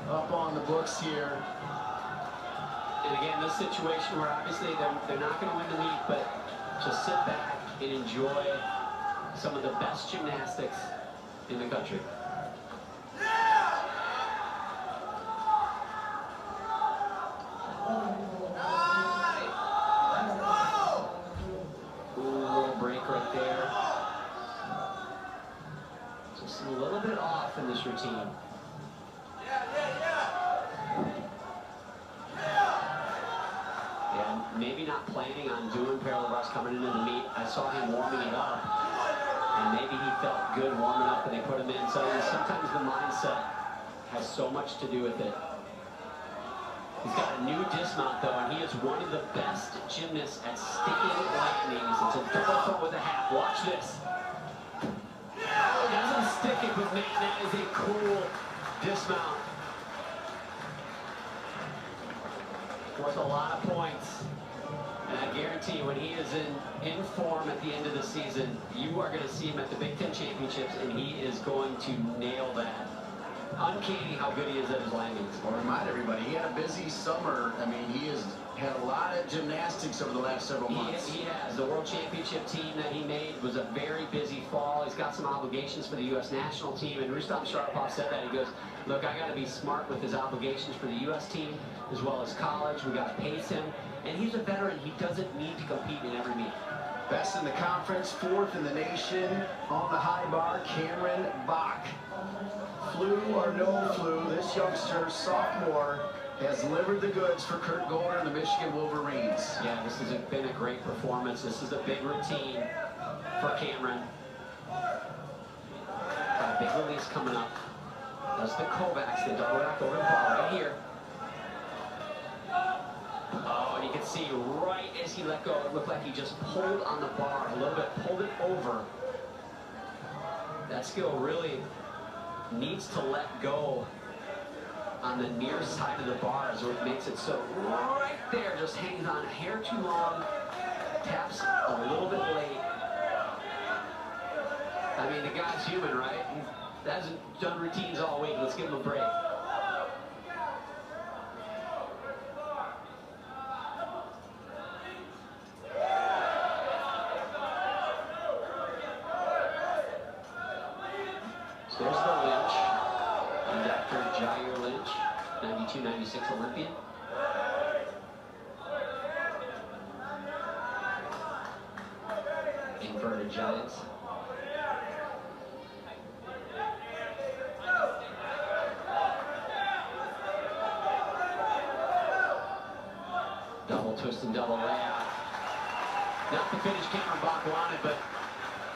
[SPEAKER 2] up on the books here.
[SPEAKER 3] And again, this situation where obviously they're not going to win the meet, but just sit back and enjoy some of the best gymnastics in the country. A little bit off in this routine. Yeah, maybe not planning on doing parallel bars coming into the meet. I saw him warming it up, And maybe he felt good warming up and they put him in. So sometimes the mindset has so much to do with it. He's got a new dismount though, and he is one of the best gymnasts at sticking landings. It's a double foot with a half. Watch this. Oh, doesn't stick it, but man, that is a cool dismount. Worth a lot of points. And I guarantee you, when he is in form at the end of the season, you are going to see him at the Big Ten Championships, and he is going to nail that. Uncanny how good he is at his landings.
[SPEAKER 2] I'll remind everybody, he had a busy summer. I mean, he has had a lot of gymnastics over the last several months.
[SPEAKER 3] He has. The World Championship team that he made was a very busy fall. He's got some obligations for the U.S. national team, and Rustam Sharapov said that. He goes, look, I got to be smart with his obligations for the U.S. team as well as college. We got to pace him. And he's a veteran. He doesn't need to compete in every meet.
[SPEAKER 2] Best in the conference, fourth in the nation on the high bar, Cameron Bach. Flu or no flu, this youngster, sophomore, has delivered the goods for Kurt Golder and the Michigan Wolverines.
[SPEAKER 3] Yeah, this has been a great performance. This is a big routine for Cameron. Got a big release coming up. Does the Kovacs, the double back over the bar right here. Oh, and you can see right as he let go, it looked like he just pulled on the bar a little bit, pulled it over. That skill really needs to let go on the near side of the bars, where it makes it so right there, just hangs on a hair too long, taps a little bit late. I mean, the guy's human, right? He hasn't done routines all week. Let's give him a break. So there's the Lynch, and Dr. Jair Lynch, 92-96 Olympian. Inverted Giants. Double twist and double layout. Not the finish Cameron Bach wanted, but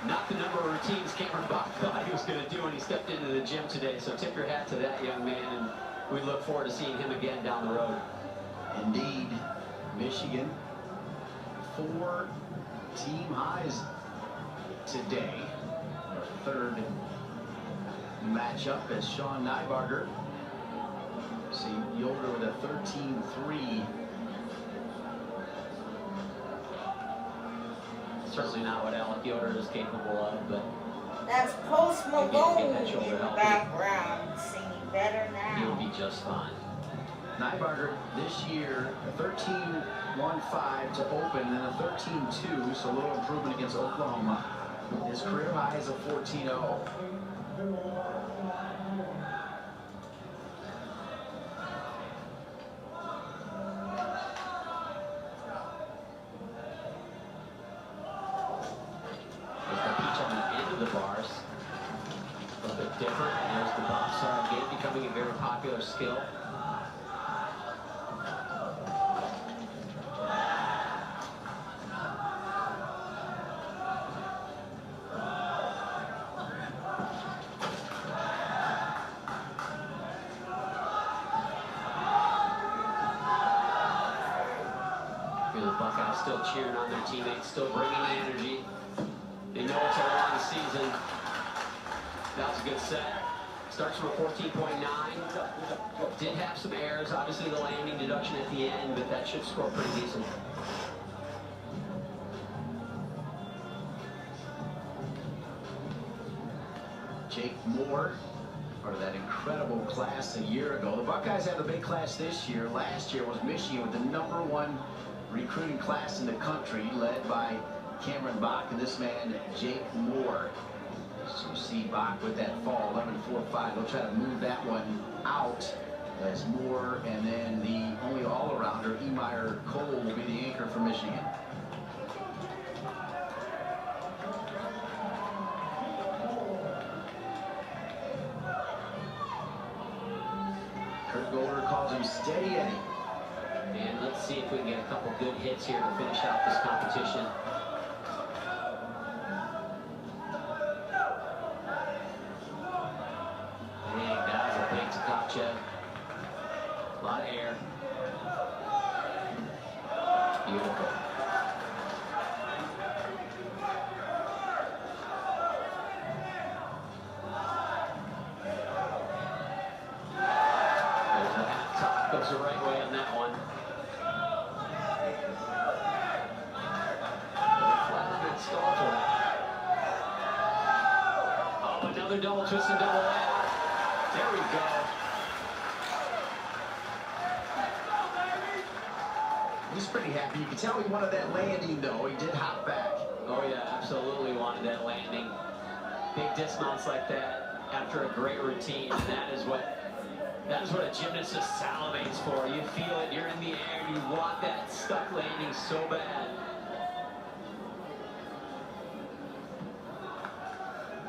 [SPEAKER 3] not the number of routines Cameron Bach thought he was going to do when he stepped into the gym today. So tip your hat to that young man, and we look forward to seeing him again down the road.
[SPEAKER 2] Indeed, Michigan, 4 team highs today. Our third matchup as Sean Nybarger. See Yoder with a 13-3.
[SPEAKER 3] Certainly not what Alec Yoder is capable of, but
[SPEAKER 1] That's Post Malone
[SPEAKER 3] that
[SPEAKER 1] in
[SPEAKER 3] shoulder
[SPEAKER 1] the
[SPEAKER 3] help.
[SPEAKER 1] background singing better
[SPEAKER 3] he'll
[SPEAKER 1] now.
[SPEAKER 3] be just fine.
[SPEAKER 2] Nybarger this year, a 13-1-5 to open, and a 13-2, so a little improvement against Oklahoma. His career high is a 14-0.
[SPEAKER 3] A little bit different. There's the box again, becoming a very popular skill. Here the Buckeyes still cheering on their teammates, still bringing the energy. They know it's a long season. That was a good set. Starts from a 14.9. Did have some errors. Obviously the landing deduction at the end, but that should score pretty decent.
[SPEAKER 2] Jake Moore, part of that incredible class a year ago. The Buckeyes have a big class this year. Last year was Michigan with the #1 recruiting class in the country, led by Cameron Bach and this man, Jake Moore. So see Bach with that fall, 11-4-5. They'll try to move that one out as Moore, and then the only all-arounder, Emir Cole, will be the anchor for Michigan. Kurt Golder calls him Steady Eddie.
[SPEAKER 3] And let's see if we can get a couple good hits here to finish out this competition. Another double twist and double layup. There we go.
[SPEAKER 2] He's pretty happy. You can tell he wanted that landing, though. He did hop back.
[SPEAKER 3] Oh, yeah, absolutely wanted that landing. Big dismounts like that after a great routine, and that is what a gymnast just salivates for. You feel it, you're in the air, you want that stuck landing so bad.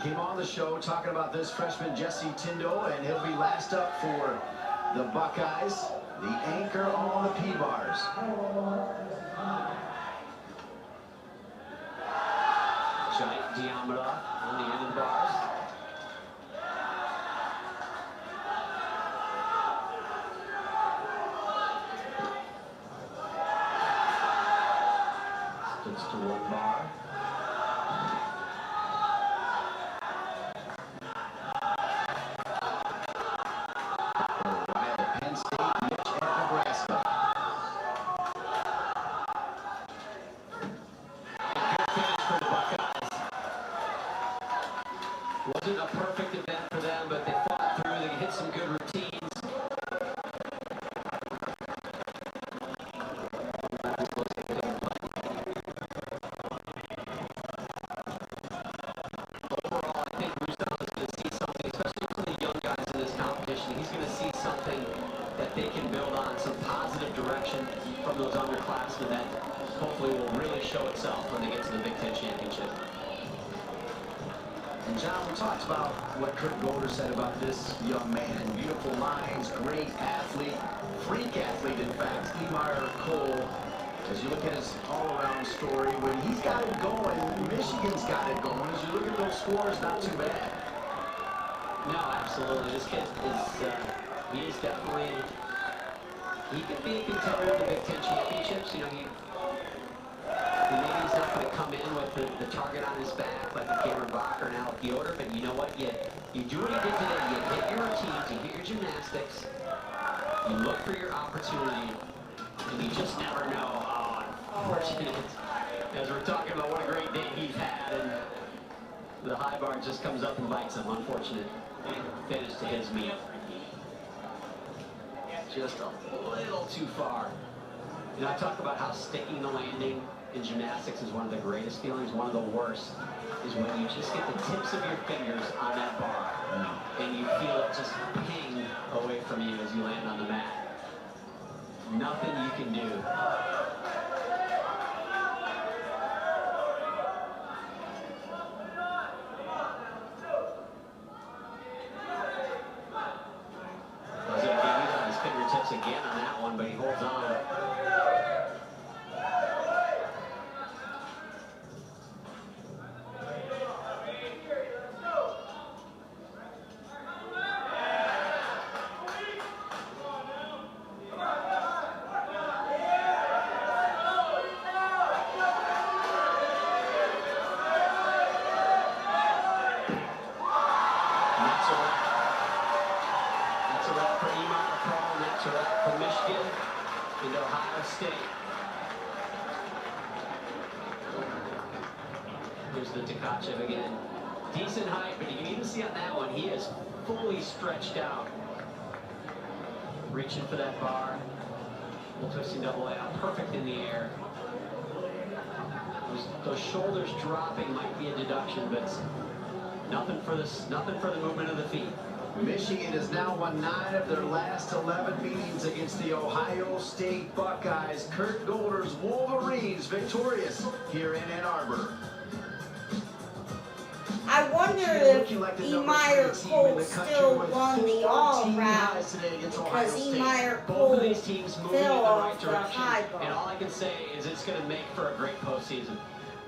[SPEAKER 2] Came on the show talking about this freshman Jesse Tindo, and he'll be last up for the Buckeyes, the anchor on the P-bars.
[SPEAKER 3] Giant diameter on the end of the bars. Sticks to one bar.
[SPEAKER 2] Penn State, Mitch at Nebraska.
[SPEAKER 3] For the Buckeyes. Wasn't a perfect event for them, but they fought through. They hit some good routines. Overall, I think Rustam is going to see something, especially from the young guys in this competition. He's going to see something that they can build on, some positive direction from those underclassmen that hopefully will really show itself when they get to the Big Ten Championship.
[SPEAKER 2] And John, we talked about what Kurt Golder said about this young man. Beautiful minds, great athlete, freak athlete, in fact, Emir Cole. As you look at his all-around story, when he's got it going, Michigan's got it going. As you look at those scores, not too bad.
[SPEAKER 3] No, absolutely. This kid is, he is definitely, he could be a contender in the Big Ten Championships. You know, maybe he's not going to come in with the target on his back like a Cameron Bach or an Alec Yoder, but you know what? You do what he did today. You hit your routines, you hit your gymnastics, you look for your opportunity, and you just never know. Unfortunately, as we're talking about what a great day he's had, and the high bar just comes up and bites him. Unfortunate finish to his meet. Just a little too far. You know, I talk about how sticking the landing in gymnastics is one of the greatest feelings. One of the worst is when you just get the tips of your fingers on that bar and you feel it just ping away from you as you land on the mat. Nothing you can do. Doesn't get on his fingertips again on that one, but he holds on. Here's the Tkachev again. Decent height, but you can even see on that one, he is fully stretched out. Reaching for that bar. Little twisting double layup, perfect in the air. Those shoulders dropping might be a deduction, but nothing for the movement of the feet.
[SPEAKER 2] Michigan has now won 9 of their last 11 meetings against the Ohio State Buckeyes. Kurt Golder's Wolverines victorious here in Ann Arbor.
[SPEAKER 1] I wonder if Emir Cole still won the all-around because Emir Cole
[SPEAKER 3] Both of these teams moving in the
[SPEAKER 1] fell
[SPEAKER 3] right
[SPEAKER 1] off the
[SPEAKER 3] direction.
[SPEAKER 1] high
[SPEAKER 3] And
[SPEAKER 1] bar.
[SPEAKER 3] all I can say is it's going to make for a great postseason.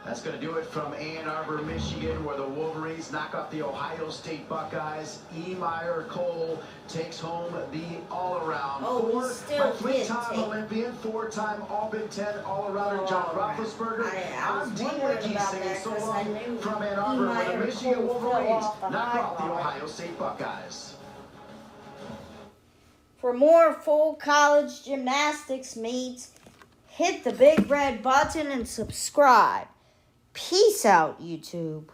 [SPEAKER 2] That's going to do it from Ann Arbor, Michigan, where the Wolverines knock off the Ohio State Buckeyes. Emir Cole takes home the all-around.
[SPEAKER 1] Oh, he still did
[SPEAKER 2] Three-time
[SPEAKER 1] take
[SPEAKER 2] Olympian, 4-time All-Big Ten all-arounder John
[SPEAKER 1] all-around.
[SPEAKER 2] Roethlisberger.
[SPEAKER 1] I
[SPEAKER 2] I'm
[SPEAKER 1] was
[SPEAKER 2] Dean
[SPEAKER 1] wondering
[SPEAKER 2] Rickey
[SPEAKER 1] about
[SPEAKER 2] singing
[SPEAKER 1] that
[SPEAKER 2] so
[SPEAKER 1] 'cause I
[SPEAKER 2] long
[SPEAKER 1] knew
[SPEAKER 2] from Ann Arbor, where the
[SPEAKER 1] Emir
[SPEAKER 2] Michigan
[SPEAKER 1] Cole fell
[SPEAKER 2] Wolverines
[SPEAKER 1] off the
[SPEAKER 2] knock
[SPEAKER 1] high
[SPEAKER 2] off the
[SPEAKER 1] bar.
[SPEAKER 2] Ohio State Buckeyes.
[SPEAKER 1] For more full college gymnastics meets, hit the big red button and subscribe. Peace out, YouTube.